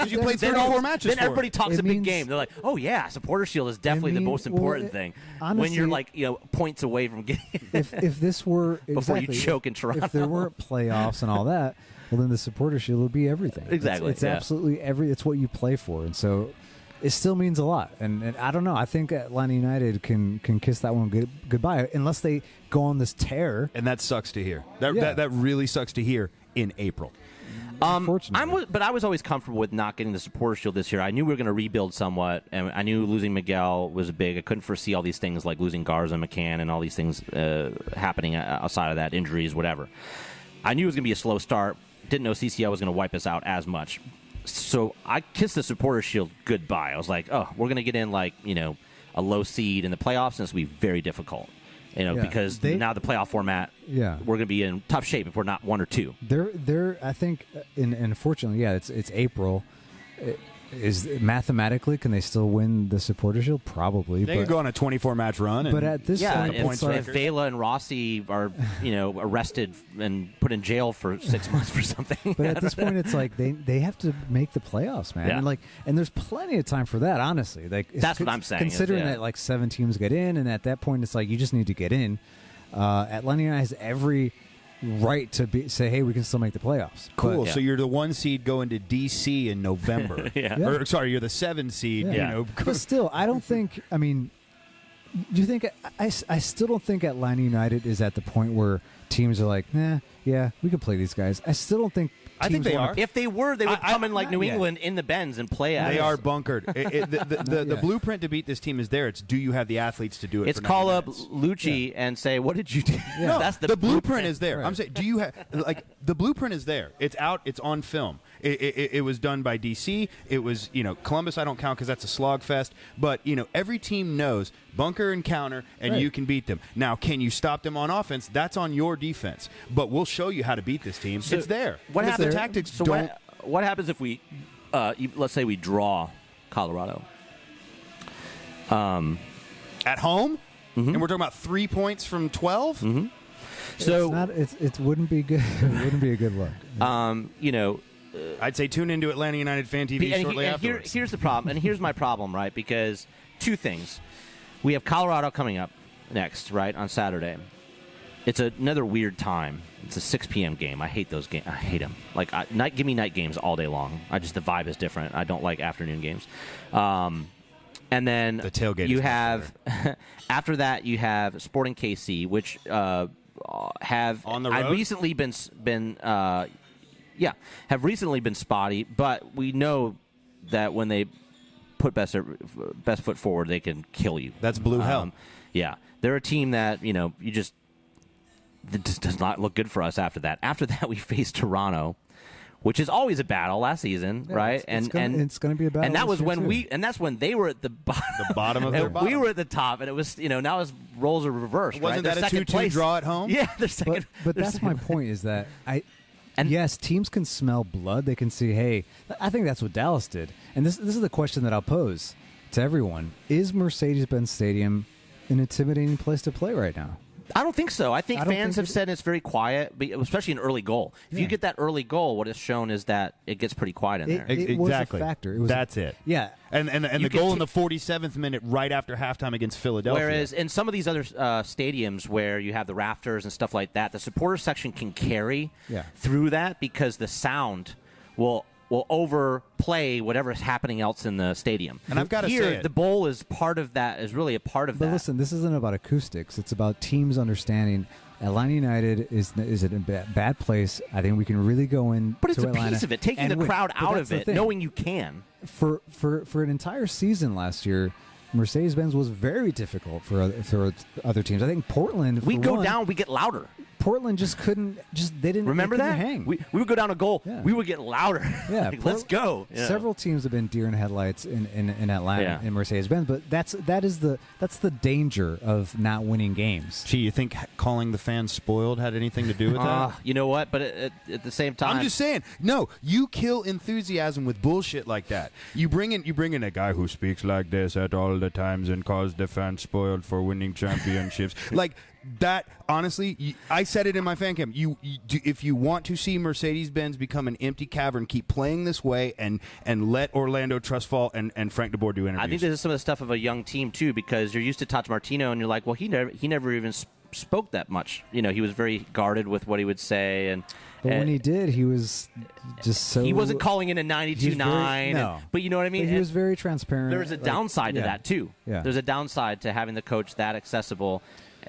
C: you played 34 matches.
A: Then everybody talks a big game. They're like, "Oh yeah, Supporters Shield is definitely the most important thing."
B: Honestly,
A: when you're like points away from getting it.
B: If this were
A: before you choke in Toronto,
B: if there weren't playoffs and all that. Well, then the Supporters Shield would be everything.
A: Exactly.
B: It's absolutely it's what you play for. And so it still means a lot. And I don't know. I think Atlanta United can kiss that one goodbye unless they go on this tear.
C: And that sucks to hear. That really sucks to hear in April.
B: Unfortunately.
A: But I was always comfortable with not getting the Supporters Shield this year. I knew we were going to rebuild somewhat, and I knew losing Miguel was big. I couldn't foresee all these things like losing Garza, McCann, and all these things happening outside of that, injuries, whatever. I knew it was going to be a slow start. Didn't know CCL was going to wipe us out as much. So I kissed the Supporters Shield goodbye. I was like, oh, we're going to get in like, a low seed in the playoffs, and it's going to be very difficult. Because now the playoff format, we're going to be in tough shape if we're not one or two.
B: They're I think, and unfortunately, it's April. is mathematically, can they still win the Supporter Shield? Probably.
C: They could go on a 24-match run.
B: But at this point,
A: if Vela and Rossi are arrested and put in jail for 6 months for something.
B: But at this point, it's like they have to make the playoffs, man.
A: Yeah.
B: And there's plenty of time for that. Honestly,
A: that's what I'm saying.
B: Considering that 7 teams get in, and at that point, it's like you just need to get in. Atlanta United has every right to say, hey, we can still make the playoffs.
C: Cool.
B: But,
C: so you're the 1 seed going to D.C. in November. Or, sorry, you're the 7 seed.
B: But still, I don't think. I mean, do you think? I still don't think Atlanta United is at the point where teams are like, yeah, we can play these guys. I still don't think.
C: I think they are.
A: If they were, they would come in like New England in the Benz and play at
C: They are bunkered. The blueprint to beat this team is there. It's do you have the athletes to do it?
A: It's call up Lucci and say, what did you do?
C: No,
A: that's
C: the blueprint is there.
B: Right.
C: I'm saying, do you have the blueprint is there? It's out. It's on film. It was done by DC. It was Columbus. I don't count because that's a slog fest. But every team knows bunker and counter, and you can beat them. Now, can you stop them on offense? That's on your defense. But we'll show you how to beat this team. So it's there.
A: What happens?
C: The tactics
A: so
C: don't.
A: What happens if we, let's say we draw Colorado
C: At home, and we're talking about 3 points from 12.
A: Mm-hmm. So
B: it wouldn't be good. It wouldn't be a good look.
C: I'd say tune into Atlanta United Fan TV shortly afterwards.
A: Here's the problem, and here's my problem, right? Because two things. We have Colorado coming up next, right, on Saturday. It's another weird time. It's a 6 p.m. game. I hate those games. I hate them. Give me night games all day long. The vibe is different. I don't like afternoon games. And then
C: the tailgate
A: you have after that you have Sporting KC, which have
C: on the road?
A: recently been spotty, but we know that when they put best foot forward, they can kill you.
C: That's blue hell.
A: Yeah, they're a team that that just does not look good for us after that. After that, we face Toronto, which is always a battle last season, right?
B: It's going to be a battle.
A: And that was when that's when they were at the bottom.
C: The bottom of their bottom.
A: We were at the top, and it was now his roles are reversed.
C: Wasn't
A: right?
C: that a 2-2 draw at home?
A: Yeah, they're second.
B: But that's my point. Is that yes, teams can smell blood. They can see. Hey, I think that's what Dallas did. And this is the question that I'll pose to everyone: is Mercedes-Benz Stadium an intimidating place to play right now?
A: I don't think so. I think fans have said it's very quiet, especially an early goal. If you get that early goal, what it's shown is that it gets pretty quiet in there.
B: It was a factor.
C: That's it.
B: Yeah.
C: And the goal in the 47th minute right after halftime against Philadelphia.
A: Whereas in some of these other stadiums where you have the rafters and stuff like that, the supporter section can carry through that because the sound will overplay whatever is happening else in the stadium.
C: And I've got to say
A: the bowl is part of that, is really a part of that.
B: But listen, this isn't about acoustics. It's about teams understanding Atlanta United is in a bad place. I think we can really go in.
A: But it's
B: to
A: a
B: Atlanta
A: piece of it, taking the crowd out of it, knowing you can.
B: For an entire season last year, Mercedes-Benz was very difficult for other teams. I think Portland.
A: We go down, we get louder.
B: Portland just couldn't. They didn't
A: remember
B: they couldn't
A: that.
B: Hang.
A: We would go down a goal. Yeah. We would get louder.
B: Yeah,
A: let's go. Yeah.
B: Several teams have been deer in headlights in Atlanta in Mercedes-Benz, but that's the danger of not winning games.
C: Gee, you think calling the fans spoiled had anything to do with that?
A: You know what? But at the same time,
C: I'm just saying. No, you kill enthusiasm with bullshit like that. You bring in a guy who speaks like this at all the times and calls the fans spoiled for winning championships. Like. That honestly, I said it in my fan camp. If you want to see Mercedes-Benz become an empty cavern, keep playing this way and let Orlando Trust fall and Frank de Boer do interviews.
A: I think this is some of the stuff of a young team too, because you're used to Tata Martino, and you're like, well, he never even spoke that much. He was very guarded with what he would say,
B: but when he did, he was just so.
A: He wasn't calling in a 92.9.
B: No.
A: But you know what I mean?
B: But he was very transparent.
A: There's a downside to that too.
B: Yeah.
A: There's a downside to having the coach that accessible.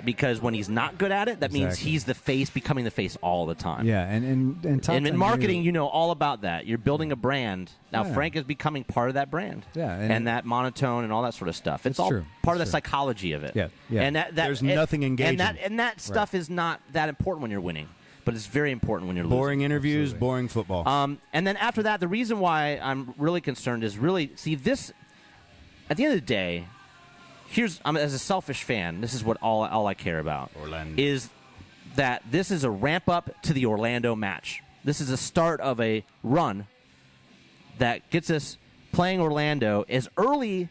A: Because when he's not good at it, that means he's the face, becoming the face all the time.
B: Yeah, and
A: in marketing, you know all about that. You're building a brand. Now, Frank is becoming part of that brand.
B: Yeah,
A: and that monotone and all that sort of stuff. It's all
B: true.
A: part of the psychology of it.
B: Yeah.
A: And
C: there's nothing engaging.
A: And that stuff is not that important when you're winning, but it's very important when you're losing.
C: Boring interviews, boring football.
A: And then after that, the reason why I'm really concerned is this. At the end of the day. As a selfish fan, this is what all I care about.
C: Orlando.
A: Is that this is a ramp up to the Orlando match. This is a start of a run that gets us playing Orlando as early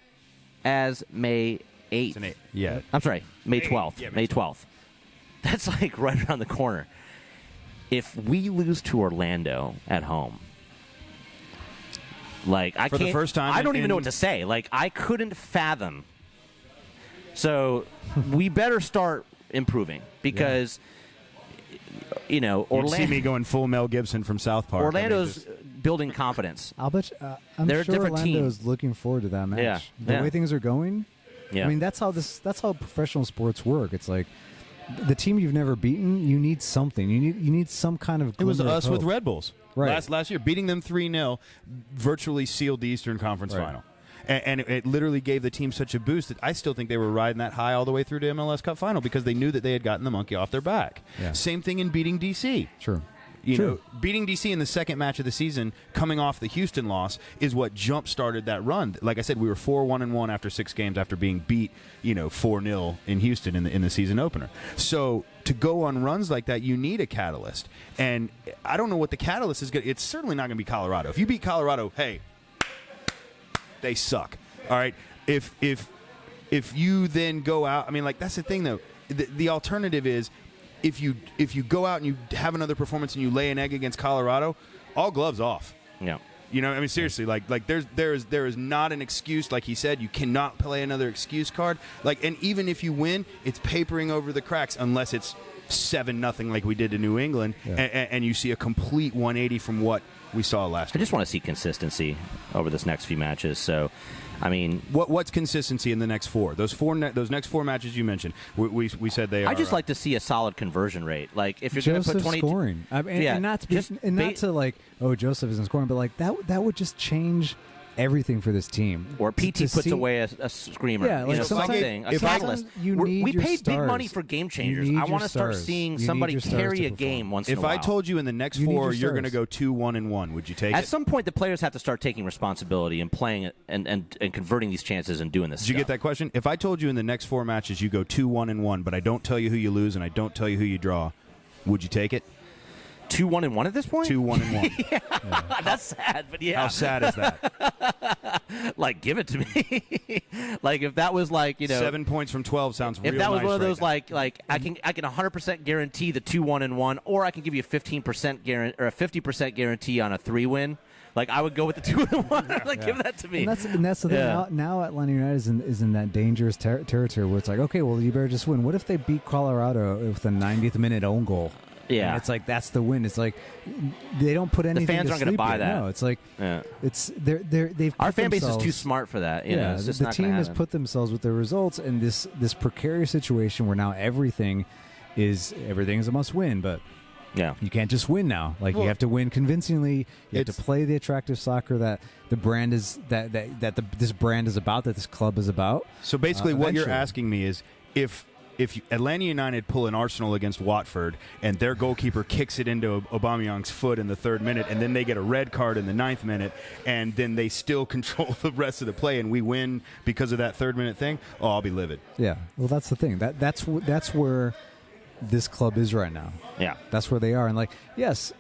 A: as May 8th.
C: Yeah.
A: I'm sorry, May 12th.
C: Yeah,
A: May 12th. That's like right around the corner. If we lose to Orlando at home, like I
C: For
A: can't,
C: the first time
A: I don't even
C: in-
A: know what to say. Like I couldn't fathom. So we better start improving because
C: You'd see me going full Mel Gibson from South Park.
A: Orlando's building confidence.
B: I'll bet I'm
A: They're a
B: sure
A: different team.
B: Orlando's looking forward to that match.
A: Yeah,
B: The
A: yeah.
B: way things are going.
A: Yeah.
B: I mean, that's how professional sports work. It's like the team you've never beaten, you need something. You need some kind of
C: It was
B: glimmer of
C: us with
B: hope.
C: Red Bulls.
B: Right.
C: Last year, beating them 3-0 virtually sealed the Eastern Conference
B: Right.
C: Final. And it literally gave the team such a boost that I still think they were riding that high all the way through to MLS Cup Final because they knew that they had gotten the monkey off their back.
B: Yeah.
C: Same thing in beating DC.
B: True.
C: You
B: True.
C: know, beating DC in the second match of the season, coming off the Houston loss, is what jump-started that run. Like I said, we were 4-1-1 after 6 games after being beat, 4-0 in Houston in the season opener. So to go on runs like that, you need a catalyst. And I don't know what the catalyst is going to. It's certainly not going to be Colorado. If you beat Colorado, hey, they suck. All right? If you then go out, I mean, like, that's the thing, though. The alternative is if you go out and you have another performance and you lay an egg against Colorado, all gloves off.
A: Yeah.
C: You know, I mean, seriously, like there is not an excuse. Like he said, you cannot play another excuse card. Like, and even if you win, it's papering over the cracks unless it's 7-0 like we did to New England,
B: Yeah.
C: and you see a complete 180 from what we saw last
A: I
C: year.
A: just want to see consistency over this next few matches. So, I mean,
C: What's consistency in the next 4? Those next 4 matches you mentioned, we said they are.
A: I just like to see a solid conversion rate. Like if you're going to put
B: Joseph
A: 20
B: scoring. I mean,
A: Yeah,
B: and not to
A: just
B: not to like, oh, Joseph isn't scoring, but like that would just change everything for this team.
A: or PT
B: To
A: puts
B: see-
A: away a screamer.
B: Yeah, like
A: Something, a
C: if I-
A: catalyst.
B: you need
A: we
B: your
A: paid big
B: stars.
A: money for game
B: You
A: changers.
B: need
A: I
B: your
A: want to start
B: stars.
A: seeing
B: You need
A: somebody
B: your stars
A: carry
B: to
A: a
B: perform.
A: game once in a
C: If
A: while.
C: I told you in the next
B: You need
C: 4
B: your
C: you're going to
B: stars.
C: go 2-1-1, would you take
A: At
C: it?
A: some point, the players have to start taking responsibility and playing it and converting these chances and doing this.
C: Did you get that question? If I told you in the next 4 matches you go 2-1-1, but I don't tell you who you lose and I don't tell you who you draw, would you take it?
A: 2-1-1 at this point?
C: 2-1-1.
A: That's sad, but yeah.
C: How sad is that?
A: Like, give it to me. Like, if that was like,
C: 7 points from 12 sounds real
A: if that was
C: nice
A: one of
C: right
A: those
C: now.
A: like I can 100% guarantee the 2-1-1, or I can give you a 15% guarantee or a 50% guarantee on a 3-win. Like, I would go with the 2-1. Like, give that to me.
B: And that's the thing.
A: Yeah.
B: Now Atlanta United is in that dangerous territory where it's like, okay, well, you better just win. What if they beat Colorado with a 90th minute own goal?
A: Yeah.
B: And it's like that's the win. It's like they don't put anything.
A: fans
B: to
A: aren't gonna
B: sleep
A: buy
B: yet.
A: that.
B: No, it's like
A: Yeah.
B: they've
A: Our
B: put
A: fan base is
B: themselves-
A: too smart for that. You know,
B: Yeah,
A: it's just
B: the
A: not
B: team
A: gonna
B: has
A: happen.
B: put themselves with their results in this precarious situation where now everything is a must win, but
A: Yeah.
B: you can't just win now. Like
C: Well,
B: you have to win convincingly. You have to
C: it's-
B: play the attractive soccer that the brand is this brand is about, that this club is about.
C: So basically, what you're
B: eventually.
C: asking me is if Atlanta United pull an Arsenal against Watford and their goalkeeper kicks it into Aubameyang's foot in the 3rd minute, and then they get a red card in the 9th minute, and then they still control the rest of the play, and we win because of that 3rd minute thing, I'll be livid.
B: Yeah. Well, that's the thing. That's where this club is right now.
A: Yeah.
B: That's where they are. And like, yes,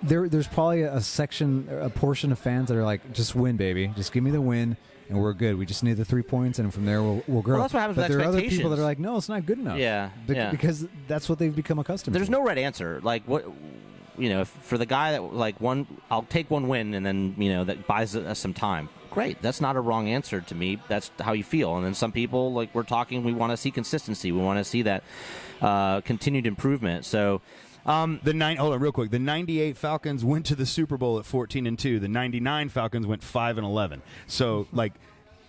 B: there's probably a portion of fans that are like, just win, baby. Just give me the win, and we're good. We just need the 3 points, and from there we'll grow.
A: Well, that's what happens
B: but
A: with
B: there are other people
A: expectations.
B: that are like, no, it's not good enough.
A: Yeah, yeah.
B: Because that's what they've become accustomed
A: There's
B: to.
A: no right answer. Like, what, for the guy that, like, I'll take one win and then, that buys us some time. Great. That's not a wrong answer to me. That's how you feel. And then some people, like we're talking, we want to see consistency. We want to see that continued improvement. So,
C: Hold on, real quick. The '98 Falcons went to the Super Bowl at 14-2. The '99 Falcons went 5-11. So, like,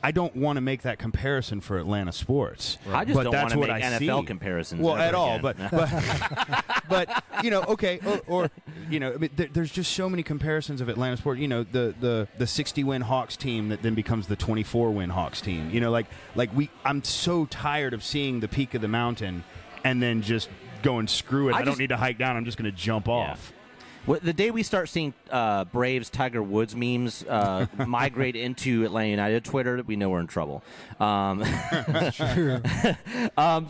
C: I don't want to make that comparison for Atlanta sports.
A: I just
C: but
A: don't
C: that's
A: want to
C: what
A: make
C: I
A: NFL
C: see.
A: comparisons.
C: Well,
A: ever
C: at all,
A: again.
C: but okay, or I mean, there's just so many comparisons of Atlanta sport. The 60-win Hawks team that then becomes the 24-win Hawks team. I'm so tired of seeing the peak of the mountain and then just going, screw it. I don't need to hike down. I'm just going to jump off.
A: The day we start seeing Braves Tiger Woods memes migrate into Atlanta United Twitter, we know we're in trouble.
B: True.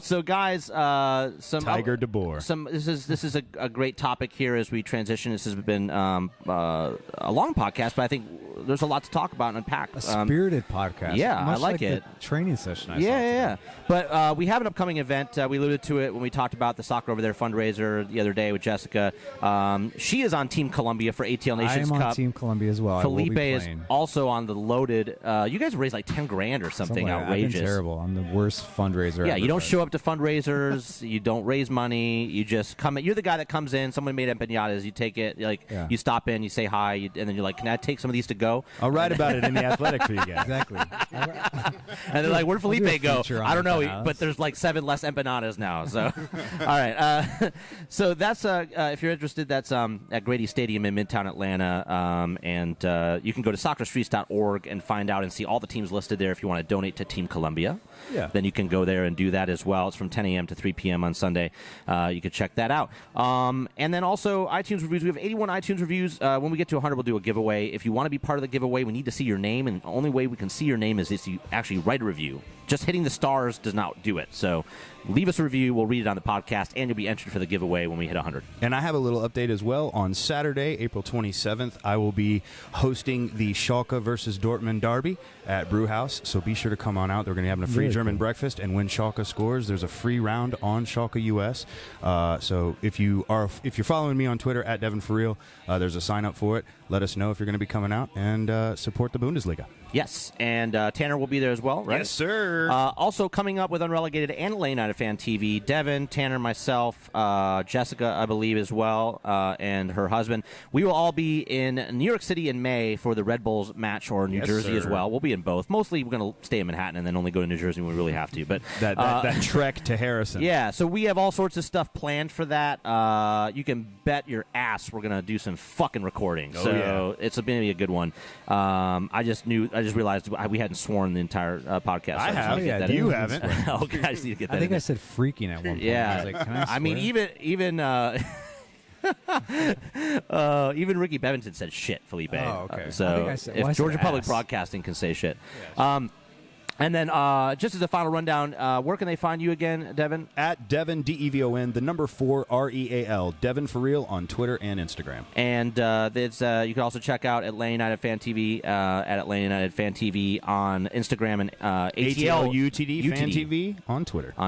A: So guys, some
C: Tiger de Boer.
A: This is a great topic here as we transition. This has been a long podcast, but I think there's a lot to talk about and unpack.
B: A spirited podcast.
A: Yeah,
B: Much
A: I like it.
B: The training session. I saw
A: Yeah.
B: today.
A: But we have an upcoming event. We alluded to it when we talked about the Soccer Over There fundraiser the other day with Jessica. She is on Team Columbia for ATL Nations
B: I am
A: Cup.
B: on Team Columbia as well.
A: Felipe
B: I will be
A: is
B: playing.
A: also on the Loaded. You guys raised like $10,000 or something
B: like that.
A: outrageous.
B: I've been terrible. I'm the worst fundraiser.
A: Yeah,
B: ever,
A: you don't
B: but-
A: show up to fundraisers. You don't raise money. You just come in. You're the guy that comes in. Someone made empanadas. You take it. You stop in. You say hi, and then you're like, "Can I take some of these to go?"
C: I'll write about it in the Athletic for you guys.
B: Exactly.
A: And they're like, "Where'd
B: do a
A: Felipe go?"
B: feature on
A: I don't know,
B: empanadas.
A: but there's like 7 less empanadas now. So, all right. So that's if you're interested, that's at Grady Stadium in Midtown Atlanta, and you can go to soccerstreets.org and find out and see all the teams listed there. If you want to donate to Team Columbia, then you can go there and do that as well. It's from 10 a.m. to 3 p.m. on Sunday. You can check that out. And then also iTunes reviews. We have 81 iTunes reviews. When we get to 100, we'll do a giveaway. If you want to be part of the giveaway, we need to see your name, and the only way we can see your name is if you actually write a review. Just hitting the stars does not do it. So leave us a review. We'll read it on the podcast, and you'll be entered for the giveaway when we hit 100.
C: And I have a little update as well. On Saturday, April 27th, I will be hosting the Schalke versus Dortmund derby at Brewhouse. So be sure to come on out. They're going to be having a free
B: Really
C: German
B: cool.
C: breakfast. And when Schalke scores, there's a free round on Schalke US. So if you're following me on Twitter at Devon for Real, there's a sign up for it. Let us know if you're going to be coming out and support the Bundesliga.
A: Yes, and Tanner will be there as well, right?
C: Yes, sir.
A: Also coming up with Unrelegated and Late Night at Fan TV, Devon, Tanner, myself, Jessica, I believe, as well, and her husband. We will all be in New York City in May for the Red Bulls match, or New
C: Yes,
A: Jersey as
C: sir.
A: well. We'll be in both. Mostly we're going to stay in Manhattan and then only go to New Jersey when we really have to. But
C: that trek to Harrison.
A: yeah, so we have all sorts of stuff planned for that. You can bet your ass we're going to do some fucking recording.
C: Oh,
A: so
C: yeah.
A: it's going to be a good one. I just realized we hadn't sworn the entire podcast.
C: I
A: So
C: have.
A: just get that
C: You
A: in.
C: haven't.
A: Okay, I just need to get that
B: I think
A: in
B: I said freaking at one point.
A: Yeah.
B: I was like, can I
A: I mean,
B: swear?
A: even Ricky Bevington said shit, Felipe.
B: Oh, okay. I think
A: So
B: I said- well, I
A: if
B: said
A: Georgia Public
B: ass.
A: Broadcasting can say shit. And then just as a final rundown, where can they find you again, Devon?
C: At Devon, DEVON, the number 4 REAL, Devon for Real on Twitter and Instagram.
A: And you can also check out Atlanta United Fan TV at Atlanta United Fan TV on Instagram and
C: ATLUTD Fan TV on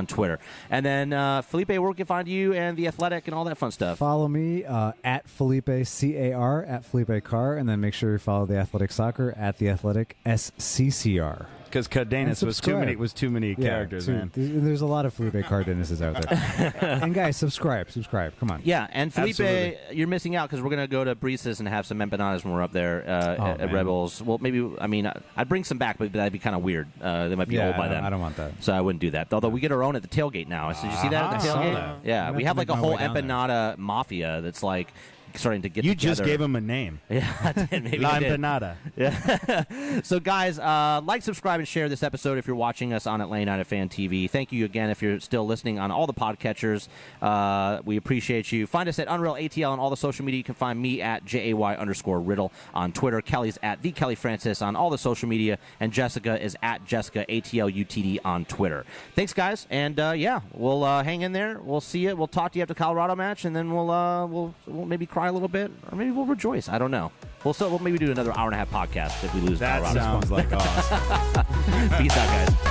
C: Twitter.
A: And then Felipe, where we can find you and The Athletic and all that fun stuff.
B: Follow me at Felipe CAR at Felipe Carr, and then make sure you follow the Athletic Soccer at the Athletic SCCR.
C: Because Cardenas
B: And
C: was too many characters, man.
B: There's a lot of Felipe Cardenas out there. And guys, subscribe. Come on.
A: Yeah, and Felipe,
C: Absolutely.
A: you're missing out because we're going to go to Breeze's and have some empanadas when we're up there at
B: man.
A: Rebels. Well, maybe, I mean, I'd bring some back, but that'd be kind of weird. They might be old by then.
B: I don't want that.
A: So I wouldn't do that. Although we get our own at the tailgate now. So did you see that at the
B: I saw
A: tailgate?
B: that.
A: Yeah,
B: I'm
A: we
B: gonna
A: have
B: have
A: like
B: to
A: a
B: make my
A: whole
B: way down there.
A: empanada mafia that's like starting to get
C: You
A: together.
C: just gave him a name.
A: Yeah, I did. Maybe
C: La
A: I did.
C: Empanada.
A: Yeah. So, guys, like, subscribe, and share this episode if you're watching us on Atlanta United Fan TV. Thank you again if you're still listening on all the podcatchers. We appreciate you. Find us at Unreal ATL on all the social media. You can find me at JAY_Riddle on Twitter. Kelly's at the Kelly Francis on all the social media. And Jessica is at Jessica ATLUTD on Twitter. Thanks, guys. And, we'll hang in there. We'll see you. We'll talk to you after the Colorado match, and then we'll maybe cry a little bit, or maybe we'll rejoice. I don't know. We'll maybe do another hour and a half podcast if we lose
C: That
A: Colorado.
C: sounds like awesome.
A: Peace out, guys.